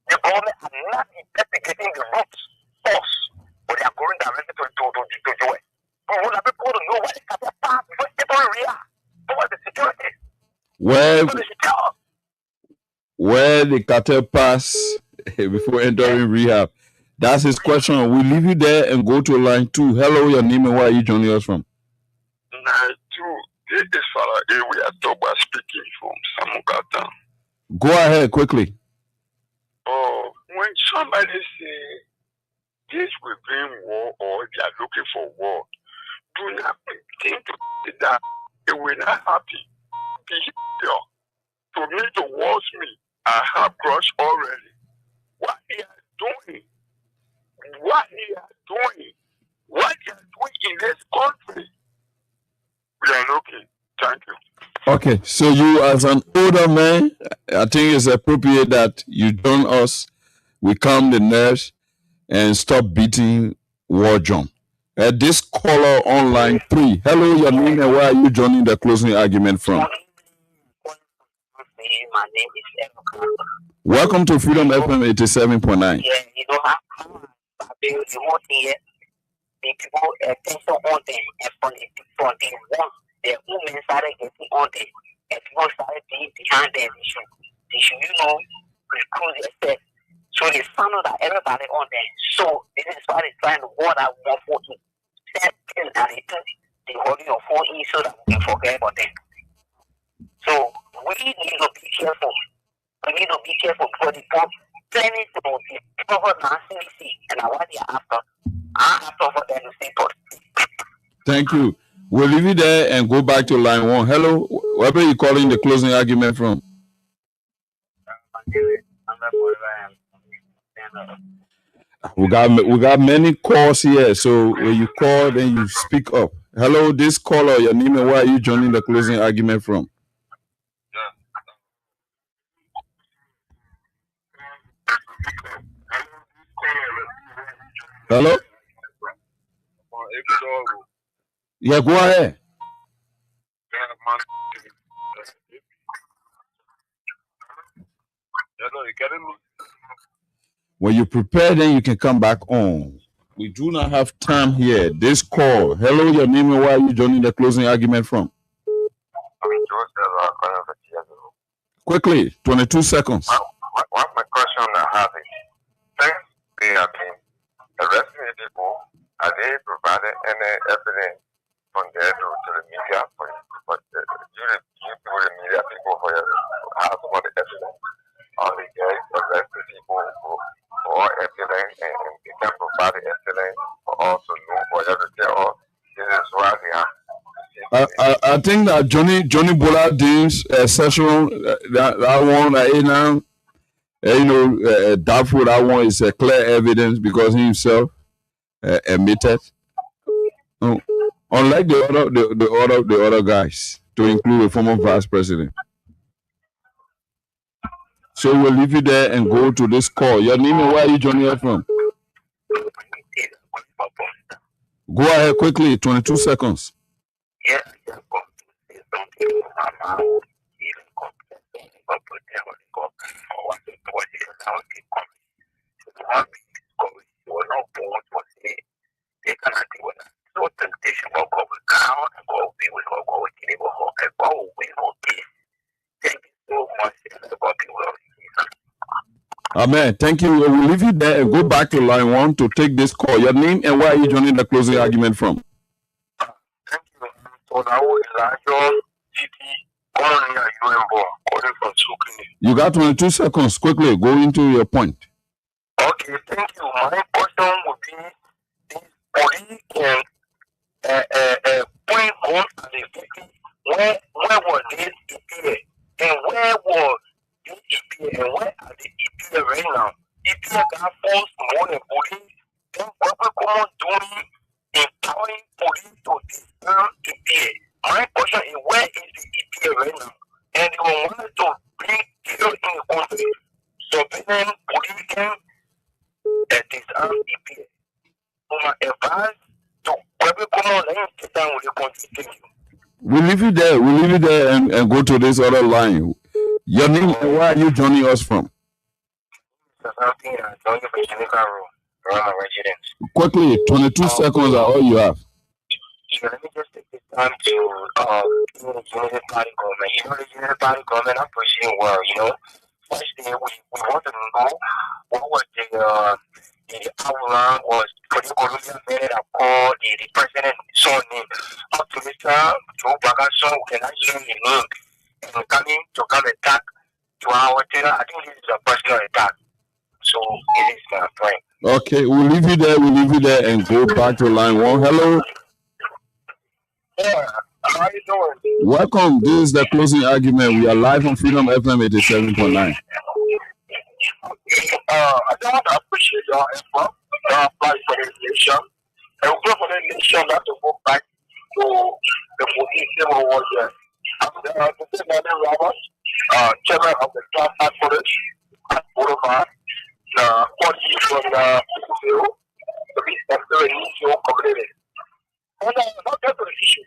The government are not investigating the routes first, but they are going directly to do it. We want people to know where the category park before entering Reha. What the security? Where the cartel pass before entering rehab. That's his question. We leave you there and go to line 2. Hello, your name and where are you joining us from? Line 2. This is Farah. We are talking about speaking from Samukata. Go ahead quickly. Oh, when somebody say this will bring war or they are looking for war, do not think that it will not happen. Behavior to me towards me, I have crushed already. What they are doing, what they are doing in this country, we are looking. Thank you. Okay, so you as an older man, I think it's appropriate that you join us. We calm the nerves and stop beating war drum. This caller on line 3. Hello, your name and where are you joining the closing argument from? My name is Evoka. Welcome to Freedom FM 87.9. Yeah, you know how I've been remote here. The people attention on them and from the one, the women started getting on them and people started being behind them. They should recruit themselves. So they found out that everybody on them. So this is why they're trying to hold that 140. That thing that they do, they hold your phone in so that we can forget about them. So we need to be careful. We need to be careful because the pump planning to cover CDC, and I want the after. I have to for them to stay put. Thank you. We'll leave it there and go back to line one. Hello, where are you calling the closing argument from? We got many calls here, so when you call, then you speak up. Hello, this caller, your name and where are you joining the closing argument from? Hello? Yeah, go ahead. When you prepare, then you can come back on. We do not have time here. This call. Hello, your name and where are you joining the closing argument from? Quickly, 22 seconds. One my question I have is, since they have been arresting people, are they provided any evidence from there to the media for you the media people for have some of the evidence on the guys arresting people or evidence and they can provide the evidence for us to know for everything or this is why they are. I think that Johnny Bollardin's session that one now doubtful that one is a clear evidence because he himself admitted. Unlike the other guys, to include the former vice president. So we'll leave you there and go to this call. Your name and where are you joining us from? Go ahead quickly, 22 seconds. Amen. Thank you. We'll leave you there and go back to line one to take this call. Your name and where are you joining the closing argument from? Thank you. So now Elijah You got 22 seconds. Quickly, go into your point. Okay, thank you. My question would be this police can point guns at the victim. Where was this EPA? And where was this EPA? And where are the EPA right now? EPA got forced more than police. Then what we come doing empowering police to disturb EPA. My question is where is the EPA right now? And they wanted to bring terror in the country. So then police can disarm EPA. So my advice to whoever come on and sit down with the country. Thank you. We'll leave you there. We'll leave you there and go to this other line. Your name and where are you joining us from? Quickly, 22 seconds are all you have. Let me just take this time to the Unity Party government. You know, the Unity Party government, I'm pushing well, you know. First thing, we want to know what was the outline was for the Colombian man that called the president son name. Up to Mr. Joe Bagason, we cannot hear the name. And coming to come attack to our tenor, I think this is a personal attack. So it is my friend. Okay, we'll leave you there. We'll leave you there and go back to line one. Hello. Yeah, how you doing? Welcome. This is the closing argument. We are live on Freedom FM 87.9. I just want to appreciate your effort. You apply for the nation. And we pray for the nation not to go back to the 14th Civil War year. I'm the Daniel Roberts, chairman of the Class Actors at Boulevard, the 40 from the Zero, to be the initial community. And not get to the issue.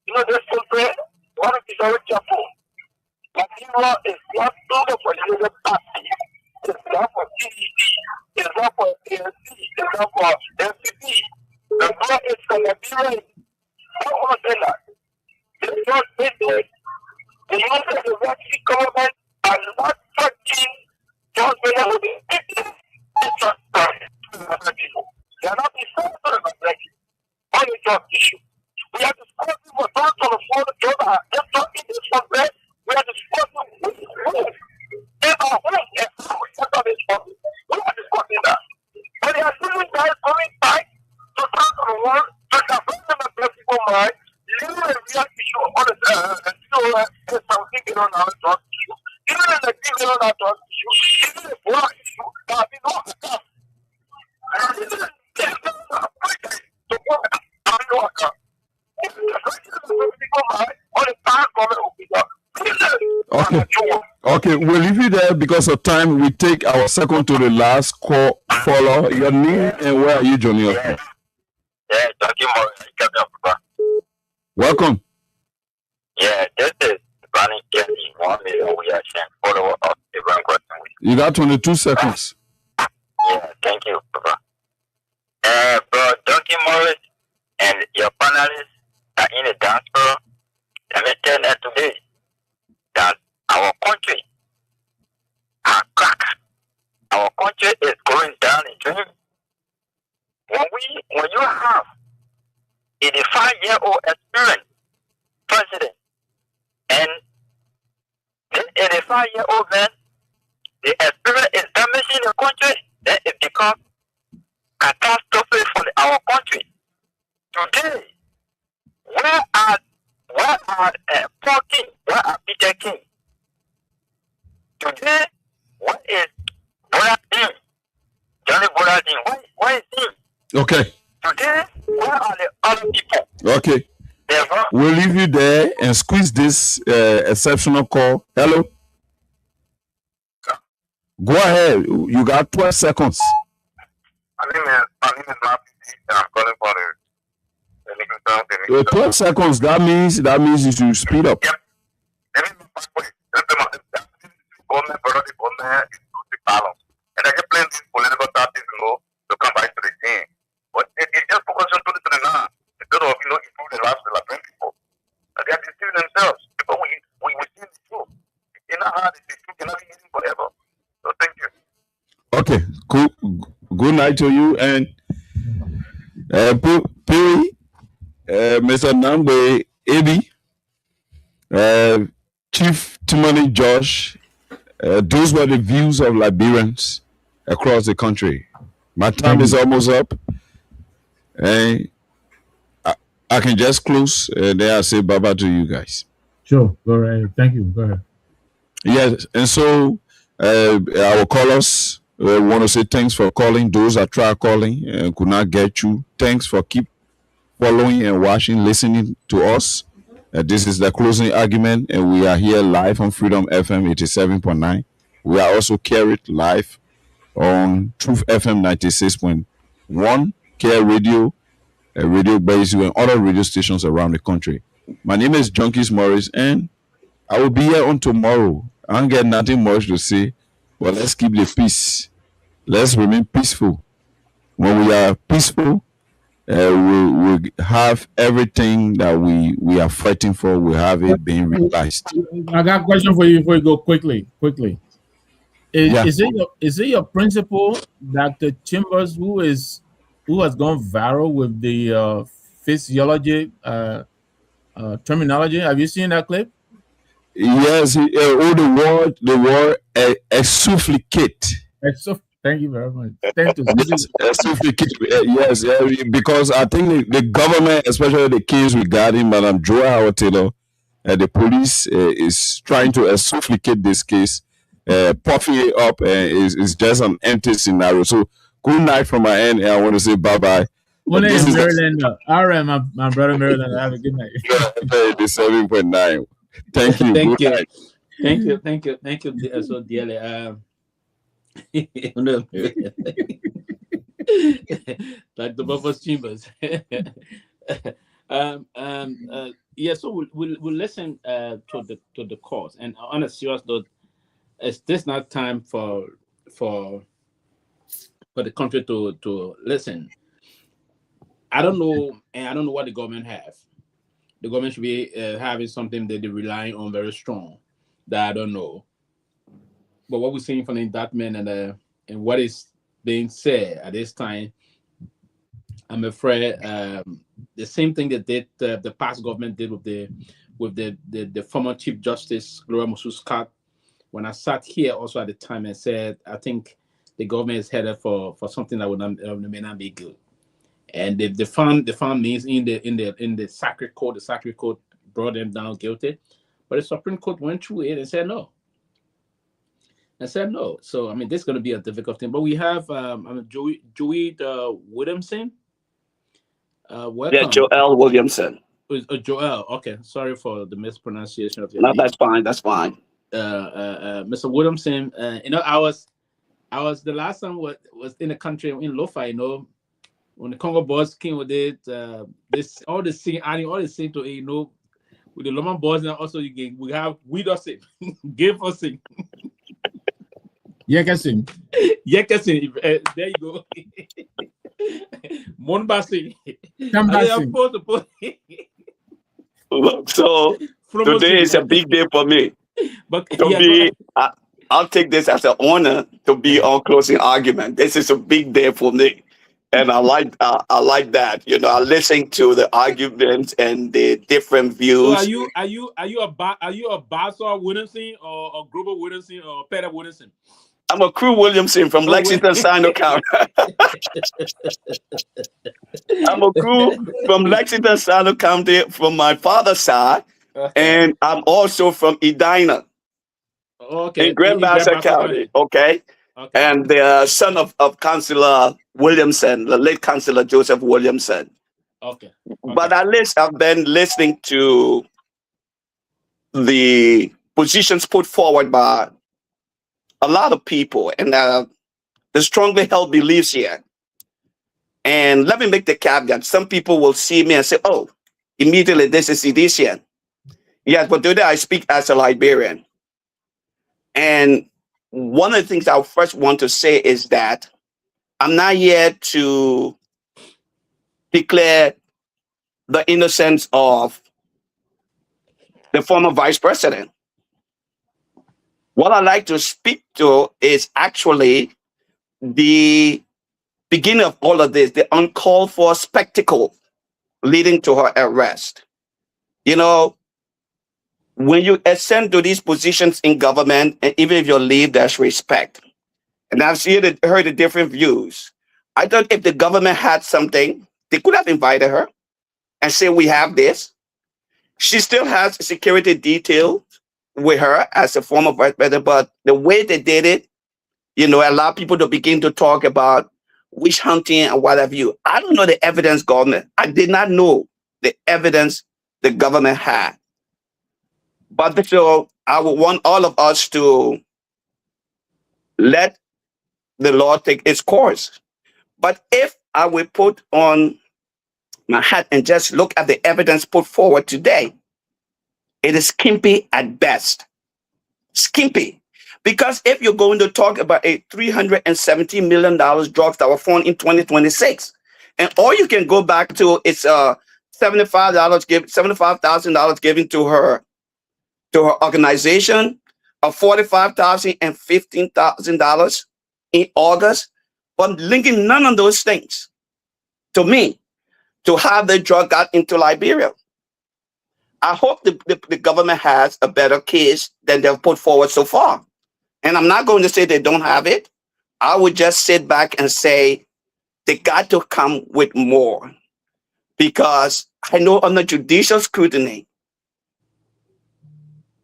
You know, there's something, one of the very careful. Latino is not only for the party, it's not for CDC, it's not for ANC, it's not for NCP. The law is for Nigeria. I don't want to say that. It's not business. The United States government are not touching just when they will be taking it's not people. They are not decided on the black on the job issue. We have to support people don't on the phone job. Just not in this one place. We have to support them with a real issue on the drug issue, even the female drug issue, even the poor issue, there have been no account. Okay. Okay, we'll leave you there because of time. We take our second to the last call. Follow your name and where are you joining us from? Yeah, thank you, Maurice. Welcome. Yeah, this is Ronnie Kenny. 1 million we are sharing. Follow up the one question. You got 22 seconds. Yeah, thank you, Papa. Bro, Duncan Morris and your panelists are in the diaspora. Let me tell you today that our country are cracked. Our country is going down in drain. When you have 85-year-old experienced president and this 85-year-old man, the experience is damaging the country, then it becomes catastrophe for our country. Today, where are Paul King? Where are Peter King? Today, what is Boladin? Johnny Boladin, where is he? Okay. Today, where are the other people? Okay. We'll leave you there and squeeze this exceptional call. Hello. Go ahead. You got 12 seconds. My name is Matthew, and I'm calling for the 12 seconds. That means you should speed up. Yep. Government is losing balance. And I get playing these political tactics, to come back to the game. But it just focus on 2029 instead of, improve the lives of the 20 people. And they are deceiving themselves because we see the truth. You know how the truth cannot be eaten forever. So thank you. Okay, cool. Good night to you and Piri, Mr. Nambe, Ebi, Chief Timothy Josh. Those were the views of Liberians across the country. My time is almost up, and I can just close. Then I say bye bye to you guys. Sure, go ahead. Thank you. Go ahead. Yes, and so our callers want to say thanks for calling. Those that try calling and could not get you, thanks for keep following and watching, listening to us. This is the Closing Argument, and we are here live on Freedom FM 87.9. We are also carried live on Truth FM 96.1, Care Radio, Radio Bayou, and other radio stations around the country. My name is Junkies Morris, and I will be here on tomorrow. I don't get nothing much to say, but let's keep the peace. Let's remain peaceful. When we are peaceful, we'll have everything that we are fighting for. We have it being realized. I got a question for you before you go quickly. Is it your principal, Dr. Chambers, who has gone viral with the physiology terminology? Have you seen that clip? Yes, the word exsufflicate. Thank you very much. Yes, because I think the government, especially the case regarding Madam Joa Howard Taylor, the police is trying to exsufflicate this case, puffing it up, and it's just an empty scenario. So, good night from my end, and I want to say bye bye. Maryland, RM, my brother Maryland. Have a good night. 7.9. Thank you. Thank you so dearly. Like the Buffalo's Chambers. Yeah, so we'll listen to the cause. And on a serious note, is this not time for the country to listen? I don't know, and I don't know what the government have. The government should be having something that they rely on very strong. That I don't know. But what we're seeing from the indictment and what is being said at this time, I'm afraid the same thing that the past government did with the former Chief Justice Gloria Musu-Scott. When I sat here also at the time and said, I think the government is headed for something that may not be good. and they found means in the sacred court. The sacred court brought them down guilty, but the Supreme Court went through it and said no. And said no. So I mean, this is going to be a difficult thing. But we have Joey Williamson. Yeah, Welcome. Joel Williamson. Joel. Okay, sorry for the mispronunciation of your No, name. that's fine. That's fine. Mr. Williamson. I was the last time was in the country in Lofa. When the Congo boys came with it, this all the sing to with the Loma boys now also we have we don't sing, give us sing. Yeah, can sing. Yeah, sing. There you go. Monba sing. Come back sing. So today is a big day for me. But To be, I'll take this as an honor to be on Closing Argument. This is a big day for me, and I like that. I listen to the arguments and the different So views. are you a Basel Williamson or a Grover Williamson or Peter Williamson? I'm a Crew Williamson from Lexington, Sino County. I'm a Crew from Lexington, Sino County from my father's side, and I'm also from Edina. Okay. In Grand Bassa County, okay? And the son of Councillor Williamson, the late Councillor Joseph Williamson. Okay. But at least I've been listening to the positions put forward by a lot of people and the strongly held beliefs here. And let me make the caveat. Some people will see me and say, oh, immediately this is sedition. Yes, but today I speak as a Liberian. And one of the things I first want to say is that I'm not here to declare the innocence of the former vice president. What I like to speak to is actually the beginning of all of this, the uncalled for spectacle leading to her arrest. When you ascend to these positions in government, and even if you leave, there's respect. And I've heard the different views. I thought if the government had something, they could have invited her and say, we have this. She still has security detail with her as a former vice president, but the way they did it, allowed people to begin to talk about witch hunting and what have you. I don't know the evidence government. I did not know the evidence the government had. But so I would want all of us to let the law take its course. But if I will put on my hat and just look at the evidence put forward today, it is skimpy at best. Skimpy. Because if you're going to talk about a $370 million drugs that were found in 2026, and all you can go back to is $75,000 given to her organization, of $45,000 and $15,000 in August, but linking none of those things to me to have the drug got into Liberia. I hope the government has a better case than they've put forward so far. And I'm not going to say they don't have it. I would just sit back and say they got to come with more. Because I know under judicial scrutiny,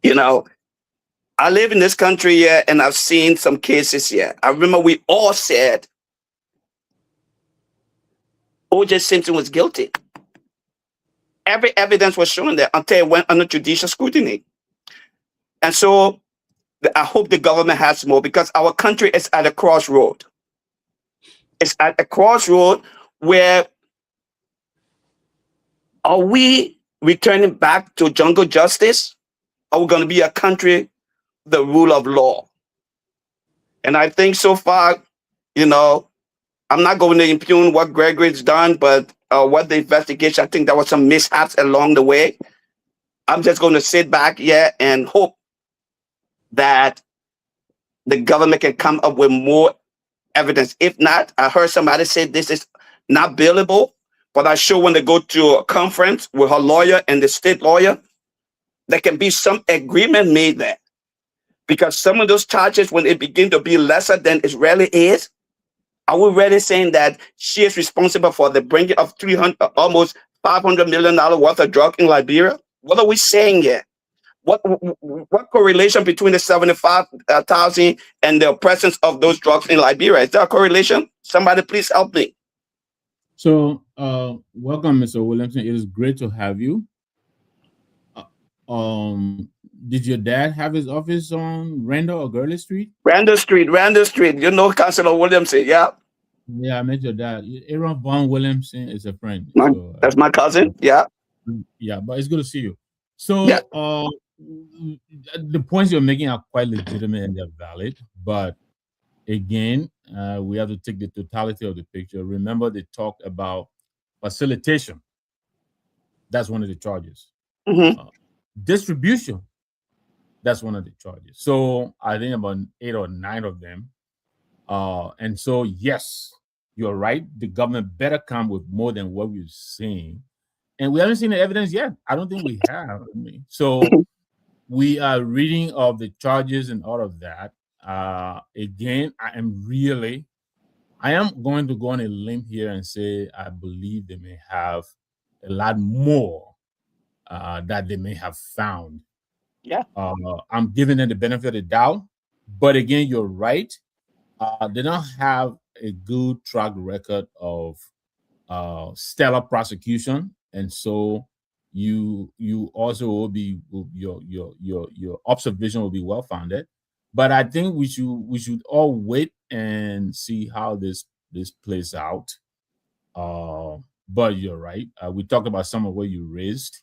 I live in this country here and I've seen some cases here. I remember we all said O.J. Simpson was guilty. Every evidence was shown there until it went under judicial scrutiny. And so I hope the government has more because our country is at a crossroad. It's at a crossroad where are we returning back to jungle justice? Are we going to be a country, the rule of law? And I think so far, I'm not going to impugn what Gregory's done, but what the investigation, I think there was some mishaps along the way. I'm just going to sit back here and hope that the government can come up with more evidence. If not, I heard somebody say this is not billable, but I'm sure when they go to a conference with her lawyer and the state lawyer, there can be some agreement made there. Because some of those charges, when it begin to be lesser than it really is, Are we really saying that she is responsible for the bringing of 300, almost $500 million worth of drug in Liberia? What are we saying here? What correlation between the 75,000 and the presence of those drugs in Liberia? Is there a correlation? Somebody please help me. So, welcome, Mr. Williamson. It is great to have you. Did your dad have his office on Randall or Gurley Street? Randall Street. You know Councilor Williamson, yeah? Yeah, I met your dad. Aaron Vaughn Williamson is a friend. My, So, that's my cousin, yeah. yeah, but it's good to see you. Yeah. So, the points you're making are quite legitimate and they're valid, but again, we have to take the totality of the picture. Remember, they talked about facilitation. That's one of the charges. Mm-hmm. Distribution. That's one of the charges. So I think about 8 or 9 of them. And so, yes, you're right. The government better come with more than what we've seen. And we haven't seen the evidence yet. I don't think we have. So we are reading of the charges and all of that. Again, I am going to go on a limb here and say I believe they may have a lot more that they may have found. Yeah. I'm giving them the benefit of the doubt, but again, you're right. They don't have a good track record of stellar prosecution, and so you also will be your observation will be well founded. But I think we should all wait and see how this plays out. But you're right. We talked about some of what you raised.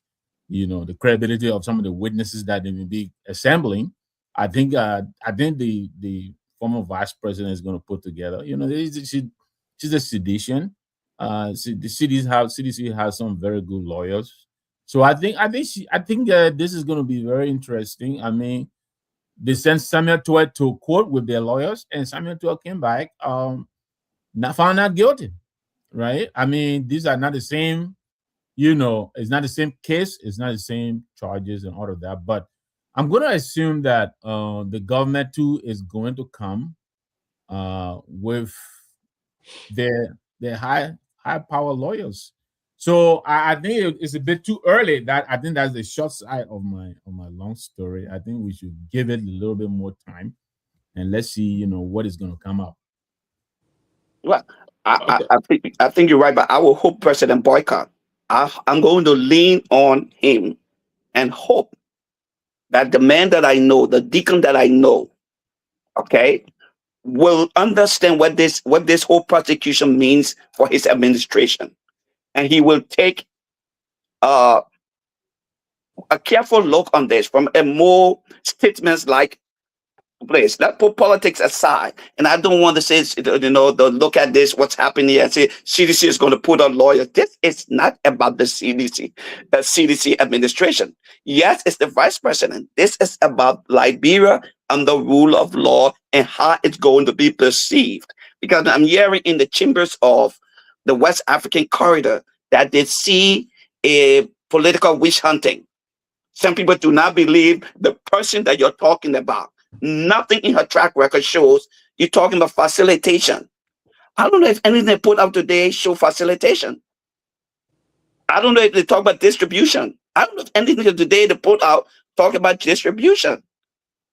The credibility of some of the witnesses that they may be assembling. I think the former vice president is going to put together. She's a sedition. The CDC has some very good lawyers. So I think this is going to be very interesting. I mean, they sent Samuel Tuet to court with their lawyers, and Samuel Tuet came back, not found not guilty. Right? I mean, these are not the same. It's not the same case. It's not the same charges and all of that. But I'm going to assume that the government too is going to come with their high power lawyers. So I think it's a bit too early. That I think that's the short side of my long story. I think we should give it a little bit more time, and let's see, what is going to come up. Well, Okay. I think you're right, but I will hope President Boycott. I'm going to lean on him and hope that the man that I know, the deacon that I know, okay, will understand what this whole prosecution means for his administration, and he will take uh, a careful look on this from a more statements like place. Let's put politics aside. And I don't want to say, look at this, what's happening here, and say CDC is going to put on lawyers. This is not about the CDC administration. Yes, it's the vice president. This is about Liberia and the rule of law and how it's going to be perceived. Because I'm hearing in the chambers of the West African corridor that they see a political witch hunting. Some people do not believe the person that you're talking about. Nothing in her track record shows you're talking about facilitation. I don't know if anything they put out today show facilitation. I don't know if they talk about distribution. I don't know if anything today they put out talk about distribution.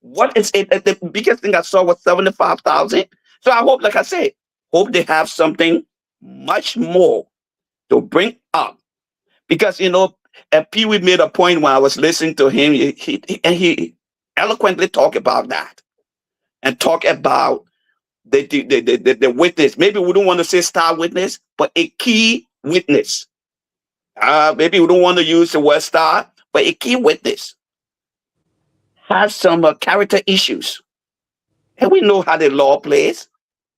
What is it? The biggest thing I saw was 75,000. So I hope, like I say, hope they have something much more to bring up. Because, and Pee Wee made a point when I was listening to him, he eloquently talked about that and talk about the witness. Maybe we don't want to say star witness, but a key witness. Maybe we don't want to use the word star, but a key witness has some character issues. And we know how the law plays.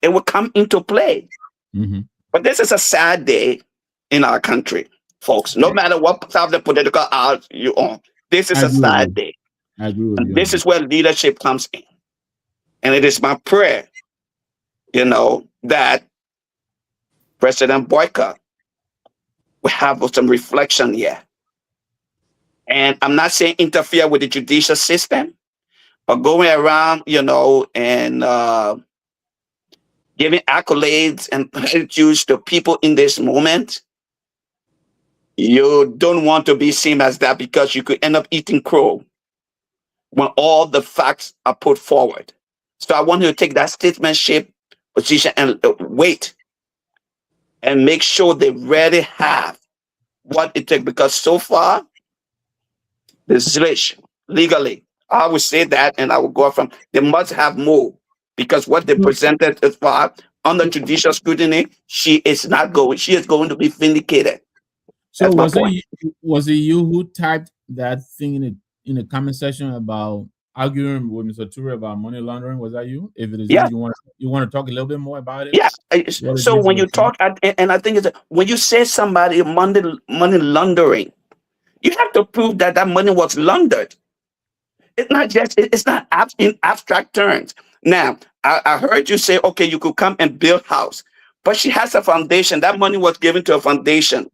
It will come into play. Mm-hmm. But this is a sad day in our country, folks. No matter what side of the political aisle you're on, this is a sad day. I agree with and you. This is where leadership comes in. And it is my prayer, that President Boycott will have some reflection here. And I'm not saying interfere with the judicial system, but going around, and giving accolades and platitudes to people in this moment, you don't want to be seen as that, because you could end up eating crow when all the facts are put forward. So I want you to take that statesmanship position and wait and make sure they really have what it takes, because so far, the Zlish, legally, I would say that, and I will go from, they must have more, because what they presented as far under judicial scrutiny, she is going to be vindicated. So That's my point. was it you who typed that thing in the comment section about arguing with Mr. Toure about money laundering? Was that you? If it is Yeah, you want to talk a little bit more about it? yeah. What it So is you when were you saying? talk, and I think it's when you say somebody money laundering, you have to prove that that money was laundered. It's not just, it's not in abstract terms. Now, I heard you say, okay, you could come and build house, but she has a foundation. That money was given to a foundation.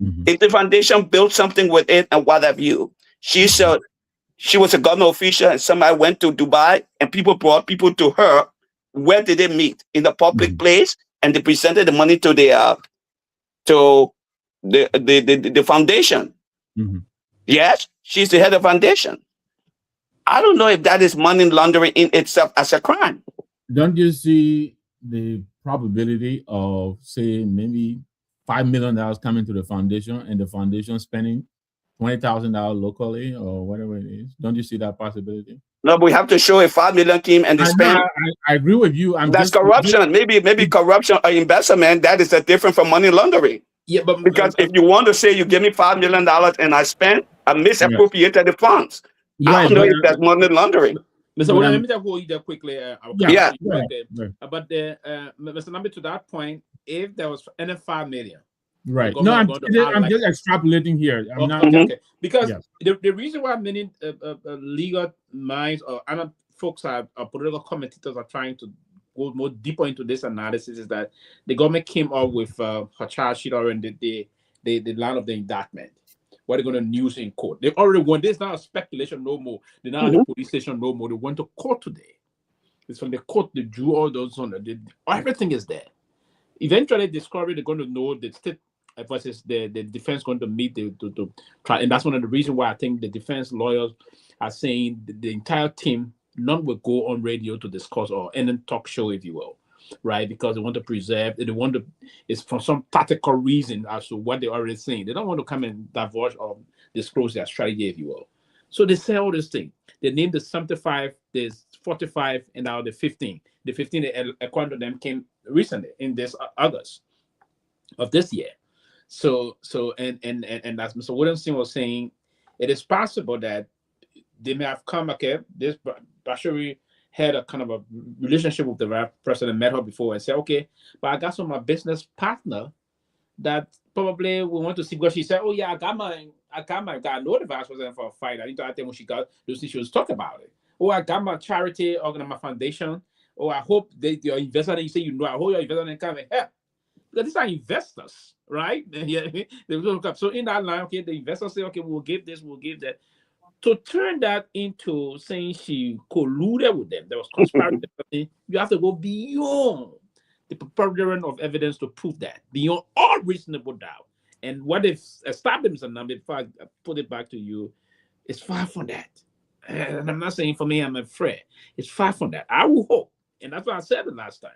Mhm. If the foundation built something with it and what have you, she was a government official and somebody went to Dubai and people brought people to her. Where did they meet? In the public Mhm. place, and they presented the money to to the foundation. Mhm. Yes, she's the head of foundation. I don't know if that is money laundering in itself as a crime. Don't you see the probability of, say, maybe $5 million coming to the foundation and the foundation spending $20,000 locally or whatever it is? Don't you see that possibility? No, but we have to show a 5 million team and they I know. spend. I agree with you. I'm That's just corruption. Maybe corruption or investment. That is a different from money laundering. Yeah, but Because if you want to say you give me $5 million and I spend, I yeah. misappropriated the funds. I Right, don't know if that's money laundering. Mr. but William, let I'm me just hold you there quickly. I'll come yeah. back Yeah. to you Go right ahead. there. Go ahead. But Mr. Nambi, to that point, if there was any 5 million, the Right. No, government was going to act I'm like, just extrapolating here. I'm not. okay, Mhm. okay. Because Yes. the reason why many legal minds or other folks are political commentators are trying to go more deeper into this analysis is that the government came up with her charge sheet already, the line of the indictment. What they're going to news in court. They already won. This is not a speculation no more. They're not at the Mhm. police station no more. They went to court today. It's from the court. They drew all those on. Everything is there. Eventually, discovery they're going to know the state versus the defense going to meet to try, and that's one of the reasons why I think the defense lawyers are saying the entire team none will go on radio to discuss or any talk show, if you will, right? Because they want to preserve. They want to. It's for some tactical reason as to what they're already saying. They don't want to come and divulge or disclose their strategy, if you will. So they say all this thing. They named the 75, there's 45, and now the 15. The 15, according to them, came recently in this August of this year. So and as Mr. Williamson was saying, it is possible that they may have come, okay, this Bashiri had a kind of a relationship with the president, met her before and said, okay, but I got some of my business partner that probably we want to see, because she said, oh yeah, I know the vice president for a fight. I need to ask them when she got those issues, talk about it. Oh, I got my charity organ, my foundation. Oh, I hope your investor, and you say, I hope your investor can come and help. Because these are investors, right? Yeah, they will look up. So in that line, okay, the investors say, okay, we'll give this, we'll give that. To turn that into saying she colluded with them, there was conspiracy. You have to go beyond the preponderance of evidence to prove that, beyond all reasonable doubt. And what they've established, and before I put it back to you, is far from that. And I'm not saying for me, I'm afraid. It's far from that. I will hope, and that's what I said the last time.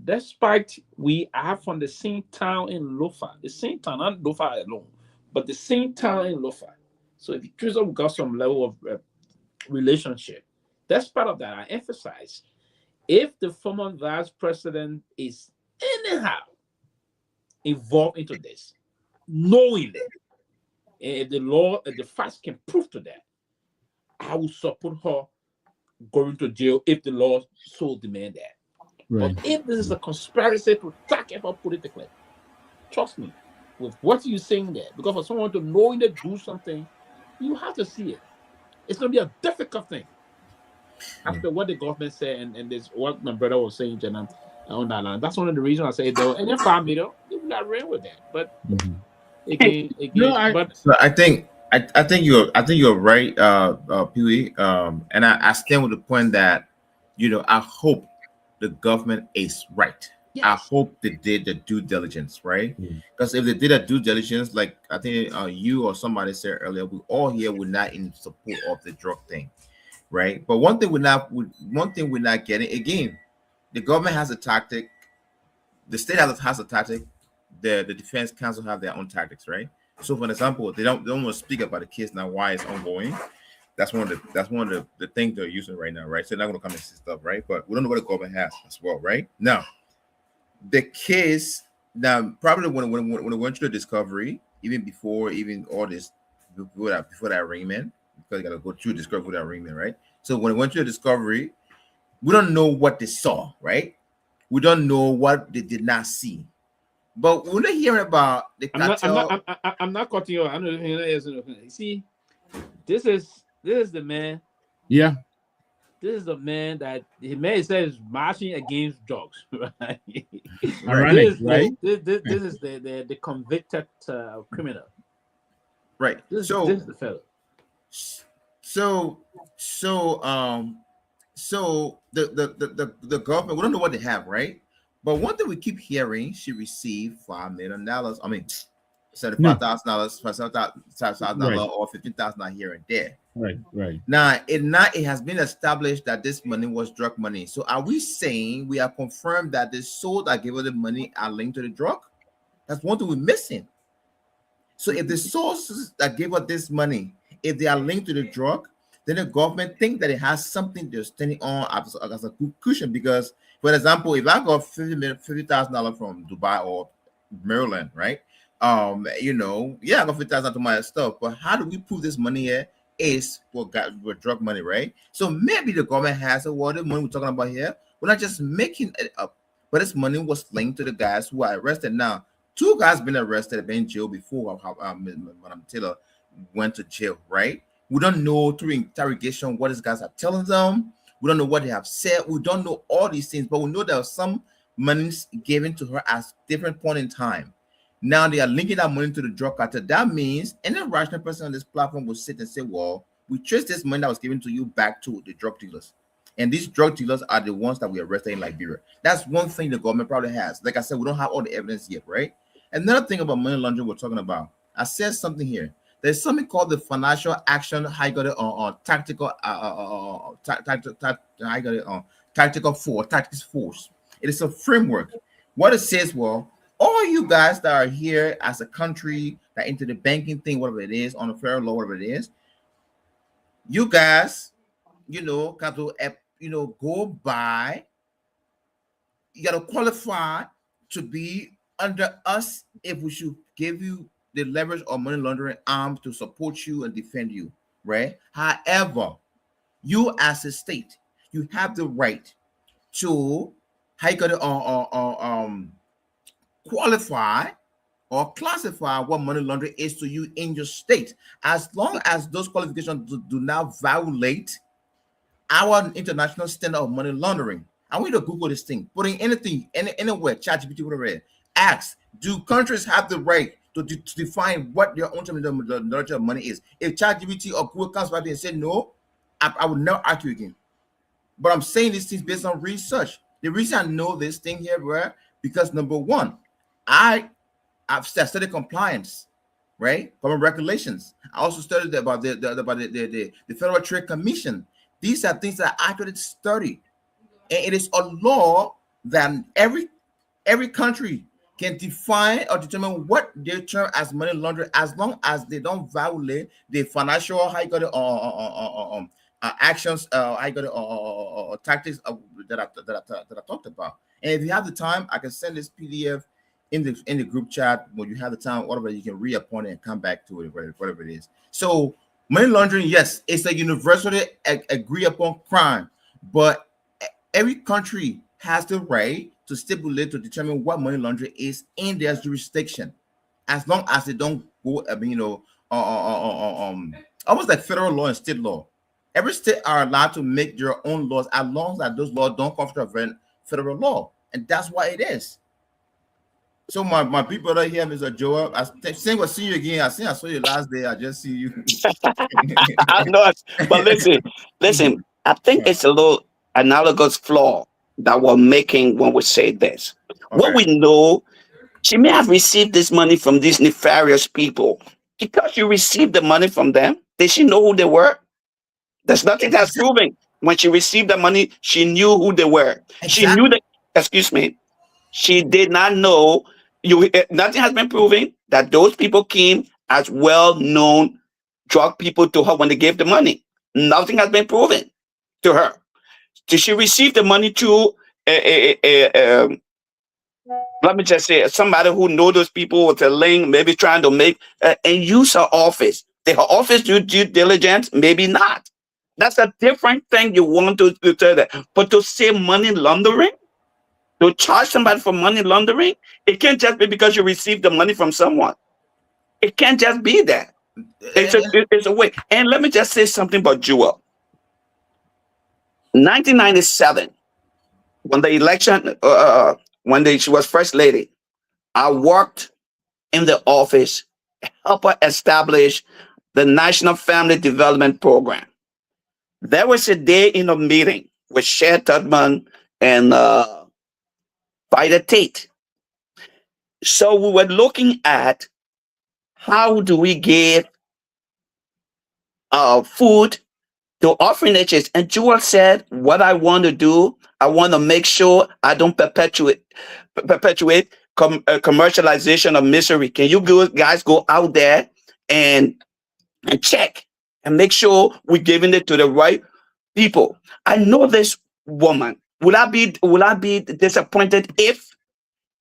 Despite we are from the same town in Lofa, the same town, not Lofa alone, but the same town in Lofa. So if you choose up, got some level of relationship, that's part of that. I emphasize, if the former vice president is anyhow involved into this, knowingly, and if the law, if the facts can prove to that, I will support her going to jail if the law so demand that. Right. But if this is a conspiracy to target her politically, trust me, with what you're saying there, because for someone to knowingly do something, you have to see it. It's going to be a difficult thing. After what the government said, and this what my brother was saying, Jenna, on that line. That's one of the reasons I say though, and then 5 million, they will not ran with that. But Mhm. No, again, but So I think you're right, Pee Wee. And I stand with the point that, I hope the government is right. I Yes. hope they did the due diligence, right? Mm. Because if they did a due diligence, like I think you or somebody said earlier, we all here would not in support of the drug thing, right? But one thing we're not getting again, the government has a tactic, the state has a tactic, the defense council have their own tactics, right? So, for example, they don't want to speak about the case now, why it's ongoing. That's one of the things they're using right now, right? So they're not going to come and see stuff, right? But we don't know what the government has as well, right? Now, the case now probably when it went to the discovery, even before even all this, before that arraignment, because you got to go through discovery for that arraignment, right? So when it went to the discovery, we don't know what they saw, right? We don't know what they did not see. But we're not hearing about the I'm not. I'm not. cartel. I'm not cutting you off. I know. You see, this is the man. Yeah. This is the man that the man says marching against drugs. Right? Right, Ironic, right? This is the convicted criminal. right. This is the fellow. So so so the government, we don't know what they have, right? But one thing we keep hearing, she received $5 million. I mean, No. $75,000, Right. $7,000, or $15,000 here and there. Right. Right. Now, it has been established that this money was drug money. So, are we saying we are confirmed that the soul that gave her the money are linked to the drug? That's one thing we're missing. So if the sources that gave us this money, if they are linked to the drug, then the government think that it has something they're standing on as a good cushion. Because, for example, if I got $50,000 from Dubai or Maryland, right? Yeah, I got $50,000 to my stuff. But how do we prove this money here is for drug money, right? So maybe the government has a what the money we're talking about here. We're not just making it up, but this money was linked to the guys who are arrested now. Two guys been arrested, been in jail before. Madam Taylor went to jail, right? We don't know through interrogation what these guys are telling them. We don't know what they have said. We don't know all these things, but we know there was some monies given to her at different point in time. Now they are linking that money to the drug cartel. That means any rational person on this platform will sit and say, well, we trace this money that was given to you back to the drug dealers. And these drug dealers are the ones that we arrested in Liberia. That's one thing the government probably has. Like I said, we don't have all the evidence yet, right? Another thing about money laundering we're talking about, I said something here. There's something called the Financial Action Tactical Tactics Force. It is a framework. What it says, well, all you guys that are here as a country that into the banking thing, whatever it is, on the federal law, whatever it is, you guys, got to go by. You got to qualify to be under us if we should give you the leverage of money laundering arms to support you and defend you, right? However, you as a state, you have the right to how you got to qualify or classify what money laundering is to you in your state, as long as those qualifications do not violate our international standard of money laundering. I want you to Google this thing, putting anything, anywhere, ChatGPT, whatever it is. Ask, do countries have the right to define what their own knowledge of money is? If ChatGPT or Google comes back and say no, I would never argue again. But I'm saying these things based on research. The reason I know this thing here, right? Because number one, I've studied compliance, right? Government regulations. I also studied about the Federal Trade Commission. These are things that I could study. And it is a law that every country can define or determine what they term as money laundering, as long as they don't violate the financial actions, tactics that I talked about. And if you have the time, I can send this PDF in the group chat. When you have the time, whatever, you can read upon it and come back to it, whatever it is. So money laundering, yes, it's a universally agreed upon crime, but every country has the right to stipulate to determine what money laundering is in their jurisdiction, as long as they don't go, almost like federal law and state law. Every state are allowed to make their own laws as long as those laws don't contravene federal law, and that's why it is. So my big brother here, Mr. Joel, I think we'll see you again. I think I saw you last day. I just see you. I know, but listen. I think it's a little analogous flaw. that we're making when we say this. What Okay. we know, she may have received this money from these nefarious people. Because you received the money from them, did she know who they were? There's nothing that's Exactly. proving. When she received the money, she knew who they were. She knew Exactly. that, excuse me, she did not know. Nothing has been proven that those people came as well-known drug people to her when they gave the money. Nothing has been proven to her. Did she receive the money through let me just say, somebody who know those people with a link, maybe trying to make and use her office. Did her office do due diligence? Maybe not. That's a different thing you want to tell that. But to say money laundering, to charge somebody for money laundering, it can't just be because you received the money from someone. It can't just be that. It's a way. And let me just say something about Jewel. 1997, when the election, she was first lady, I worked in the office, help her establish the National Family Development Program. There was a day in a meeting with Cher Tubman and Vida Tate. So we were looking at how do we give food to orphanages. And Jewel said, what I want to do, I want to make sure I don't perpetuate commercialization of misery. Can you guys go out there and check and make sure we're giving it to the right people? I know this woman. Will I be disappointed if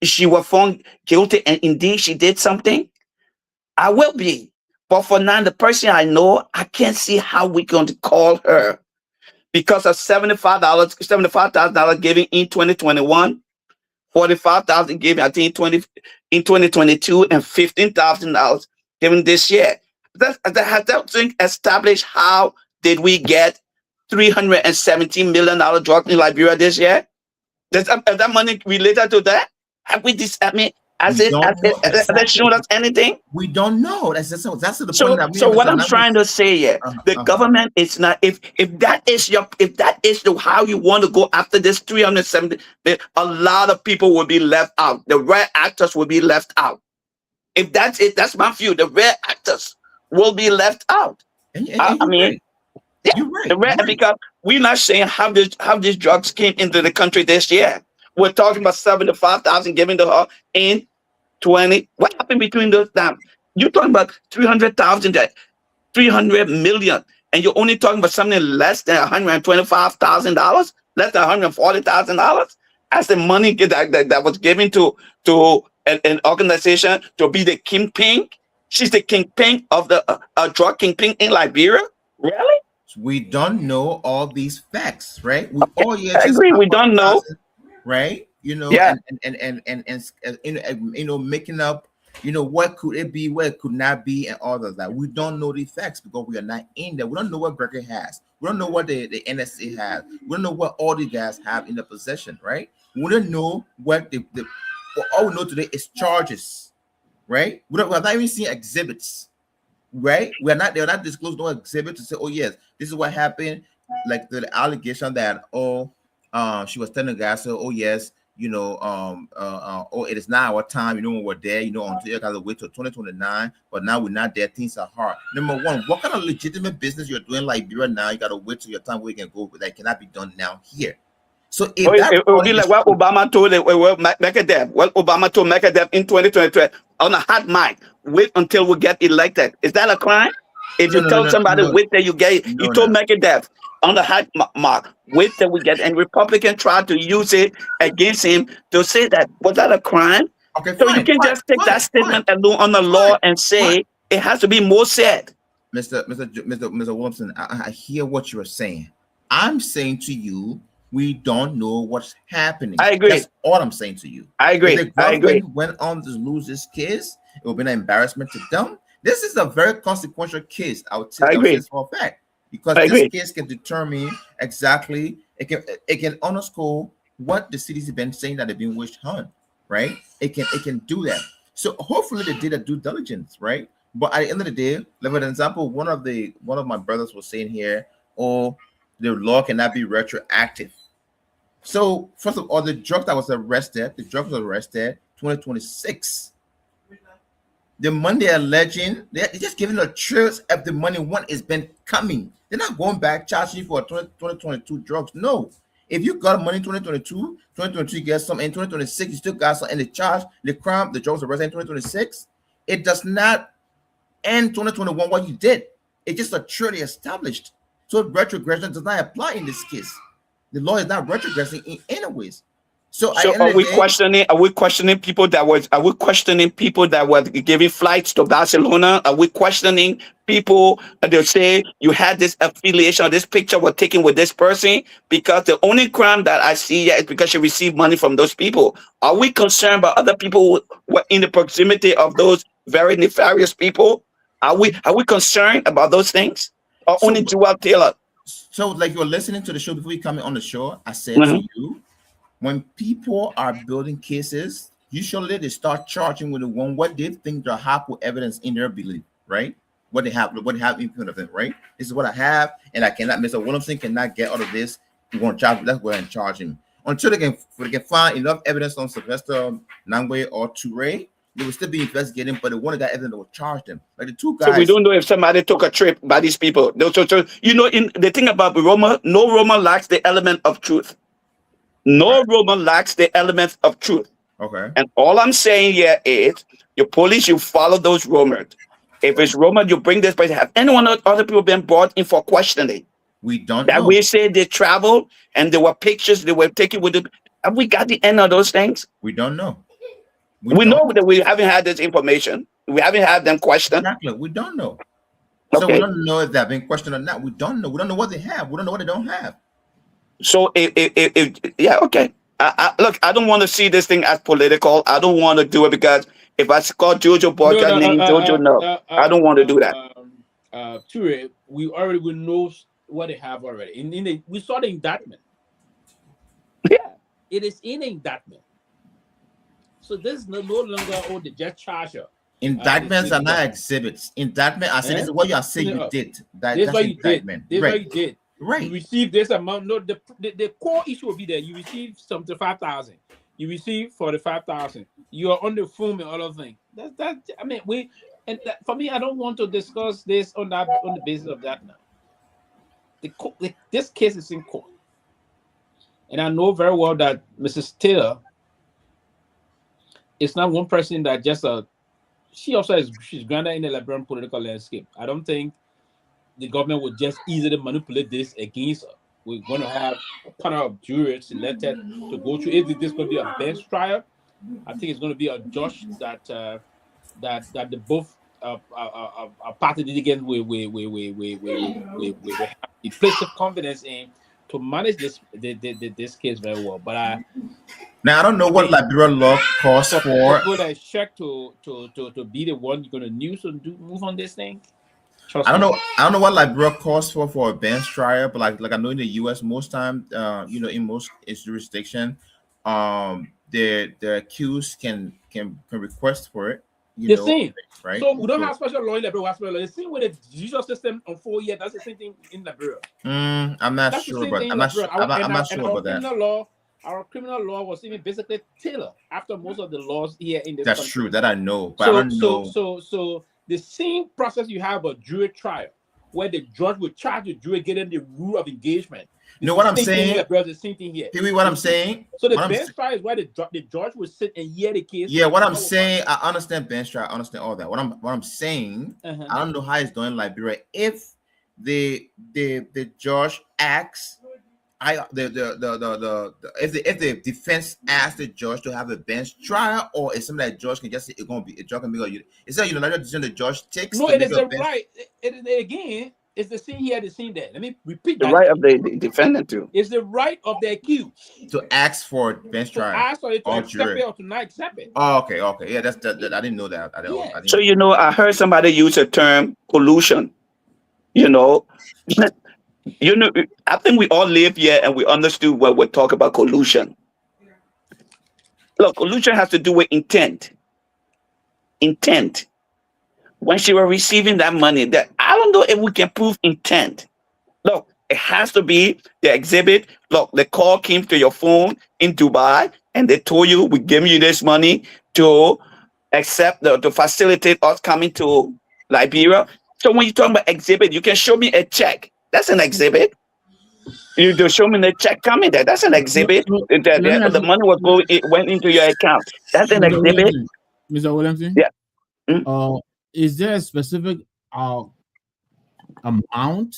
she were found guilty and indeed she did something? I will be. But for now, the person I know, I can't see how we're going to call her because of $75,000 given in 2021, 45,000 given I think in 2022, and $15,000 given this year. Has that thing established how did we get $317 million drug in Liberia this year? Is that money related to that? Have we this? I mean, We don't know has it exactly. shown us anything? We don't know. That's the point So, that me so and what Mr. I'm Numbers. trying to say here, the government is not. If that is how you want to go after this 370, a lot of people will be left out. The rare actors will be left out. If that's it, that's my view. The rare actors will be left out. And I you're mean, right. yeah, You're right. the rare, You're right. because we're not saying how these drugs came into the country this year. We're talking about 75,000 given to her in 20. What happened between those times? You're talking about 300,000, 300 million, and you're only talking about something less than $125,000, less than $140,000 as the money that was given to an organization to be the kingpin. She's the kingpin of the drug kingpin in Liberia. Really? We don't know all these facts, right? We Okay, all hear I just agree. We don't know. hypothesizing, right? Yeah, Making up, what could it be, what it could not be, and all of that. We don't know the facts because we are not in there. We don't know what Gregory has. We don't know what the NSA has. We don't know what all the guys have in the possession, right? We don't know what all we know today is charges, right? We have not even seen exhibits, right? They're not disclosed no exhibit to say, oh yes, this is what happened. Like the allegation that she was telling the guy, so oh yes, oh it is now our time, when we're there, until you gotta wait till 2029, but now we're not there, things are hard. Number one, what kind of legitimate business you're doing like Liberia now? You gotta wait till your time where you can go, but that cannot be done now here. So if that it will be recording like is what true, Obama told Medvedev. Well, Obama told Medvedev in 2023 on a hot mic, wait until we get elected. Is that a crime? If no, you no, no, tell no, somebody no, wait till you no, told no. Medvedev on the hot mark, wait till we get, and Republican tried to use it against him to say that. Was that a crime? Okay, So you fine, can just take that fine, statement alone on the law fine, and fine. say it has to be more said. Mr. Wilson, I hear what you're saying. I'm saying to you, we don't know what's happening. I agree. That's all I'm saying to you. I If the agree. I agree. government went on to lose this case, it would be an embarrassment to them. This is a very consequential case. I would say I this for a fact, because I this agree. case can determine exactly. It can underscore what the city's been saying that they've been wished on, right? It can do that. So hopefully they did a due diligence, right? But at the end of the day, like for example, one of my brothers was saying here, oh, the law cannot be retroactive. So first of all, the drug that was arrested, 2026. The money they're alleging, they're just giving a trace of the money when it's been coming. They're not going back charging you for 2022 drugs. No. If you got money in 2022, 2023 you get some, in 2026 you still got some, and the charge, the crime, the drugs arrested in 2026, it does not end 2021 what you did. It's just a truly established. So retrogression does not apply in this case. The law is not retrogressing in any ways. So at the So end of the day, are we questioning people that were giving flights to Barcelona? Are we questioning people that they say you had this affiliation or this picture was taken with this person? Because the only crime that I see here is because she received money from those people. Are we concerned about other people who were in the proximity of those very nefarious people? Are we concerned about those things? Or so only Joel Taylor? so like you're listening to the show before you come on the show, I said to Mhm. you, when people are building cases, usually they start charging with the one what they think they have with evidence in their belief, right? What they have in front of them, right? This is what I have, and I cannot. Mr. Williamson cannot get out of this. You want to charge? Let's go ahead and charge him until they can find enough evidence on Sylvester Nangwe or Toure. They will still be investigating, but the one that got evidence will charge them. Like the two So we guys. don't know if somebody took a trip by these people. So you know, in the thing about Roma, no Roma lacks the element of truth. No Roma lacks the element of truth. Okay, And all I'm saying here is, your police, you follow those rumors. If it's Roma, you bring this person. Have anyone or other people been brought in for questioning? we don't That know. we say they traveled and there were pictures they were taken with them. Have we got the end of those things? We don't know. We know that we haven't had this information. We haven't had them question. Exactly. We don't know. So we Okay. don't know if they've been questioned or not. We don't know. We don't know what they have. We don't know what they don't have. So yeah, okay. Look, I don't want to see this thing as political. I don't want to do it because if I call Jojo Borgia name, Jojo, no, I don't want to do that. Ture, we know what they have already. We saw the indictment. Yeah. It is in the indictment. So this is no longer the just charger. Indictments are not exhibits. Indictment, I said, this is what you are saying you did. This is what you did. This is what you did. Right. You received this amount. No, the core issue will be there. You received 75,000. You received 45,000. You are on the phone and all of things. That I mean, for me, I don't want to discuss this on the basis of that now. This case is in court, and I know very well that Mrs. Taylor is not one person that just she also she's grounded in the Liberian political landscape. I don't think the government would just easily manipulate this against her. We're going to have a panel of jurors selected to go through. If this is going to be a bench trial, I think it's going to be a judge that the both party litigants will have implicit confidence in to manage this case very well. But now I don't know what Liberian law calls for. Put a check to be the one you're going to use and move on this thing. I don't know what Liberia calls for a bench trial, but like I know in the U.S. most time, in most jurisdiction, the accused can request for it. Right? So we don't have special law in Liberia. The same way the judicial system on 4 years. That's the same thing in Liberia. I'm not sure about that. Our criminal law was even basically tailored after most of the laws here in this That's country. true. That I know, but I don't know. So the same process you have a jury trial, where the judge will charge the jury getting the rule of engagement. You know what I'm saying? The same thing here. Hear me what I'm saying? So the bench trial is where the judge will sit and hear the case. Yeah, what I'm saying, I understand bench trial, I understand all that. What I'm saying, I don't know how it's done in Liberia. If the judge acts, if the defense asks the judge to have a bench trial, or is something that judge can just say it's gonna be a judge can be is that unilateral decision the judge takes? No, it is the right. Again, it's the same here, the same there. Let me repeat the that. right of the defendant to. It's the right of the accused to ask for bench trial. To ask for it to accept it or to not accept it. Oh, okay. Yeah, that's that. I didn't know that. I didn't. So I heard somebody use the term collusion. I think we all live here and we understood when we talk about collusion. Look, collusion has to do with intent. Intent. When she was receiving that money, that I don't know if we can prove intent. Look, It has to be the exhibit. Look, the call came to your phone in Dubai, and they told you we give you this money to accept to facilitate us coming to Liberia. So when you talk about exhibit, you can show me a check. That's an exhibit. You just show me the check coming there. That's an exhibit. So let me ask The you, money was going, it went into your account. That's an Mr. exhibit. Williamson. Mr. Williamson, Yeah. Mm. is there a specific uh amount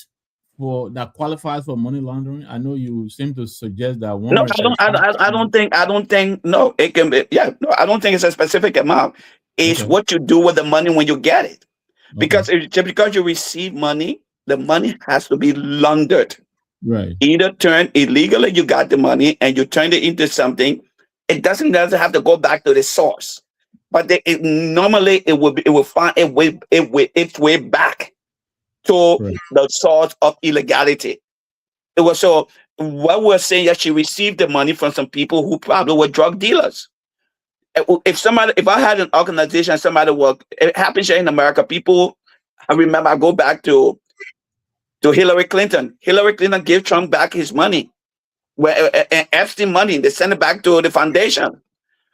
for that qualifies for money laundering? I know you seem to suggest that No, once I don't. there's I don't think. I don't think. No, it can be. Yeah, no, I don't think it's a specific amount. It's okay, what you do with the money when you get it. okay, Because just because you receive money, the money has to be laundered. right, Either turn illegally, you got the money and you turned it into something. It doesn't have to go back to the source, but normally it will find its way back to right, the source of illegality. It was so what we're saying that she received the money from some people who probably were drug dealers. If I had an organization, somebody work, it happens here in America. People, I remember I go back to Hillary Clinton. Hillary Clinton gave Trump back his money, where Epstein money, they sent it back to the foundation.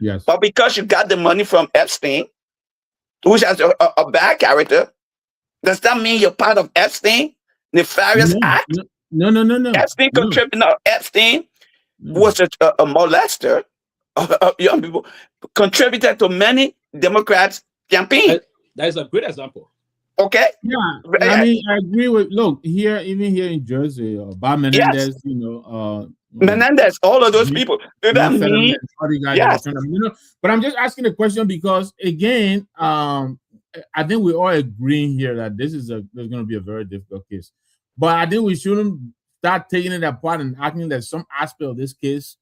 yes. But because you got the money from Epstein, who's a bad character, does that mean you're part of Epstein nefarious No, act? no, no, no, no, no, Epstein no, contributed. No, Epstein no. was a molester of young people, contributed to many Democrats' campaign. That is a good example. Okay? Yeah, I Yeah. mean, I agree with. Look here, even here in Jersey, Bob Yes. Menendez, Menendez, all of those people. Do that Jimmy Fetterman, mean? all these guys that Yes. returned them. But I'm just asking the question because again, I think we're all agreeing here that there's going to be a very difficult case. But I think we shouldn't start taking it apart and acting that some aspect of this case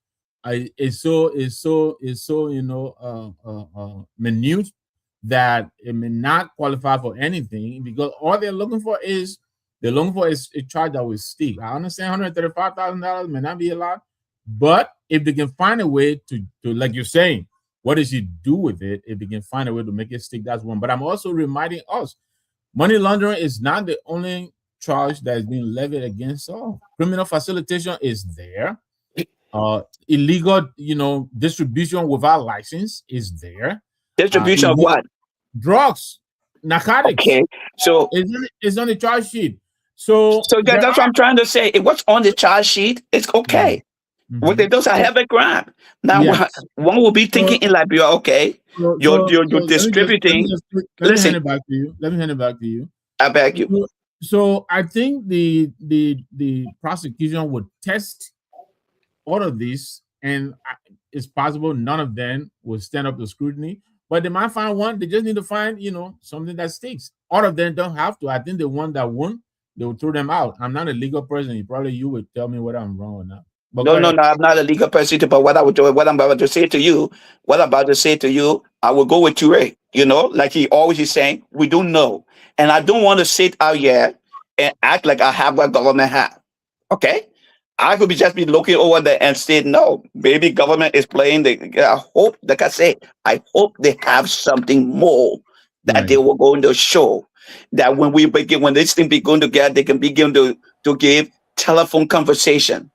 is so minute that it may not qualify for anything because all they're looking for is a charge that will stick. I understand $135,000 may not be a lot, but if they can find a way to like you're saying, what does he do with it? If they can find a way to make it stick, that's one. But I'm also reminding us, money laundering is not the only charge that is being levied against all. Criminal facilitation is there. Illegal, distribution without license is there. Distribution of what? Drugs, narcotics. Okay. So It's on the charge sheet. So there that's what I'm trying to say. What's on the charge sheet, it's okay. Well, those are heavy crime. Now, Yes. one will be thinking in Liberia, okay, you're distributing. Let me hand Listen, it back to you. Let me hand it back to you. I beg you. So I think the prosecution would test all of these, and it's possible none of them will stand up to scrutiny. But they might find one. They just need to find, something that sticks. All of them don't have to. I think the one that won, they will throw them out. I'm not a legal person. You would tell me whether I'm wrong or not. But No, I'm not a legal person, but what I'm about to say to you, I will go with Ture. Like he always is saying, we don't know. And I don't want to sit out here and act like I have what government have. Okay? I could just be looking over there and say, no, maybe government is playing I hope, like I say, I hope they have something more that they were going to show. That when this thing begin to get, they can begin to give telephone conversation.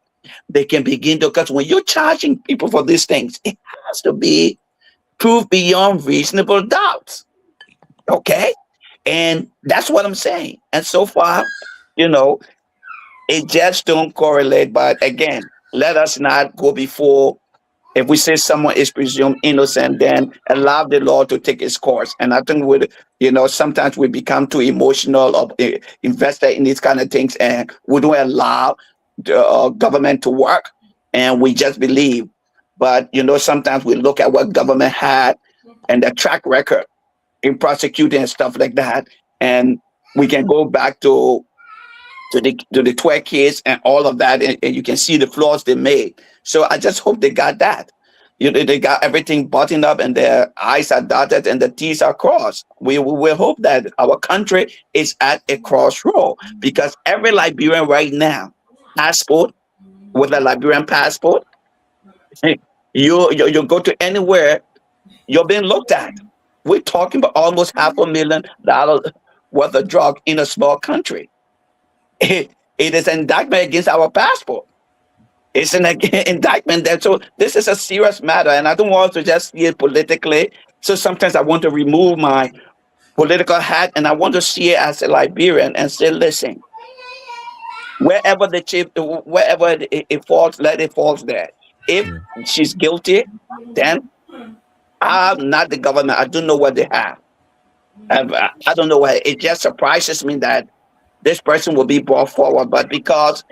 They can begin to, because when you're charging people for these things, it has to be proved beyond reasonable doubt. Okay? And that's what I'm saying. And so far, it just don't correlate. But again, let us not go before. If we say someone is presumed innocent, then allow the law to take its course. And I think sometimes we become too emotional or invested in these kind of things, and we don't allow the government to work, and we just believe. But sometimes we look at what government had and the track record in prosecuting and stuff like that, and we can go back to the 12 case and all of that, and you can see the flaws they made. So I just hope they got that. They got everything buttoned up and their I's are dotted and the T's are crossed. We hope that our country is at a crossroad because every Liberian right now, passport, with a Liberian passport, you go to anywhere, you're being looked at. We're talking about almost $500,000 worth of drug in a small country. It is an indictment against our passport. It's an indictment there. So this is a serious matter, and I don't want to just see it politically. So sometimes I want to remove my political hat, and I want to see it as a Liberian and say, listen, wherever the chief, wherever it falls, let it fall there. If Yeah. she's guilty, then I'm not the government. I don't know what they have. I don't know why. It just surprises me that this person will be brought forward, but because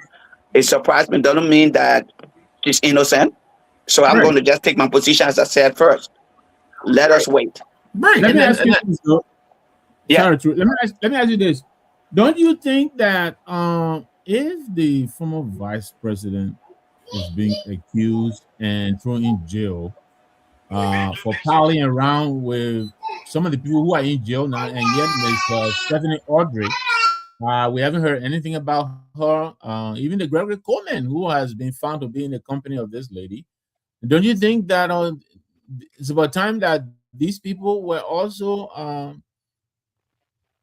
it surprised me, doesn't mean that she's innocent. So I'm Right. going to just take my position as I said first. Let Right. us wait. Right. Let And me then ask you this, though. Yeah. Sorry, let me ask you this. Don't you think that if the former vice president is being accused and thrown in jail for palling around with some of the people who are in jail now, and yet Miss Stephanie Audrey, we haven't heard anything about her. Even the Gregory Coleman, who has been found to be in the company of this lady, don't you think that it's about time that these people were also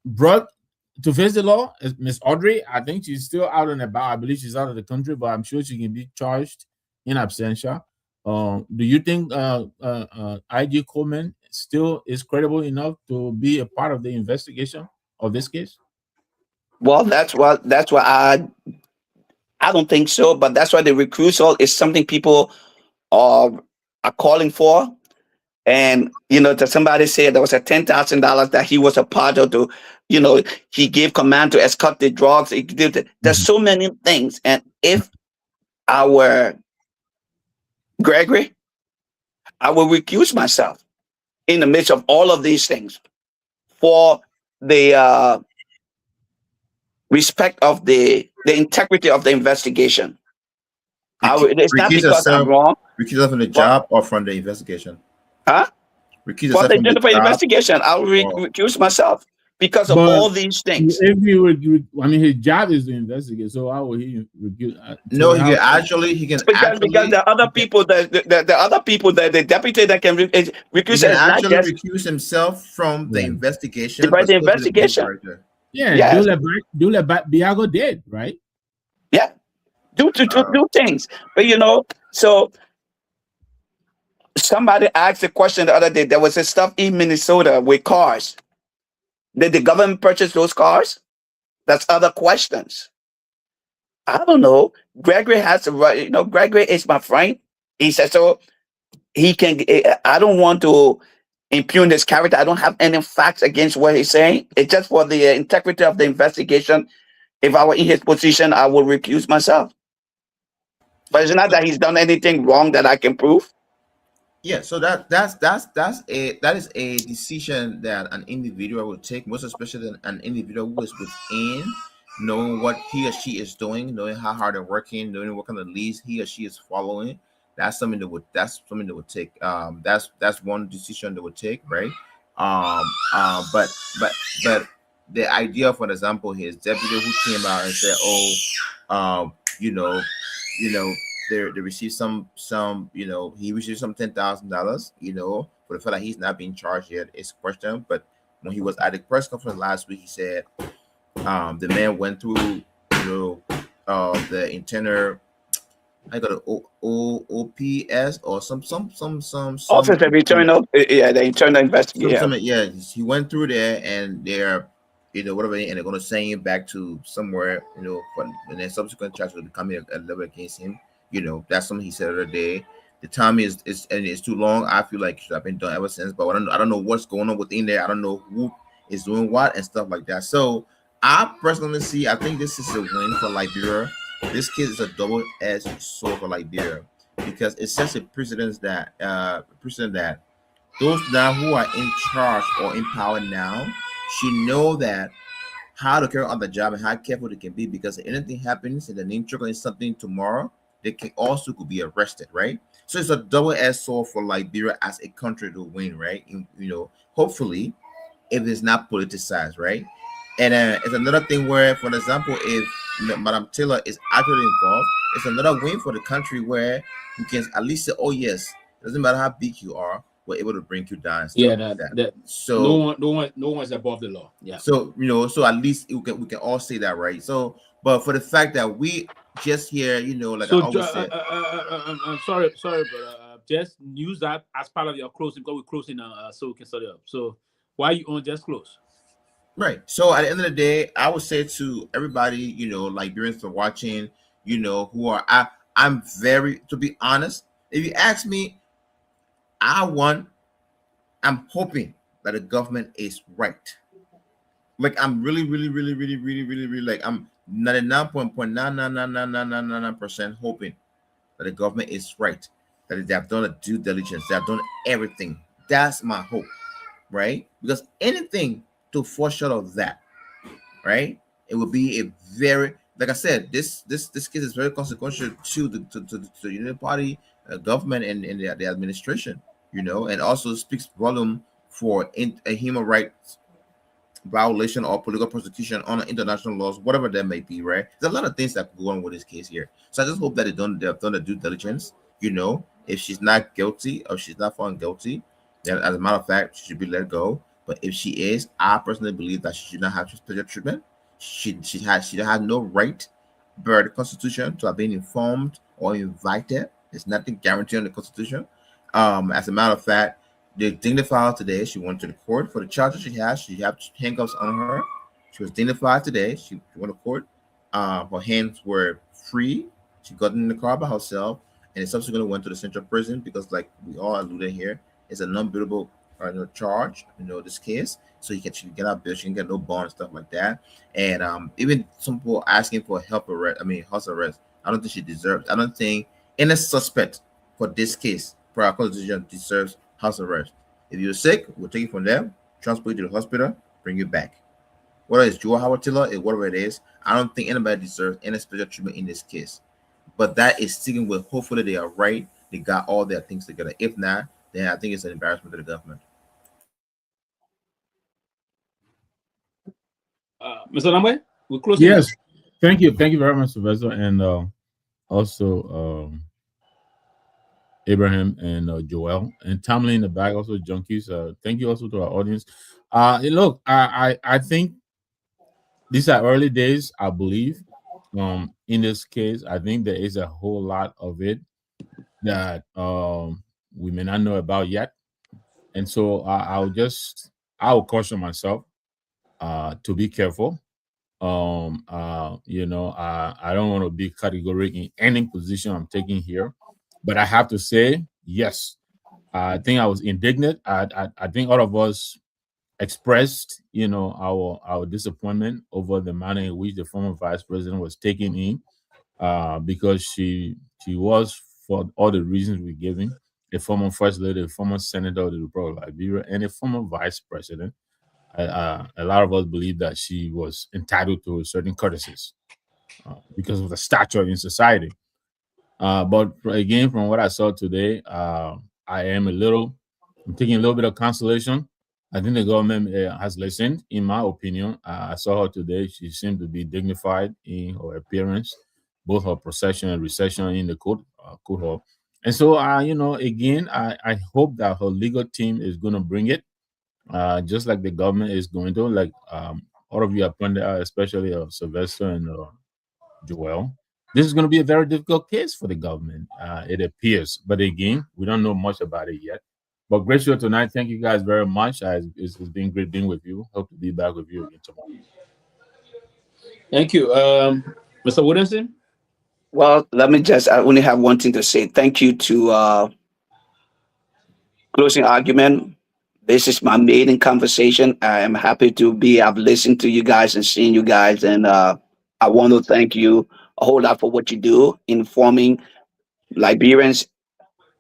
brought to face the law? Miss Audrey, I think she's still out and about. I believe she's out of the country, but I'm sure she can be charged in absentia. Do you think IG Coleman still is credible enough to be a part of the investigation of this case? Well, that's what I don't think so, but that's why the recusal is something people are are calling for. And to somebody said there was a $10,000 that he was a part of. He gave command to escort the drugs. There's Mhm. so many things, and if our Gregory, I will recuse myself in the midst of all of these things for the respect of the integrity of the investigation. It's not recuse because I'm yourself. wrong, Recuse yourself from the but job or from the investigation. huh? Recuse For yourself the from the Jennifer job investigation, I will or recuse myself because of But all these things. if he would, I mean, his job is to investigate. So how will he recuse? no, So he how? can actually he can Because actually the other he can, people, the other people, the deputy that can he recuse can is not actually just recuse himself from the Yeah, investigation, by but the still be the main investigation. character. yeah. Yes, Dule Biago did, right? yeah, Uh, do things. But so somebody asked a question the other day. There was a stuff in Minnesota with cars. Did the government purchase those cars? That's other questions. I don't know. Gregory has a right. Gregory is my friend. He said so. He can. I don't want to impugn his character. I don't have any facts against what he's saying. It's just for the integrity of the investigation. If I were in his position, I would recuse myself. But it's not that he's done anything wrong that I can prove. yeah, so that is a decision that an individual will take, most especially an individual who is within, knowing what he or she is doing, knowing how hard they're working, knowing what kind of leads he or she is following. That's something that would take. That's one decision that would take, right? Um, but but the idea, for example, his deputy who came out and said, "Oh, um, you know, you know, they received he received some $10,000, for the fact that he's not being charged yet is question. But when he was at the press conference last week, he said the man went through the internal, I got an OPS or Office of Internal, yeah, the internal investigation. yeah, he went through there, and they're whatever, and they're going to send him back to somewhere, and then subsequent charges will be coming a level against him. That's something he said the other day. The time is and it's too long. I feel like it should have been done ever since, but I don't know what's going on within there. I don't know who is doing what and stuff like that. So I personally I think this is a win for Liberia. This kid is a double-edged sword for Liberia, because it sets a precedent that those now who are in charge or in power now should know that how to carry out the job and how careful they can be, because if anything happens and the name trigger is something tomorrow, they can also could be arrested, right? So it's a double-edged sword for Liberia as a country to win, right? Hopefully, if it's not politicized, right? And it's another thing where, for example, if Madam Taylor is actually involved, it's another win for the country where you can at least say, "Oh yes, it doesn't matter how big you are, we're able to bring you down and Yeah, stuff like that." that So no one's above the law. Yeah. so at least we can all say that, right? So But for the fact that we just here, like I So, always said, I'm sorry, but just use that as part of your closing because we're closing so we can start it up. So, why you on just close? right. So at the end of the day, I would say to everybody, Liberians for watching, who are I'm very, to be honest, if you ask me, I want I'm hoping that the government is right. Like I'm really, really, really, really, really, really, really like I'm 99.9999999% hoping that the government is right. That they have done a due diligence, they have done everything. That's my hope, right? Because anything to fall short of that, right? It will be a very, like I said, this case is very consequential to the Union Party, government, and the administration, and also speaks volume for a human rights violation or political persecution on international laws, whatever that may be, right? There's a lot of things that could go on with this case here. So I just hope that they have done the due diligence. If she's not guilty or she's not found guilty, then as a matter of fact, she should be let go. But if she is, I personally believe that she should not have special treatment. She had no right by the Constitution to have been informed or invited. There's nothing guaranteed in the Constitution. As a matter of fact, they dignified her today. She went to the court for the charges she has. She had handcuffs on her. She was dignified today. She went to court. Her hands were free. She got in the car by herself, and subsequently went to the central prison because, like we all alluded here, it's a non-buildable charge. This case, so she can get out bail. She can get no bond and stuff like that. And even some people asking for help arrest. I mean, house arrest. I don't think she deserves. I don't think any suspect for this case, for our constitution, deserves house arrest. If you're sick, we'll take you from there, transport you to the hospital, bring you back. Whether it's Joe Howatilla, whatever it is, I don't think anybody deserves any special treatment in this case. But that is sticking with hopefully they are right. They got all their things together. If not, then I think it's an embarrassment to the government. Mr. Lamwe, we're closing now. Yes, thank you very much, Sylvester, and also Abraham and Joel and Tamlin in the back, also junkies. Thank you also to our audience. Look, I think these are early days. I believe, in this case, I think there is a whole lot of it that we may not know about yet, and so I will caution myself to be careful. I don't want to be categorical in any position I'm taking here, but I have to say, yes, I think I was indignant. I think all of us expressed, our disappointment over the manner in which the former vice president was taken in, because she was, for all the reasons we're giving, a former first lady, a former senator of the Republic of Liberia, and a former vice president. A lot of us believe that she was entitled to certain courtesies because of the stature in society. But again, from what I saw today, I'm taking a little bit of consolation. I think the government has listened, in my opinion. I saw her today. She seemed to be dignified in her appearance, both her procession and recession in the court hall. And so, again, I hope that her legal team is going to bring it, just like the government is going to. Like all of you have pointed out, especially Sylvester and Joel. This is going to be a very difficult case for the government, it appears. But again, we don't know much about it yet. But great show tonight. Thank you guys very much. It's been great being with you. Hope to be back with you again tomorrow. Thank you, Mr. Williamson. Well, I only have one thing to say. Thank you to Closing Argument. This is my maiden conversation. I am happy to be. I've listened to you guys and seen you guys, and I want to thank you a whole lot for what you do, informing Liberians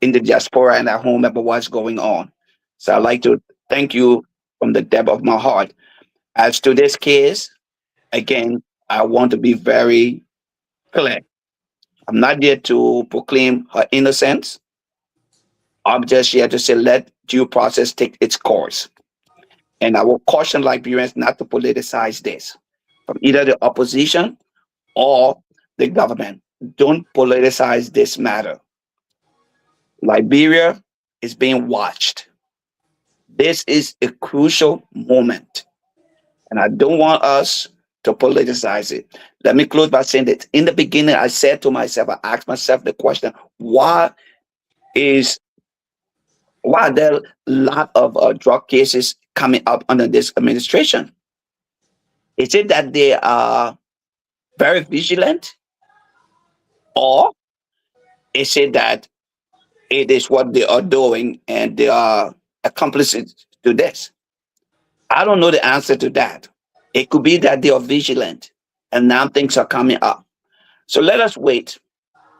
in the diaspora and at home about what's going on. So I'd like to thank you from the depth of my heart. As to this case, again, I want to be very clear. I'm not here to proclaim her innocence. I'm just here to say let due process take its course. And I will caution Liberians not to politicize this from either the opposition or the government. Don't politicize this matter. Liberia is being watched. This is a crucial moment. And I don't want us to politicize it. Let me close by saying that in the beginning, I said to myself, I asked myself the question, is why are there a lot of drug cases coming up under this administration? Is it that they are very vigilant, or is it that it is what they are doing and they are accomplices to this? I don't know the answer to that. It could be that they are vigilant and now things are coming up. So let us wait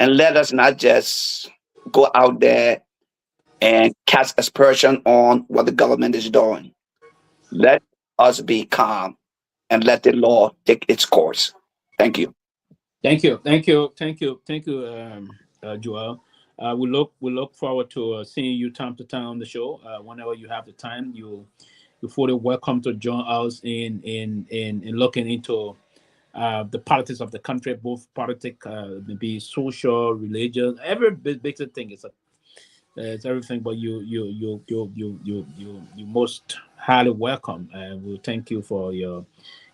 and let us not just go out there and cast aspersion on what the government is doing. Let us be calm and let the law take its course. Thank you. Thank you, Joel. We look forward to seeing you time to time on the show. Whenever you have the time, you're fully welcome to join us in looking into the politics of the country, both politic, maybe social, religious, every big thing. It's everything. But you most highly welcome, and we thank you for your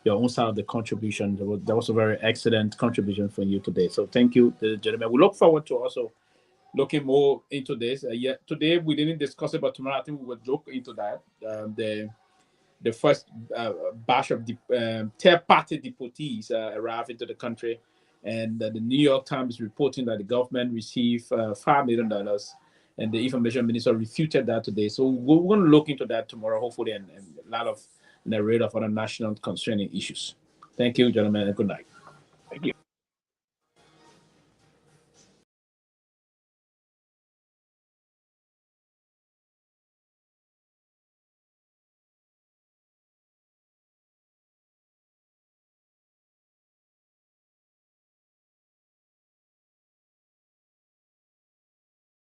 own side of the contribution. That was a very excellent contribution from you today. So thank you, gentlemen. We look forward to also looking more into this. Yeah, today we didn't discuss it, but tomorrow I think we will look into that. The first batch of third-party deportees arrived into the country, and the New York Times is reporting that the government received $5 million, and the information minister refuted that today. So we're going to look into that tomorrow, hopefully, and a lot of narrate of other national concerning issues. Thank you, gentlemen, and good night. Thank you.